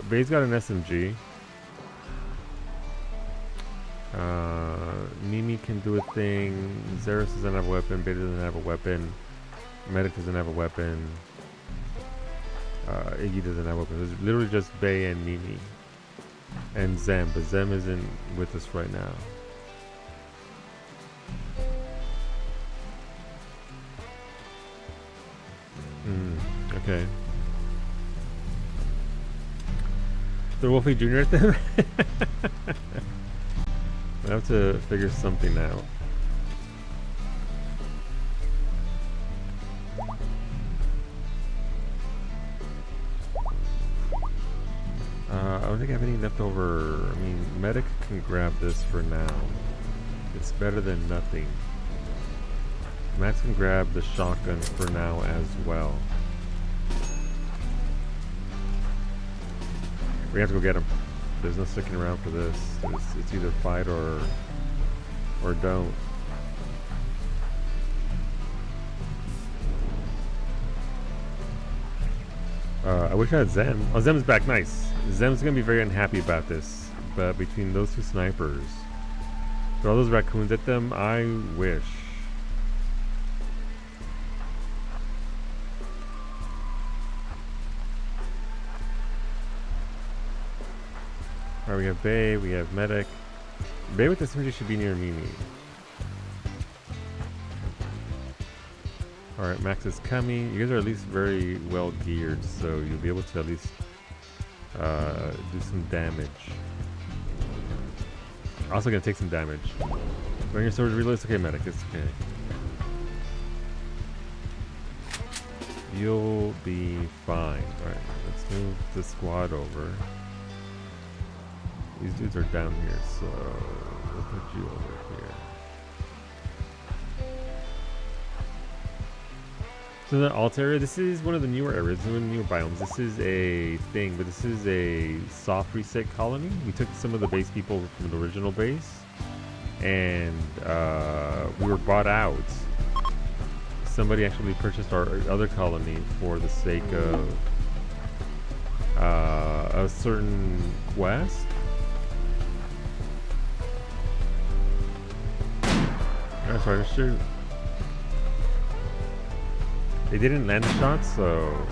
S1: Bay's got an SMG. Mimi can do a thing. Zeros doesn't have a weapon. Beta doesn't have a weapon. Medic doesn't have a weapon. Iggy doesn't have a weapon. It's literally just Bay and Mimi. And Zem, but Zem isn't with us right now. Okay. Throw Wolfie Jr. at them? I have to figure something out. I don't think I have any left over. I mean, Medic can grab this for now. It's better than nothing. Max can grab the shotgun for now as well. We have to go get him. There's no sticking around for this. It's either fight or don't. I wish I had Zem. Oh, Zem's back. Nice. Zem's gonna be very unhappy about this. But between those 2 snipers, throw all those raccoons at them. I wish. Alright, we have Bay, we have Medic. Bay with the SMG should be near Mimi. Alright, Max is coming. You guys are at least very well geared, so you'll be able to at least do some damage. Also gonna take some damage. When your sword reloads, okay, Medic, it's okay. You'll be fine. Alright, let's move the squad over. These dudes are down here, so we'll put you over here. So the alt area, this is one of the newer areas, one of the newer biomes. This is a thing, but this is a soft reset colony. We took some of the base people from the original base, and we were bought out. Somebody actually purchased our other colony for the sake of a certain quest. Oh, sorry, shoot. They didn't land the shot, so...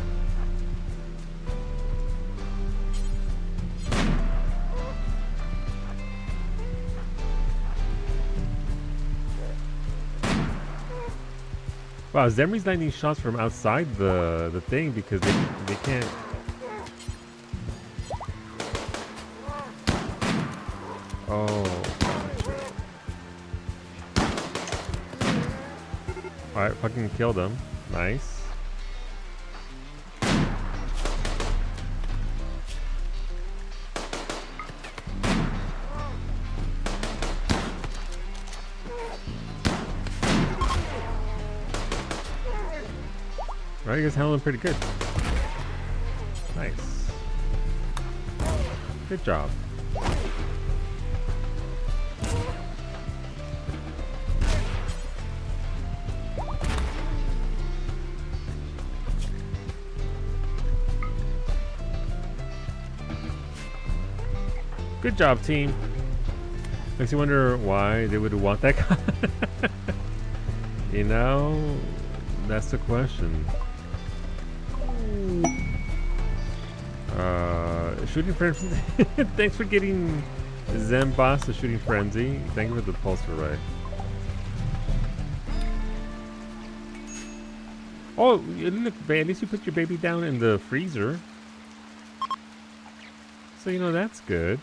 S1: Wow, Zemri's landing shots from outside the thing because they Alright, fucking killed him. Nice. Alright, you guys handling pretty good. Nice. Good job. Good job, team. Makes you wonder why they would want that guy. You know, that's the question. Shooting frenzy. Thanks for getting Zen Boss a shooting frenzy. Thank you for the pulse array. Oh, look, at least you put your baby down in the freezer. So, you know, that's good.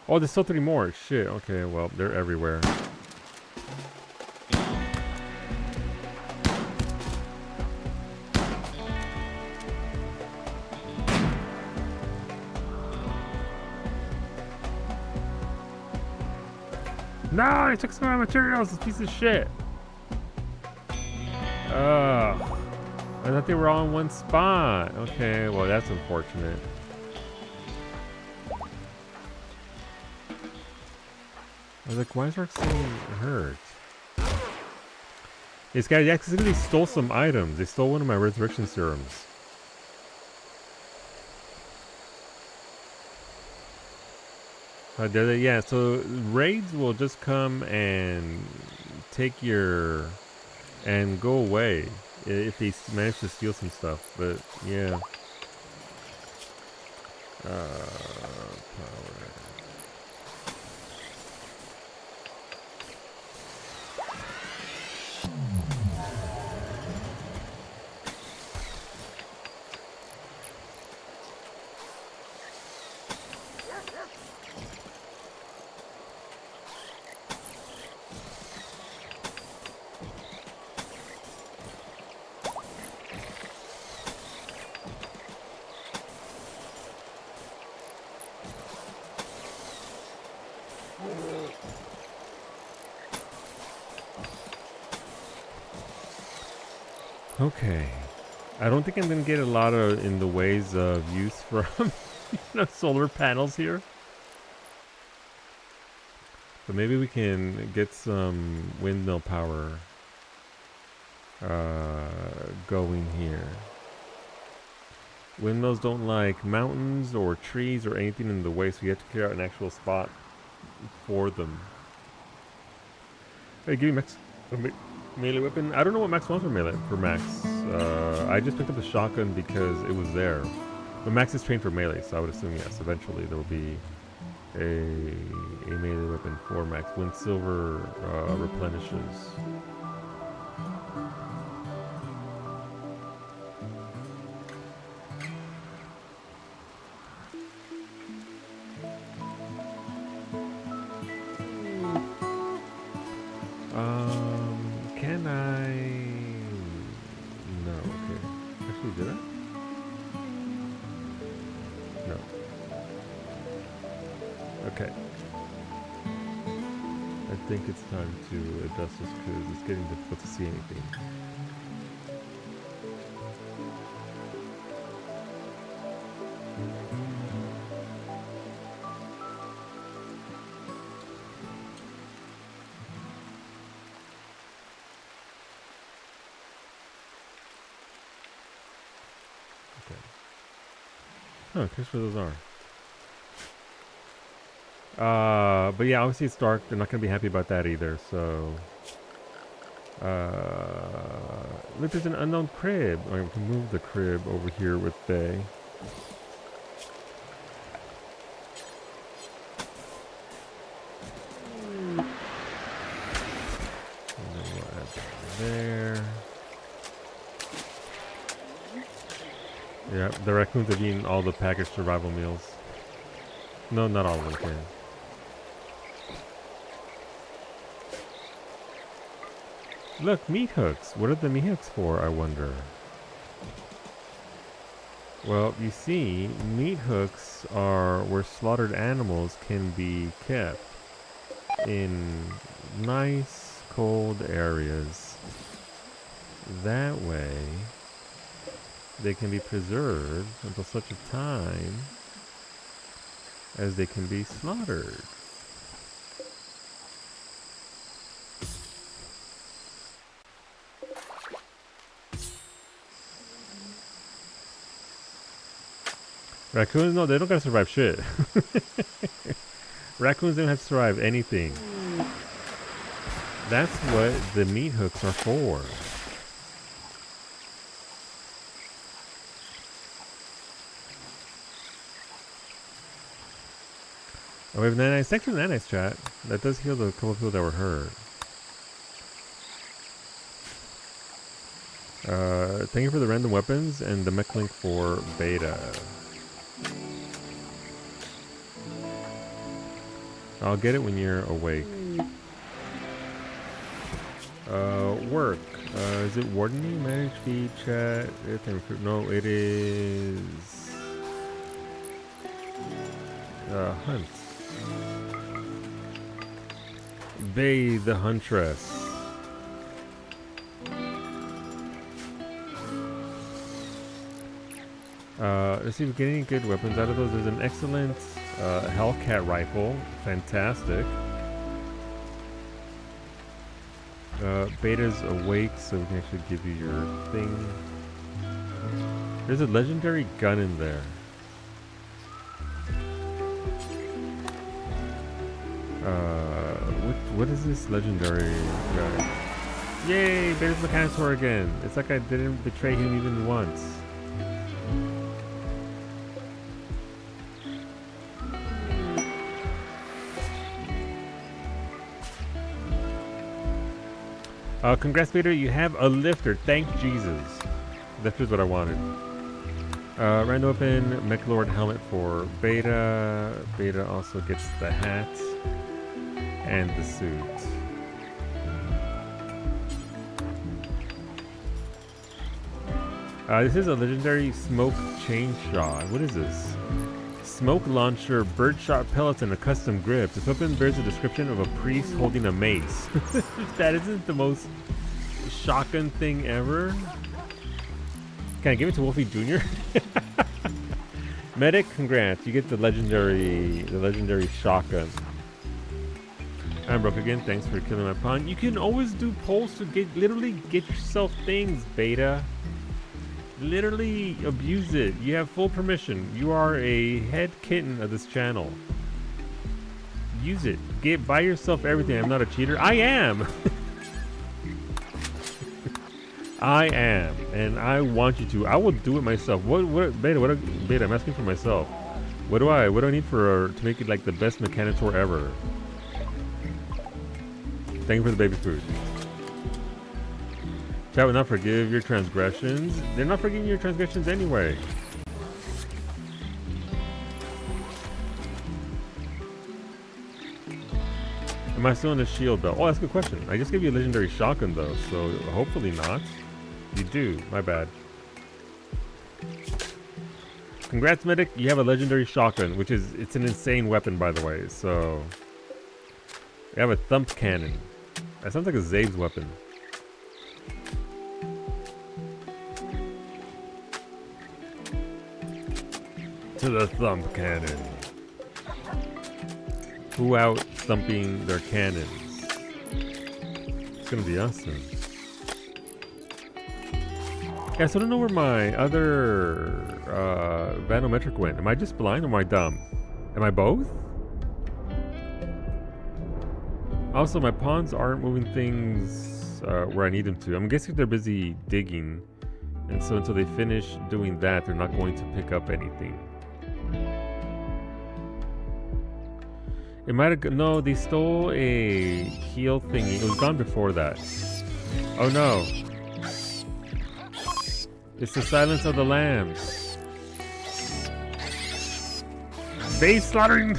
S1: Oh, there's still 3 more. Shit. Okay, well, they're everywhere. No, I took some of my materials. This piece of shit. Ugh. I thought they were all in one spot. Okay, well, that's unfortunate. I was like, why is Roxanne hurt? These guys accidentally stole some items. They stole one of my resurrection serums. How dare they? Yeah, so raids will just come and take your... and go away if they manage to steal some stuff. But, yeah. Power. Okay. I don't think I'm going to get a lot of in the ways of use from solar panels here. But maybe we can get some windmill power going here. Windmills don't like mountains or trees or anything in the way, so you have to clear out an actual spot for them. Hey, give me Max melee weapon. I don't know what Max wants for melee for Max. I just picked up the shotgun because it was there. But Max is trained for melee, so I would assume yes. Eventually there will be a melee weapon for Max when silver replenishes. Can I? No. Okay. Actually, did I? No. Okay. I think it's time to adjust this because it's getting difficult to see anything. Oh, here's where those are. But yeah, obviously it's dark. They're not gonna be happy about that either. So, look, there's an unknown crib. I we can move the crib over here with Bay. And then we'll add that there. Yeah, the raccoons have eaten all the packaged survival meals. No, not all of them can. Look, meat hooks. What are the meat hooks for, I wonder? Well, you see, meat hooks are where slaughtered animals can be kept in nice, cold areas. That way, they can be preserved until such a time as they can be slaughtered. Raccoons, no, they don't gotta survive shit. Raccoons don't have to survive anything. That's what the meat hooks are for. Oh, we have nanites. Thanks for the nanites, chat. That does heal the couple of people that were hurt. Thank you for the random weapons and the mech link for beta. I'll get it when you're awake. Work. Is it Wardening? Manage feed, chat. No, it is... Hunt. Bay the Huntress. Let's see if we get any good weapons out of those. There's an excellent Hellcat rifle. Fantastic. Beta's awake, so we can actually give you your thing. There's a legendary gun in there. What is this legendary guy? Yay! Beta's Mechanitor again. It's like I didn't betray him even once. Congrats, Beta. You have a lifter. Thank Jesus. Lifter's what I wanted. Random open Mechlord helmet for Beta. Beta also gets the hat and the suit. This is a legendary smoke chain shot. What is this? Smoke launcher, birdshot pellets, and a custom grip. This weapon bears a description of a priest holding a mace. That isn't the most shotgun thing ever. Can I give it to Wolfie Jr.? Medic, congrats. You get the legendary shotgun. I'm broke again. Thanks for killing my pawn. You can always do polls to literally get yourself things, Beta. Literally abuse it. You have full permission. You are a head kitten of this channel. Use it. Buy yourself everything. I'm not a cheater. I am. I am, and I want you to. I will do it myself. Beta? I'm asking for myself. What do I need to make it like the best Mechanitor ever? Thank you for the baby food. Chat will not forgive your transgressions. They're not forgiving your transgressions anyway. Am I still in the shield belt? Oh, that's a good question. I just gave you a legendary shotgun though, so hopefully not. You do. My bad. Congrats, medic. You have a legendary shotgun, which is it's an insane weapon, by the way. So you have a thump cannon. That sounds like a Zabe's weapon. To the thump cannon. Who out thumping their cannons? It's gonna be awesome. Yeah, so I don't know where my other Vanometric went. Am I just blind or am I dumb? Am I both? Also, my pawns aren't moving things where I need them to. I'm guessing they're busy digging. And so until they finish doing that, they're not going to pick up anything. It might have... No, they stole a heal thingy. It was gone before that. Oh no. It's the Silence of the Lambs. Base slaughtering.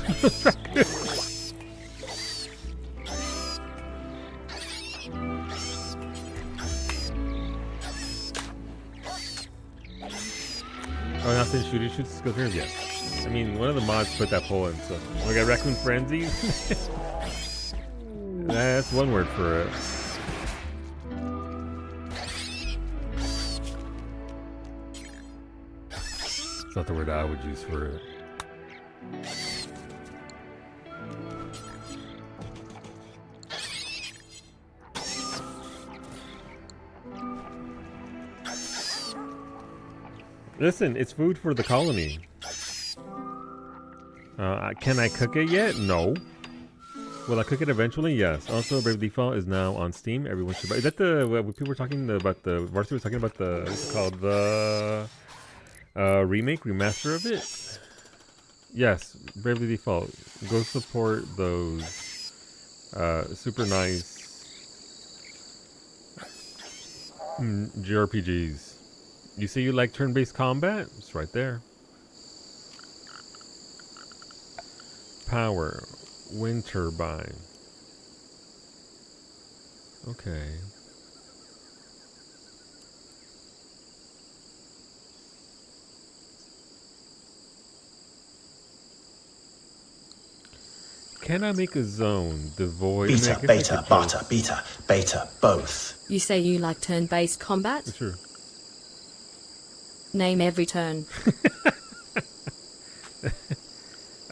S1: Oh, now since shooting shoots skill turns, yes. I mean, one of the mods put that poll in, so we got Raccoon Frenzy. That's one word for it. It's not the word I would use for it. Listen, it's food for the colony. Can I cook it yet? No. Will I cook it eventually? Yes. Also, Brave Default is now on Steam. Everyone should buy. Is that the what people were talking about? The Varsity was talking about the what's it called, the remake, remaster of it. Yes, Bravely Default. Go support those super nice JRPGs. You say you like turn-based combat? It's right there. Power. Wind turbine. Okay. Can I make a zone devoid?
S3: Beta, beta, bata, beta, beta, both.
S2: You say you like turn-based combat?
S1: Sure.
S2: Name every turn.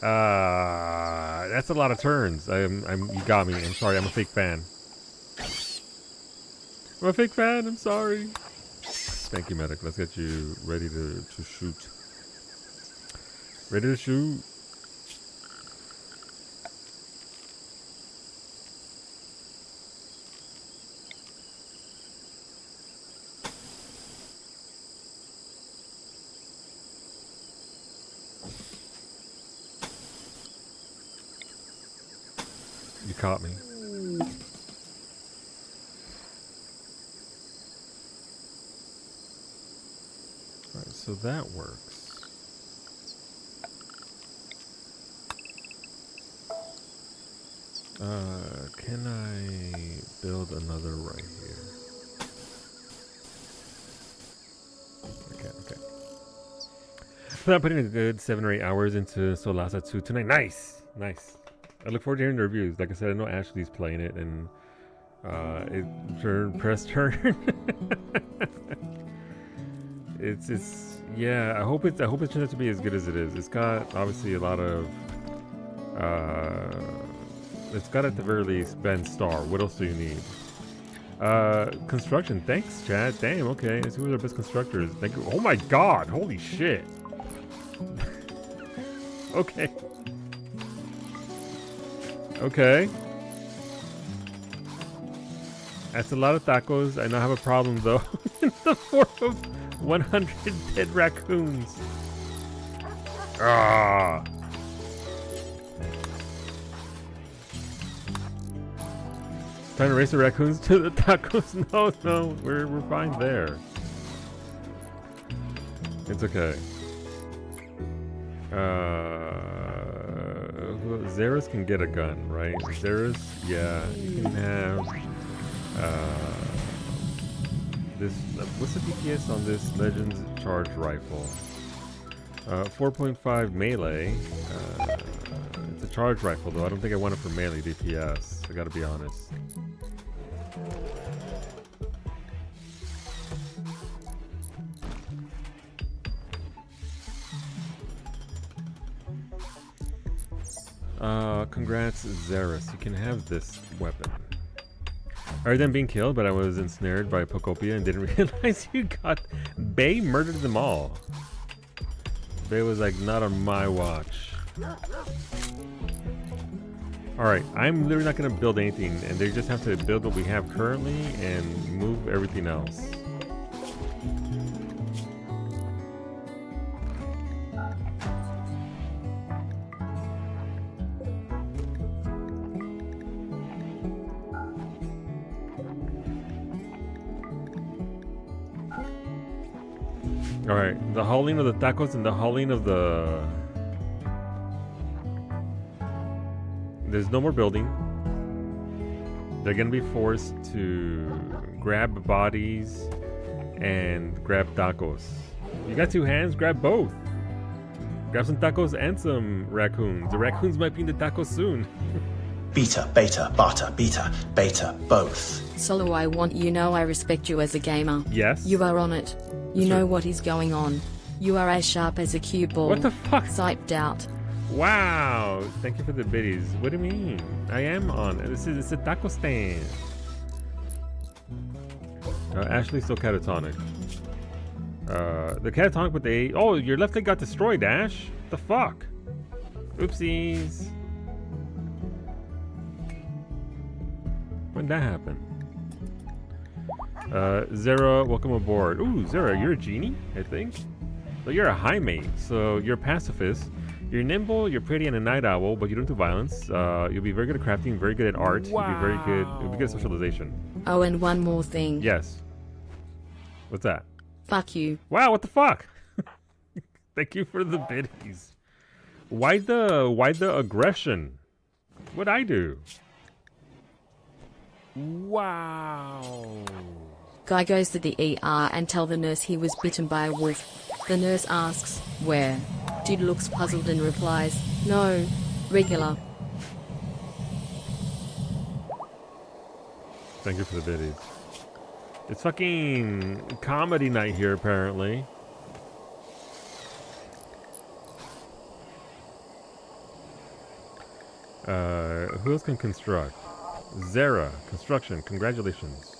S1: That's a lot of turns. You got me. I'm sorry. I'm a fake fan. I'm a fake fan. I'm sorry. Thank you, medic. Let's get you ready to shoot. Ready to shoot. You caught me. Alright, so that works. Can I build another right here? Okay. So I'm putting a good 7 or 8 hours into Solasa 2 tonight. Nice! I look forward to hearing the reviews. Like I said, I know Ashley's playing it, and press turn. it's yeah. I hope it turns out to be as good as it is. It's got obviously a lot of it's got at the very least Ben Star. What else do you need? Construction. Thanks, Chad. Damn. Okay. Let's see who are the best constructors. Thank you. Oh my God! Holy shit. Okay. Okay. That's a lot of tacos. I now have a problem though. In the form of 100 dead raccoons. Ah. Trying to race the raccoons to the tacos. No, we're fine there. It's okay. Xeris can get a gun, right? Xeris, yeah, you can have this. What's the DPS on this Legends charge rifle? 4.5 melee. It's a charge rifle though. I don't think I want it for melee DPS. I gotta be honest. Congrats, Xeris. You can have this weapon. I heard them being killed, but I was ensnared by Pocopia and didn't realize you got... Bay murdered them all. Bay was like, not on my watch. Alright, I'm literally not going to build anything, and they just have to build what we have currently and move everything else. Alright, the hauling of the tacos and the hauling of the There's no more building. They're gonna be forced to grab bodies and grab tacos. You got 2 hands? Grab both. Grab some tacos and some raccoons. The raccoons might be in the tacos soon.
S3: Beta, beta, bata, beta, beta, both.
S2: Solo, I want you know I respect you as a gamer.
S1: Yes.
S2: You are on it. You
S1: Sure.
S2: know what is going on. You are as sharp as a cue ball.
S1: What the fuck?
S2: Psyched out.
S1: Wow. Thank you for the biddies. What do you mean? I am on. It's a taco stand. Ashley's still catatonic. The catatonic with the... Oh, your left leg got destroyed, Ash. What the fuck? Oopsies. When did that happen? Zara, welcome aboard. Ooh, Zara, you're a genie, I think. So you're a high mate, so you're a pacifist. You're nimble, you're pretty, and a night owl, but you don't do violence. You'll be very good at crafting, very good at art. Wow. You'll be very good. You'll be good at socialization.
S2: Oh, and one more thing.
S1: Yes. What's that?
S2: Fuck you.
S1: Wow, what the fuck? Thank you for the biddies. Why the aggression? What'd I do? Wow.
S2: Guy goes to the ER and tell the nurse he was bitten by a wolf. The nurse asks, where? Dude looks puzzled and replies, no, regular.
S1: Thank you for the biddies. It's fucking comedy night here, apparently. Who else can construct? Zara, construction, congratulations.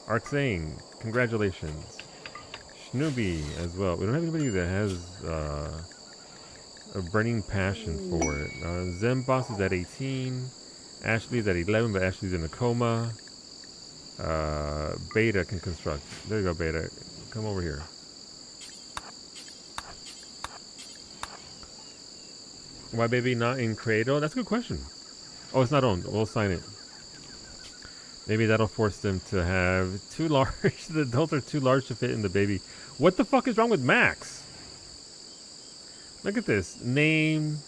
S1: Arxane, congratulations. Snoopy as well. We don't have anybody that has a burning passion for it. Zemboss is at 18. Ashley's at 11, but Ashley's in a coma. Beta can construct. There you go, Beta. Come over here. Why baby not in Cradle? That's a good question. Oh, it's not owned. We'll sign it. Maybe that'll force them to have too large. The adults are too large to fit in the baby. What the fuck is wrong with Max? Look at this. Name,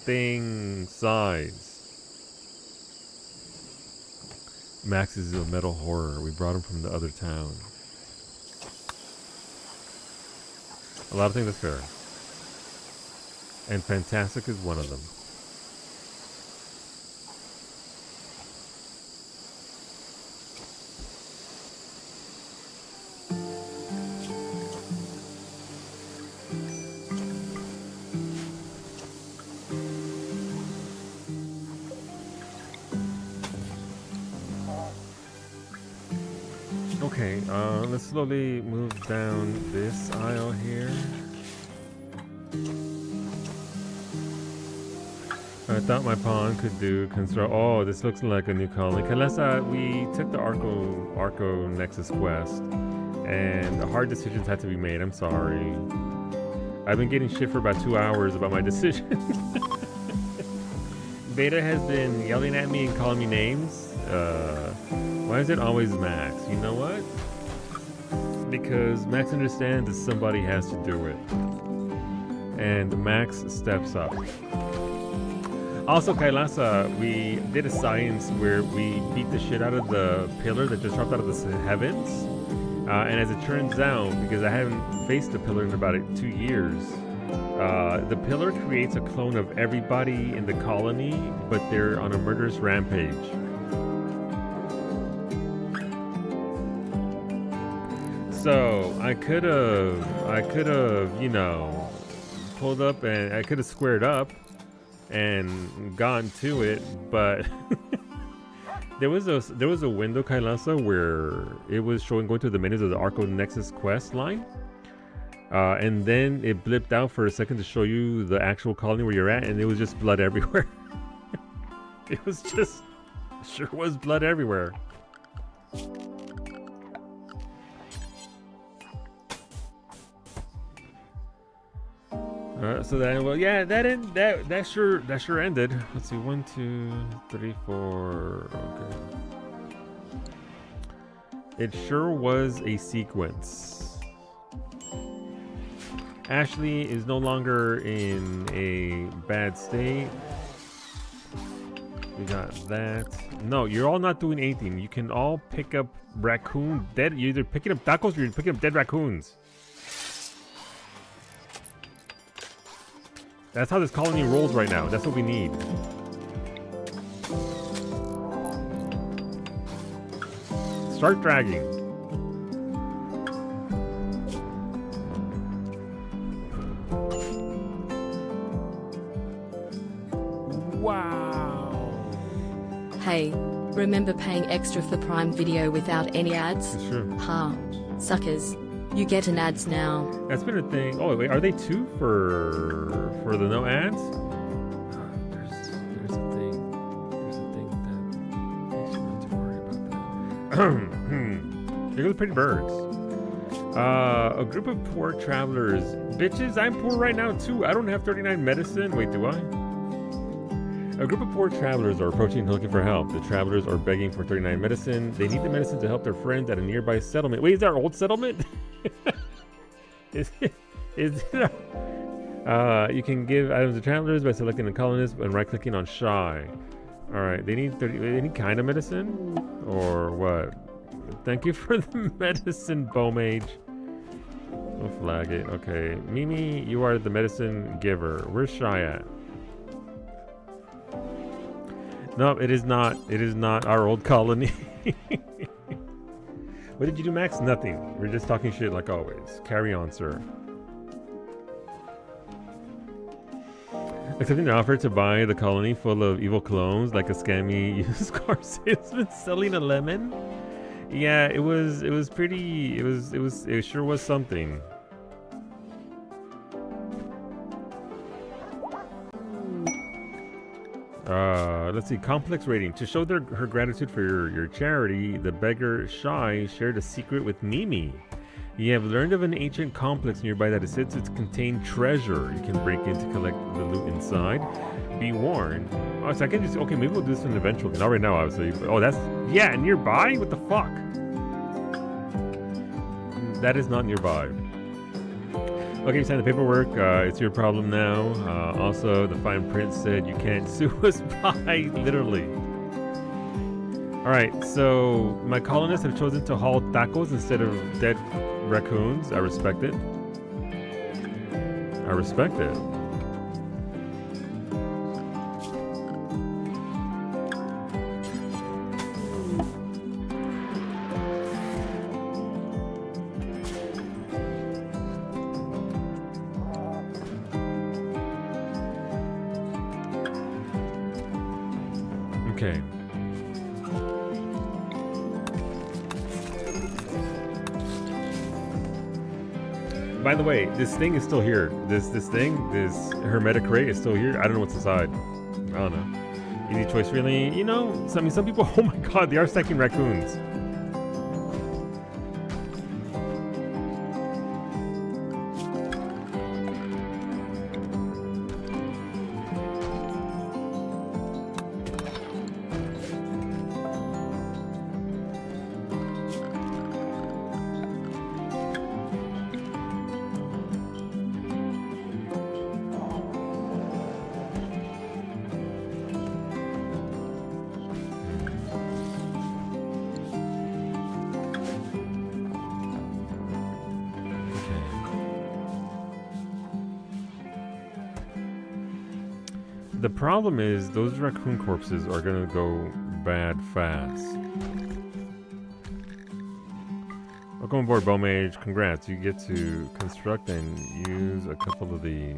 S1: thing, size. Max is a metal horror. We brought him from the other town. A lot of things that's fair. And fantastic is one of them. Okay, let's slowly move down this aisle here. I thought my pawn could do construct. Oh, this looks like a new colony. Kalesa, we took the Arco Nexus quest, and hard decisions had to be made. I'm sorry. I've been getting shit for about 2 hours about my decision. Beta has been yelling at me and calling me names. Why is it always Max? You know what? Because Max understands that somebody has to do it. And Max steps up. Also, Kailasa, we did a science where we beat the shit out of the pillar that just dropped out of the heavens. And as it turns out, because I haven't faced the pillar in about 2 years, the pillar creates a clone of everybody in the colony, but they're on a murderous rampage. So I could have, you know, pulled up and I could have squared up and gone to it, but there was a window, Kailasa, where it was showing going through the menus of the Arco Nexus quest line, and then it blipped out for a second to show you the actual colony where you're at, and it was just blood everywhere. It was just sure was blood everywhere. So then, well, yeah, that sure ended. Let's see, 1, 2, 3, 4. Okay, it sure was a sequence. Ashley is no longer in a bad state. We got that. No, you're all not doing anything. You can all pick up raccoon dead. You're either picking up tacos or you're picking up dead raccoons. That's how this colony rolls right now. That's what we need. Start dragging. Wow.
S2: Hey, remember paying extra for Prime Video without any ads?
S1: Sure.
S2: Ha, suckers. You get an ads now.
S1: That's been a thing. Oh wait, are they two for the no ads? There's a thing. There's a thing that makes you not too worried about that. Here go the pretty birds. A group of poor travelers. Bitches, I'm poor right now too. I don't have 39 medicine. Wait, do I? A group of poor travelers are approaching looking for help. The travelers are begging for 39 medicine. They need the medicine to help their friends at a nearby settlement. Wait, is that our old settlement? Is it you can give items to travelers by selecting the colonist and right-clicking on shy. All right, they need any kind of medicine or what? Thank you for the medicine, Bowmage. We'll flag it. Okay, Mimi, you are the medicine giver. Where's Shy at? No, it is not. It is not our old colony. What did you do, Max? Nothing. We're just talking shit like always. Carry on, sir. Accepting the offer to buy the colony full of evil clones like a scammy used car salesman selling a lemon. Yeah, it was pretty. It sure was something. Let's see, complex rating. To show her gratitude for your charity, the beggar Shy shared a secret with Mimi. You have learned of an ancient complex nearby that is said to contain treasure. You can break in to collect the loot inside. Be warned. Oh, so I can just, okay, maybe we'll do this one eventually. Not right now, obviously. But, oh, that's, yeah, nearby? What the fuck? That is not nearby. Okay, you signed the paperwork. It's your problem now. Also, the fine print said you can't sue us by literally. Alright, so my colonists have chosen to haul tacos instead of dead raccoons. I respect it. I respect it. Okay. By the way, this thing is still here. This hermetic crate is still here. I don't know what's inside. I don't know. Easy choice, really. You know, I mean, some people. Oh my God, they are stacking raccoons. The problem is those raccoon corpses are gonna go bad fast. Welcome aboard, Bowmage. Congrats, you get to construct and use a couple of these.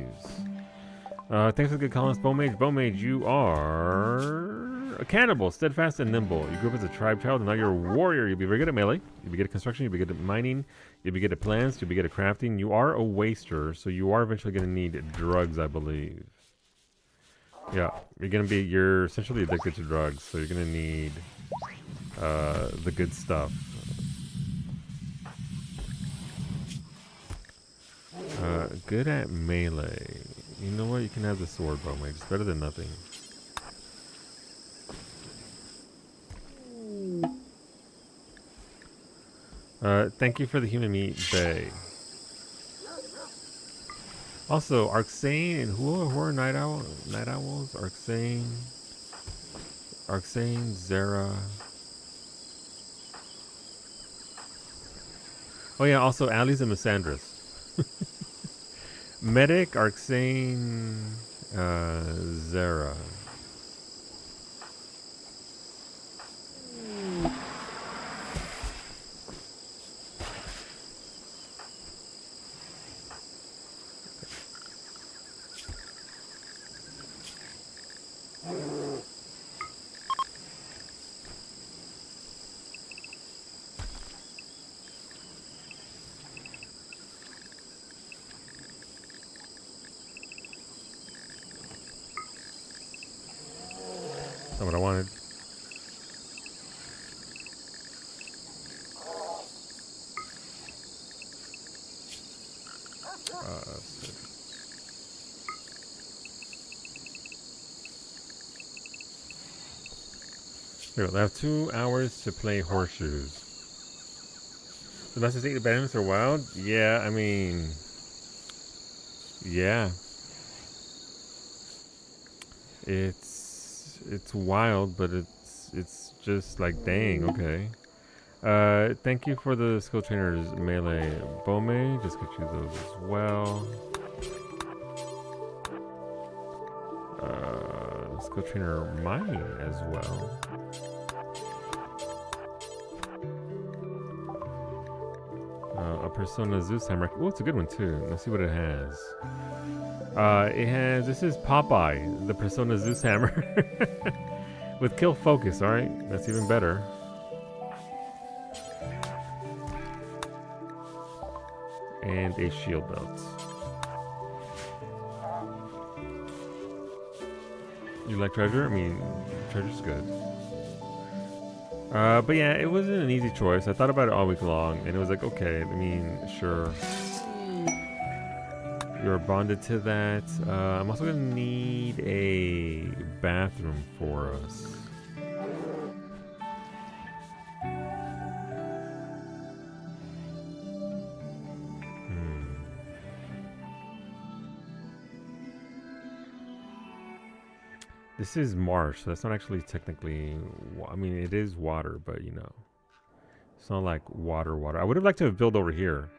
S1: Thanks for the good columns, Bowmage. Bowmage, you are a cannibal, steadfast and nimble. You grew up as a tribe child and now you're a warrior. You'll be very good at melee. You'll be good at construction. You'll be good at mining. You'll be good at plants. You'll be good at crafting. You are a waster, so you are eventually going to need drugs, I believe. Yeah, you're essentially addicted to drugs, so you're gonna need the good stuff. Good at melee. You know what? You can have the sword, Bowmage. It's better than nothing. Thank you for the human meat, Bay. Also, Arxane and who are night owls? Arxane, Zera. Oh yeah, also Ali's and Missandras. Medic, Arxane, Zera. Not what I wanted. Here, I have 2 hours to play horseshoes. The message say the bandits are wild? Yeah, I mean, yeah. It's wild, but it's just like, dang, okay. Thank you for the skill trainers melee Bome. Just get you those as well. Skill trainer mining as well. A Persona Zeus Hammer. Oh, it's a good one too. Let's see what it has. This is Popeye, the Persona Zeus Hammer. With kill focus, alright? That's even better. And a shield belt. You like treasure? I mean, treasure's good. But yeah, it wasn't an easy choice. I thought about it all week long, and it was like, okay, I mean, sure. You're bonded to that. I'm also gonna need a bathroom for us. This is marsh, so that's not actually technically... I mean, it is water, but you know. It's not like water. I would have liked to have built over here.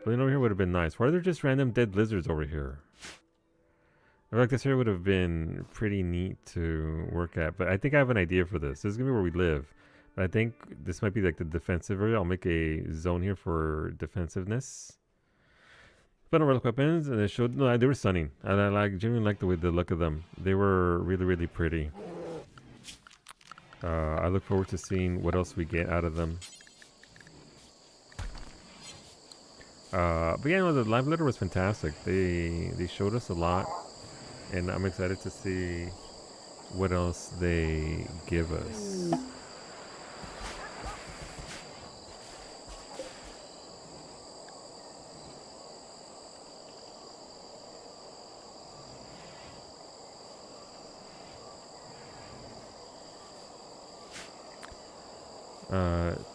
S1: Building over here would have been nice. Why are there just random dead lizards over here? I feel like this area would have been pretty neat to work at, but I think I have an idea for this. This is going to be where we live. But I think this might be like the defensive area. I'll make a zone here for defensiveness. But no relic weapons, and they showed... No, they were stunning. I genuinely like the look of them. They were really, really pretty. I look forward to seeing what else we get out of them. But yeah, no, the live letter was fantastic. They showed us a lot, and I'm excited to see what else they give us.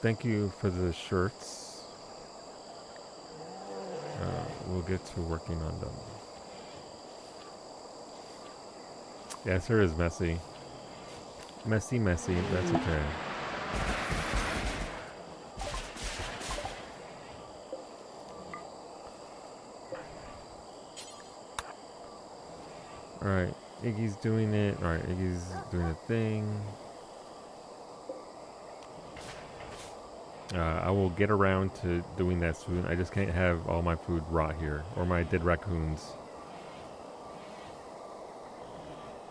S1: Thank you for the shirts. We'll get to working on them. Yeah, sir is messy. Messy, that's okay. Alright, Iggy's doing it. Alright, Iggy's doing a thing. I will get around to doing that soon. I just can't have all my food rot here, or my dead raccoons.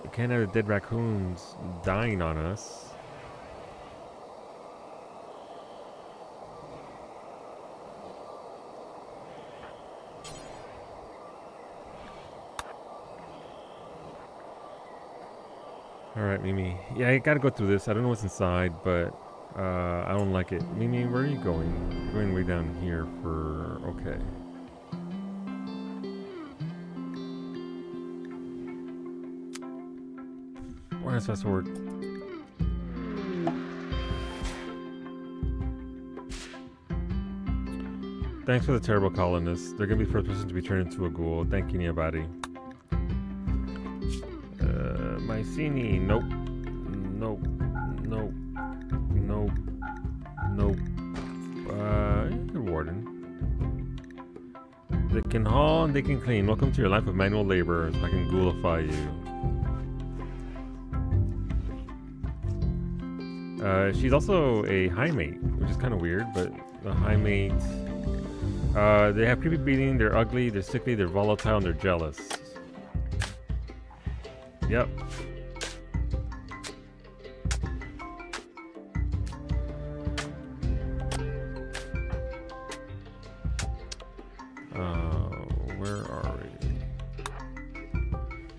S1: I can't have the dead raccoons dying on us. Alright, Mimi. Yeah, I gotta go through this. I don't know what's inside, but I don't like it. Mimi, where are you going? You're going way down here for... Okay. Let's fast forward. Thanks for the terrible colonists. They're gonna be the first person to be turned into a ghoul. Thank you, Niabati. Mycene. Nope. Nope. Nope. Nope. Nope. Good warden. They can haul and they can clean. Welcome to your life of manual labor. So I can ghoulify you. She's also a high mate, which is kind of weird, but the high mate. They have creepy breathing, they're ugly, they're sickly, they're volatile, and they're jealous. Yep. Where are we?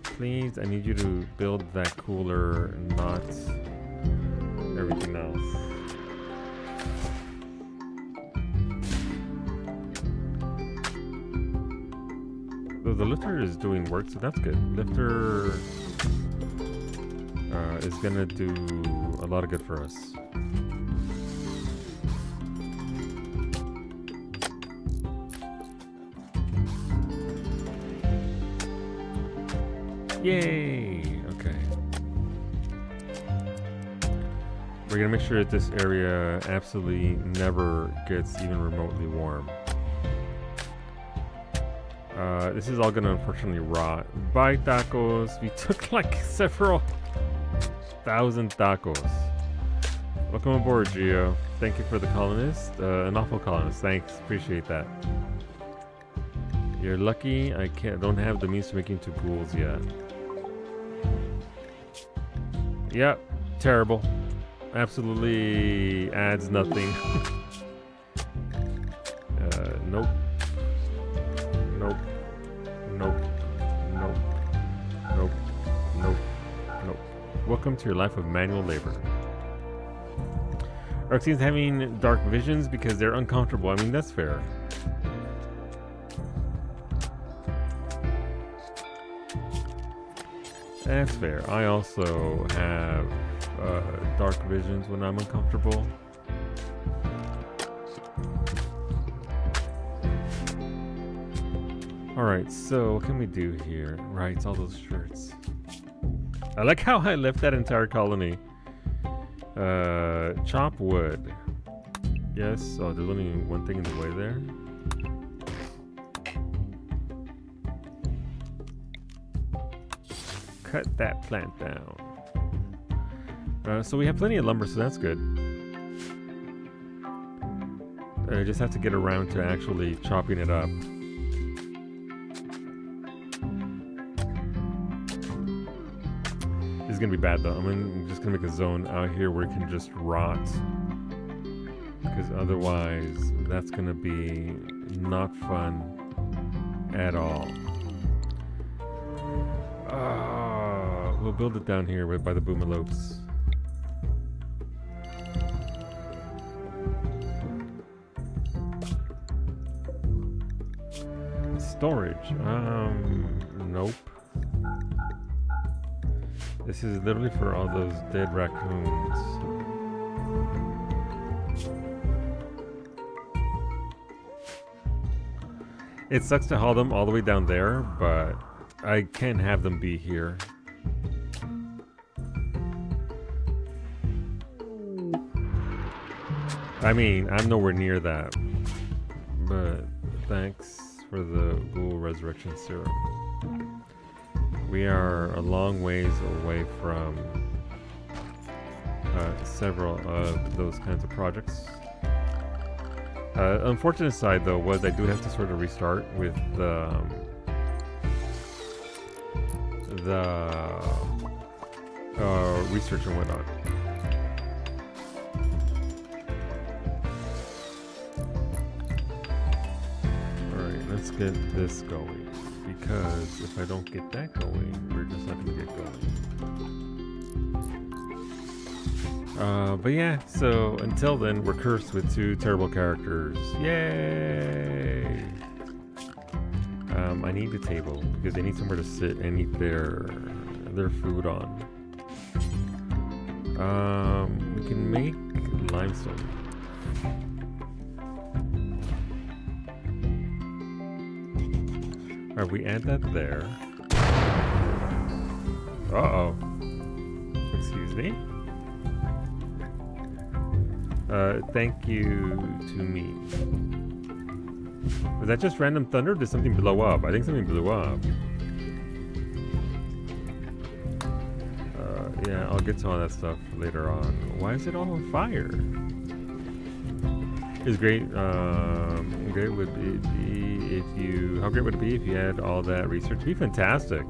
S1: Please, I need you to build that cooler, not everything else. The lifter is doing work, so that's good. Lifter is gonna do a lot of good for us. Yay! Okay. We're gonna make sure that this area absolutely never gets even remotely warm. This is all gonna unfortunately rot. Bye, tacos. We took like several thousand tacos. Welcome aboard, Gio. Thank you for the colonist. An awful colonist. Thanks. Appreciate that. You're lucky I don't have the means to make into ghouls yet. Yep. Terrible. Absolutely adds nothing. Nope. Nope. Nope. Nope. Nope. Nope. Nope. Welcome to your life of manual labor. Arxene's having dark visions because they're uncomfortable. I mean, that's fair. That's fair. I also have dark visions when I'm uncomfortable. Alright, so what can we do here? Right, it's all those shirts. I like how I left that entire colony. Chop wood. Yes, oh, there's only one thing in the way there. Cut that plant down. So we have plenty of lumber, so that's good. I just have to get around to actually chopping it up. This is gonna be bad though. I'm just gonna make a zone out here where it can just rot. Because otherwise, that's gonna be not fun at all. We'll build it down here by the boomalopes. Storage. Nope. This is literally for all those dead raccoons. It sucks to haul them all the way down there, but I can't have them be here. I mean, I'm nowhere near that, but thanks for the ghoul resurrection serum. We are a long ways away from several of those kinds of projects. Unfortunate side though was I do have to sort of restart with the research and whatnot. Alright, let's get this going, because if I don't get that going, we're just not gonna get going. But yeah, so until then, we're cursed with 2 terrible characters. Yay! I need a table because they need somewhere to sit and eat their food on. We can make limestone. Alright, we add that there. Uh-oh. Excuse me. Thank you to me. Was that just random thunder or did something blow up? I think something blew up. Yeah, I'll get to all that stuff later on. Why is it all on fire? It's great. Great would it be if you... How great would it be if you had all that research? It'd be fantastic.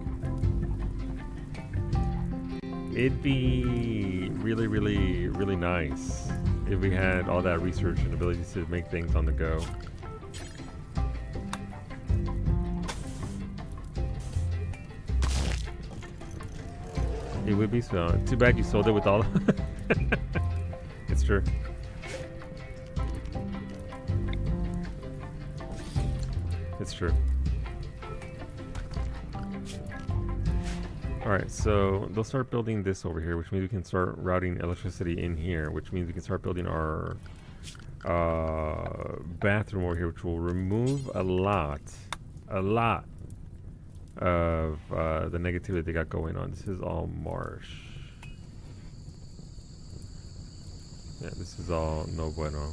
S1: It'd be really, really, really nice if we had all that research and ability to make things on the go. It would be so. Too bad you sold it with all. It's true. It's true. Alright, so they'll start building this over here, which means we can start routing electricity in here, which means we can start building our bathroom over here, which will remove a lot of the negativity they got going on. This is all marsh. Yeah, this is all no bueno.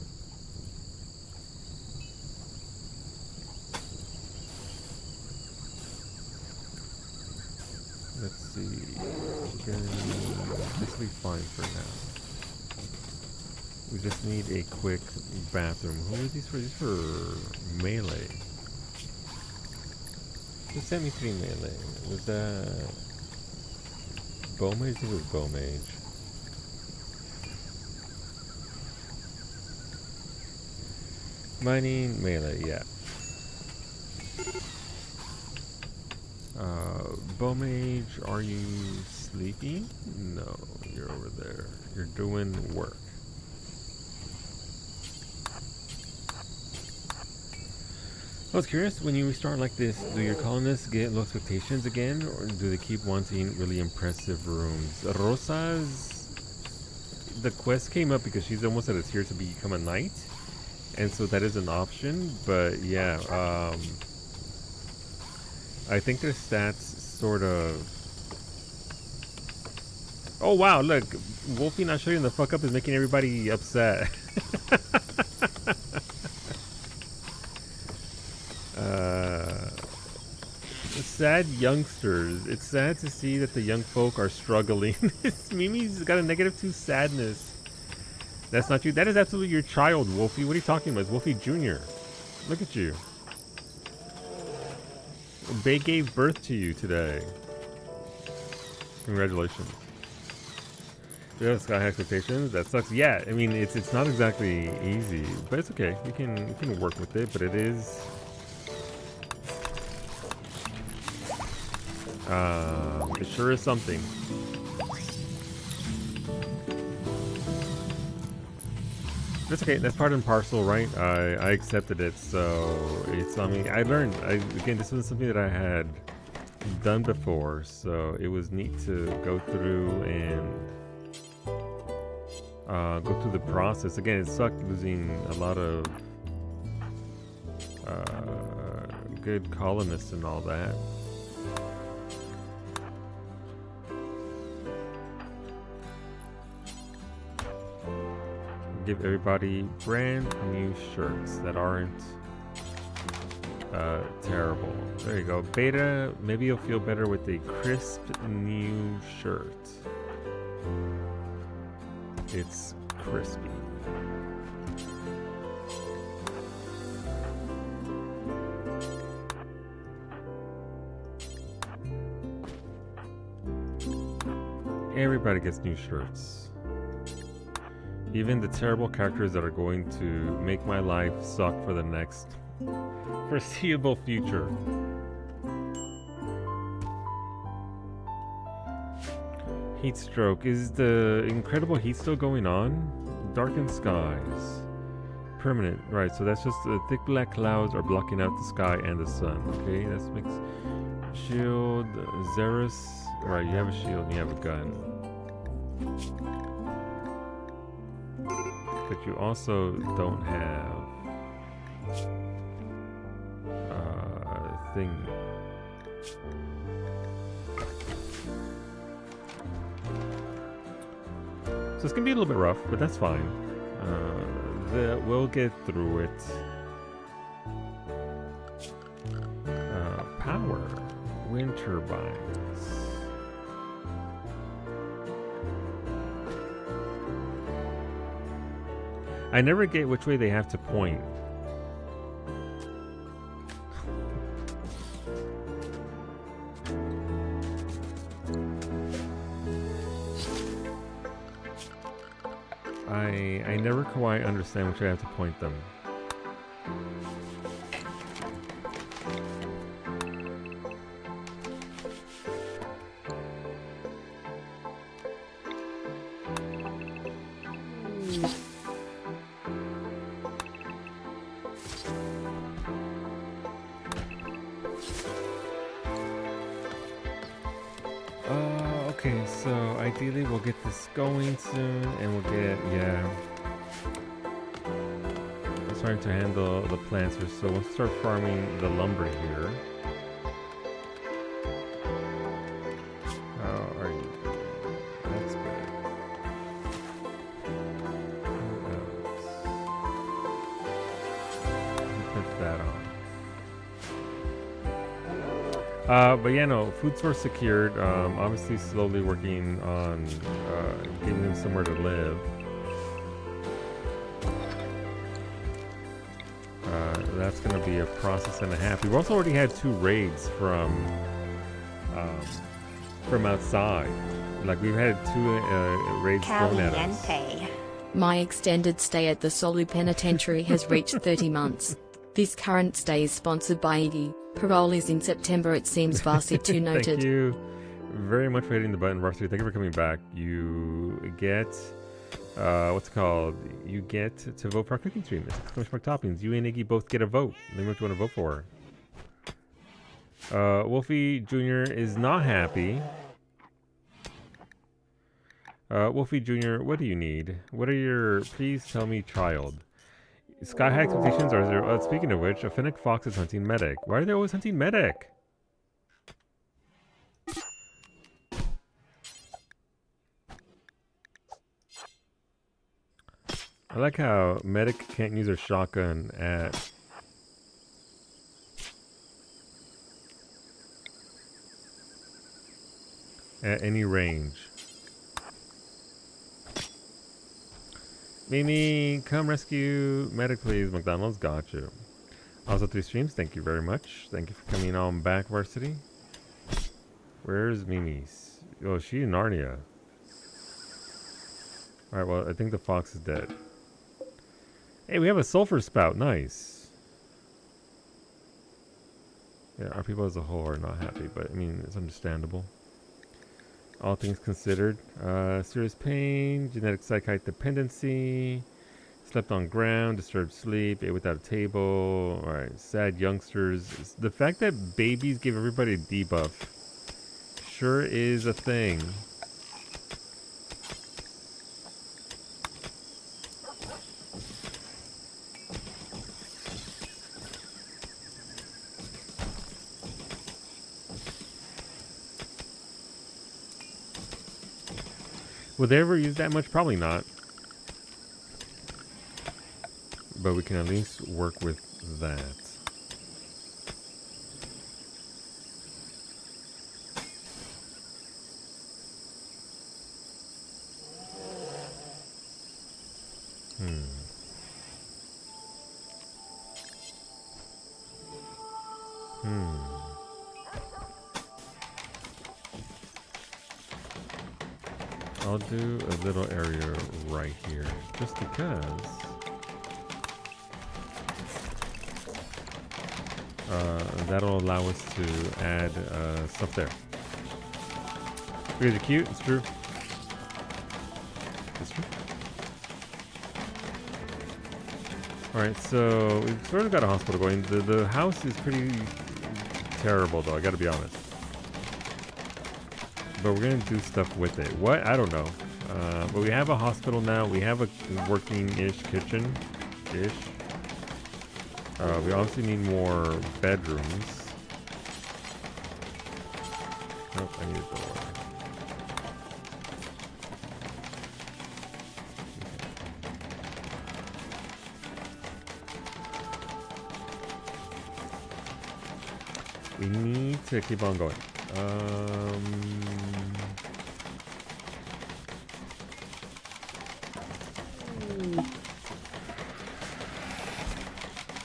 S1: Let's see. We're gonna basically fine for now. We just need a quick bathroom. Who are these for? These for melee. Who sent me 3 melee? Was that Bowmage? I think it was Bowmage. Mining melee, yeah. Bowmage, are you sleeping? No, you're over there. You're doing work. I was curious, when you restart like this, do your colonists get low expectations again, or do they keep wanting really impressive rooms? Rosa's, the quest came up because she's almost at a tier to become a knight, and so that is an option, but yeah, I think their stats sort of... Oh wow, look, Wolfie not shutting the fuck up is making everybody upset. Sad youngsters. It's sad to see that the young folk are struggling. Mimi's got a -2 sadness. That's not you. That is absolutely your child, Wolfie. What are you talking about? It's Wolfie Jr. Look at you. They gave birth to you today. Congratulations. You have sky high expectations. That sucks. Yeah, I mean it's not exactly easy, but it's okay. You can work with it, but it is. It sure is something. That's okay. That's part and parcel, right? I accepted it, so it's. I mean, I learned. Again, this was something that I had done before, so it was neat to go through and go through the process. Again, it sucked losing a lot of good colonists and all that. Give everybody brand new shirts that aren't terrible. There you go. Beta, maybe you'll feel better with a crisp new shirt. It's crispy. Everybody gets new shirts. Even the terrible characters that are going to make my life suck for the next foreseeable future. Heat stroke. Is the incredible heat still going on? Darkened skies. Permanent. Right, so that's just the thick black clouds are blocking out the sky and the sun. Okay, that makes... Shield. Xeris. Right, you have a shield and you have a gun. But you also don't have thing. So it's gonna be a little bit rough, but that's fine. We'll get through it. Power. Wind turbines. I never get which way they have to point. I never quite understand which way I have to point them. Okay, so ideally we'll get this going soon, and we'll get, yeah. I'm starting to handle the plants here, so we'll start farming the lumber here. How are you doing? That's good. What else? Put that on. But yeah, no, food source secured. Obviously slowly working on giving them somewhere to live. That's gonna be a process and a half. We've also already had 2 raids from outside. Like we've had 2 raids thrown at us.
S5: Caliente.
S2: My extended stay at the Solu Penitentiary has reached 30 months. This current stay is sponsored by Iggy. Parole is in September, it seems. Varsity2 noted.
S1: Thank you very much for hitting the button, Varsity. Thank you for coming back. You get, what's it called? You get to vote for our cooking stream. It's exclamation mark toppings. You and Iggy both get a vote. Let me know what you want to vote for. Wolfie Jr. is not happy. Wolfie Jr., what do you need? What are your, please tell me, child? Sky high expectations are zero. Speaking of which, a Fennec Fox is hunting Medic. Why are they always hunting Medic? I like how Medic can't use her shotgun at any range. Mimi, come rescue Medic, please. McDonald's got you. Also 3 streams. Thank you very much. Thank you for coming on back, Varsity. Where's Mimi's? Oh, she's in Narnia. Alright, well, I think the fox is dead. Hey, we have a sulfur spout. Nice. Yeah, our people as a whole are not happy, but I mean, it's understandable. All things considered. Serious pain, genetic psychite dependency, slept on ground, disturbed sleep, ate without a table. Alright, sad youngsters. The fact that babies give everybody a debuff sure is a thing. Will they ever use that much? Probably not. But we can at least work with that. I'll do a little area right here, just because that'll allow us to add stuff there. You guys are cute, it's true. It's true. Alright, so we've sort of got a hospital going. The house is pretty terrible though, I gotta be honest. But we're gonna do stuff with it. What? I don't know. But we have a hospital now. We have a working-ish kitchen-ish. We obviously need more bedrooms. Nope, I need a door. We need to keep on going.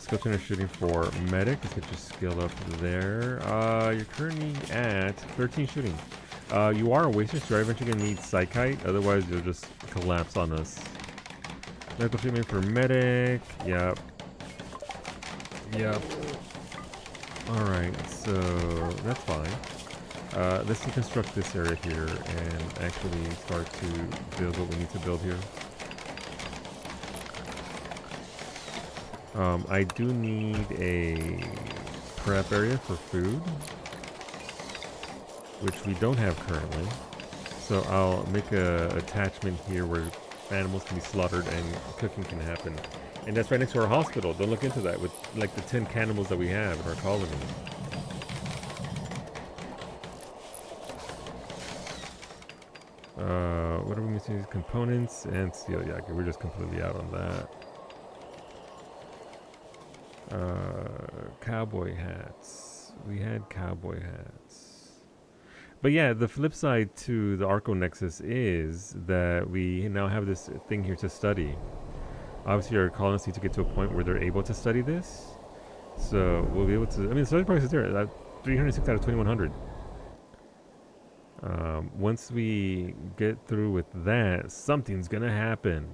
S1: Skill trainer shooting for medic. Let's get your skill up there. You're currently at 13 shooting. You are a waster, so you're eventually gonna need psychite. Otherwise, you'll just collapse on us. Medical treatment for medic. Yep. Yep. Alright, so that's fine. Let's deconstruct this area here and actually start to build what we need to build here. I do need a prep area for food, which we don't have currently. So I'll make a attachment here where animals can be slaughtered and cooking can happen. And that's right next to our hospital. Don't look into that with like the 10 cannibals that we have in our colony. What are we missing? Components and steel. Yeah, okay, we're just completely out on that. Cowboy hats. We had cowboy hats. But yeah, the flip side to the Arco Nexus is that we now have this thing here to study. Obviously, our colonists need to get to a point where they're able to study this. So we'll be able to. I mean, the study price is there. 306 out of 2100. Once we get through with that, something's gonna happen.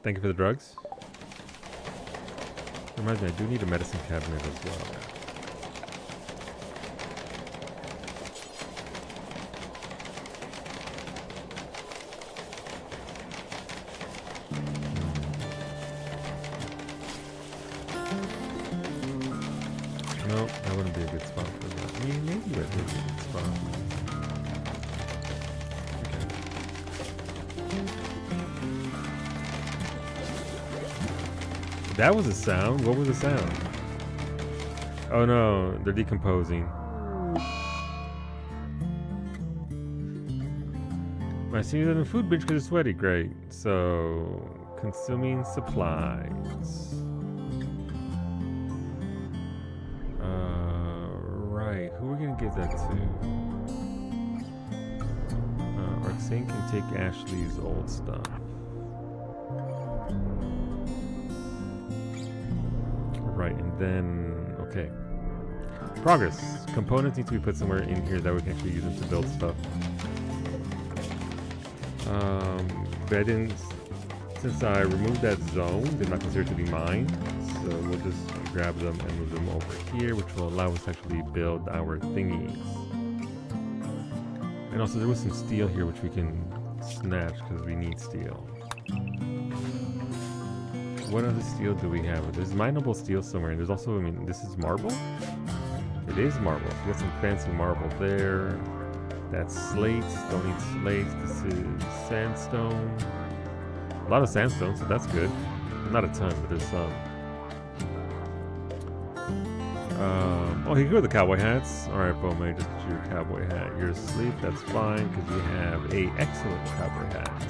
S1: Thank you for the drugs. Reminds me, I do need a medicine cabinet as well. Nope, that wouldn't be a good spot for that. I mean, maybe that would be a good spot. Okay. That was a sound? What was the sound? Oh no, they're decomposing. My senior's on the food bench because it's sweaty. Great. So, consuming supplies. Right. Who are we going to give that to? Arxane can take Ashley's old stuff. Right, and then... Okay. Progress. Components need to be put somewhere in here that we can actually use them to build stuff. But I didn't... Since I removed that zone, they're not considered to be mine. So we'll just grab them and move them over here, which will allow us to actually build our thingies. And also there was some steel here which we can snatch because we need steel. What other steel do we have? There's mineable steel somewhere, and there's also, I mean, this is marble? It is marble. So we got some fancy marble there. That's slate. Don't need slate. This is sandstone. A lot of sandstone, so that's good. Not a ton, but there's some. Oh, here go the cowboy hats. Alright, Bowman, just get your cowboy hat. You're asleep, that's fine, because we have a excellent cowboy hat.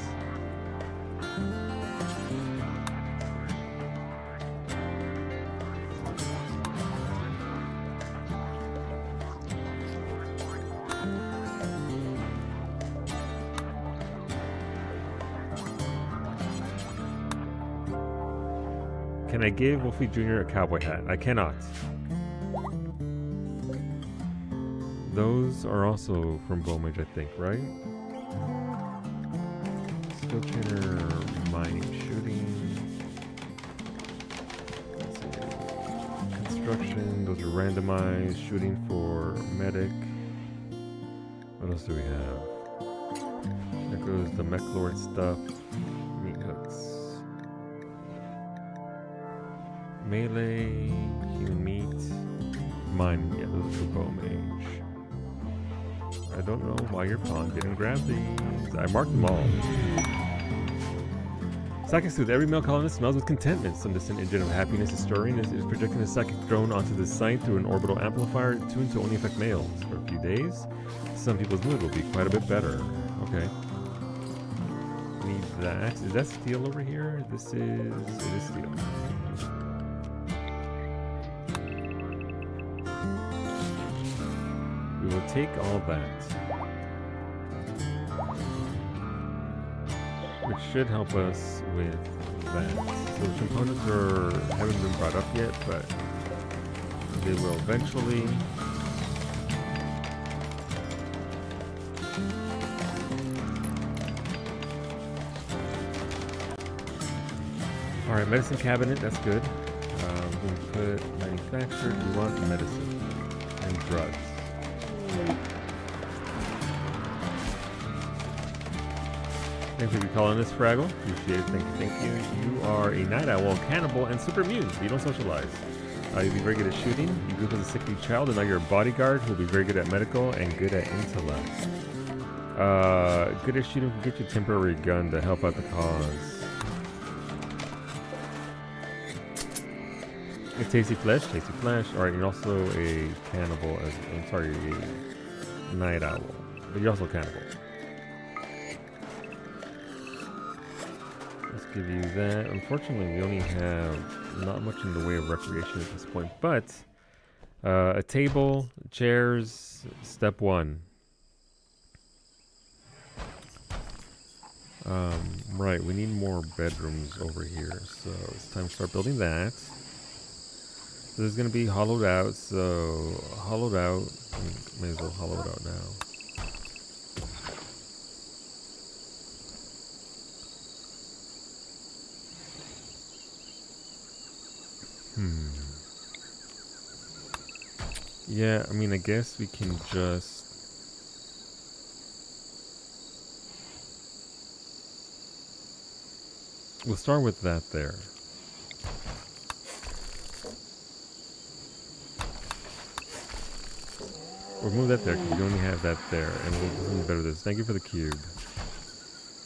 S1: Can I give Wolfie Jr. a cowboy hat? I cannot. Those are also from Bowmage, I think, right? Skill trainer, mining, shooting. Let's see. Construction, those are randomized. Shooting for medic. What else do we have? There goes the mech lord stuff. Meat hooks. Melee, human meat. Mine, yeah, those are for Bowmage. I don't know why your pawn didn't grab these. I marked them all. Psychic Soothe. Every male colonist smells with contentment. Some distant engine of happiness is stirring as it is projecting a psychic drone onto the site through an orbital amplifier tuned to only affect males. For a few days, some people's mood will be quite a bit better. Okay. Need that. Is that steel over here? It is steel. We will take all that. Which should help us with that. So the components haven't been brought up yet, but they will eventually. Alright, medicine cabinet, that's good. We can put manufactured, we want medicine and drugs. Thank you for calling this, Fraggle. Appreciate it. Thank you. You are a night owl, cannibal, and super immune. You don't socialize. You'll be very good at shooting. You grew up as a sickly child, and now you're a bodyguard who will be very good at medical and good at intellect. Good at shooting can get you a temporary gun to help out the cause. A tasty flesh. Alright, you're also a cannibal. A night owl. But you're also a cannibal. Let's give you that. Unfortunately, we only have not much in the way of recreation at this point. But, a table, chairs, step 1. Right, we need more bedrooms over here. So, it's time to start building that. So this is going to be hollowed out, so hollowed out, may as well hollow it out now. Yeah, I mean, I guess we can just... We'll start with that there. We'll move that there because we only have that there, and we'll do something better with this. Thank you for the cube.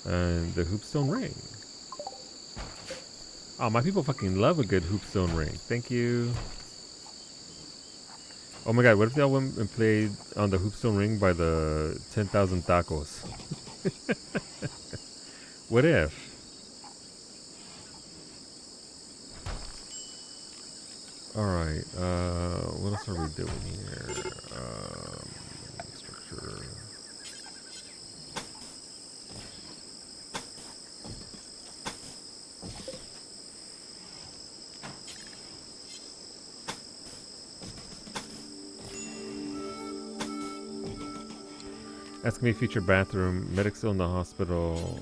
S1: And the hoopstone ring. Oh, my people fucking love a good hoopstone ring. Thank you. Oh my god, what if y'all went and played on the hoopstone ring by the 10,000 tacos? What if? Alright, what else are we doing here? Structure. That's gonna be a future bathroom. Medic still in the hospital.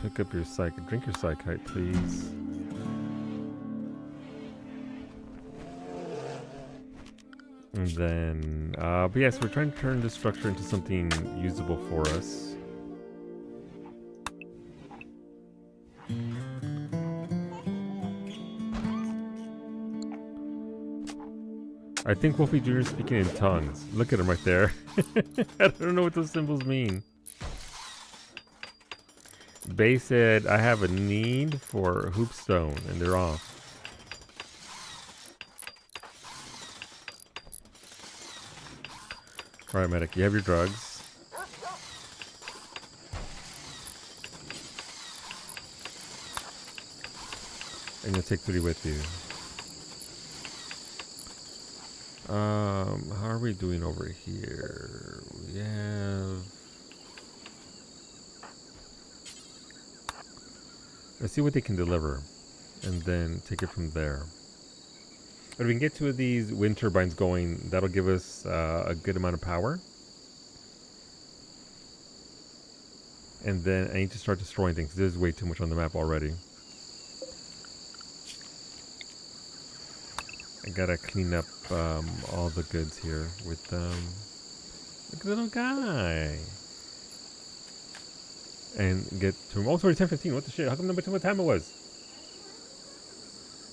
S1: Pick up your drink your psychite, please. And then, but yes, we're trying to turn this structure into something usable for us. I think Wolfie Jr. is speaking in tongues. Look at him right there. I don't know what those symbols mean. Bay said, I have a need for hoopstone, and they're off. Alright, medic, you have your drugs. And you'll take 3 with you. How are we doing over here? We have... Let's see what they can deliver. And then take it from there. If we can get 2 of these wind turbines going, that'll give us a good amount of power. And then I need to start destroying things. There's way too much on the map already. I gotta clean up all the goods here with look at the little guy. And get to him. Oh, sorry, 10:15. What the shit? How come nobody told me what time it was?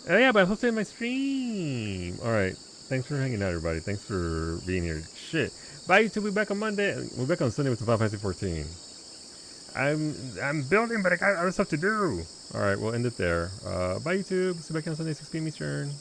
S1: Oh yeah, but I'm supposed to end my stream. Alright. Thanks for hanging out, everybody. Thanks for being here. Shit. Bye, YouTube. We'll be back on Monday. We'll be back on Sunday with the Final Fantasy 14. I'm building, but I got other stuff to do. All right, we'll end it there. Bye YouTube. See you back on Sunday, 6 p.m. Eastern.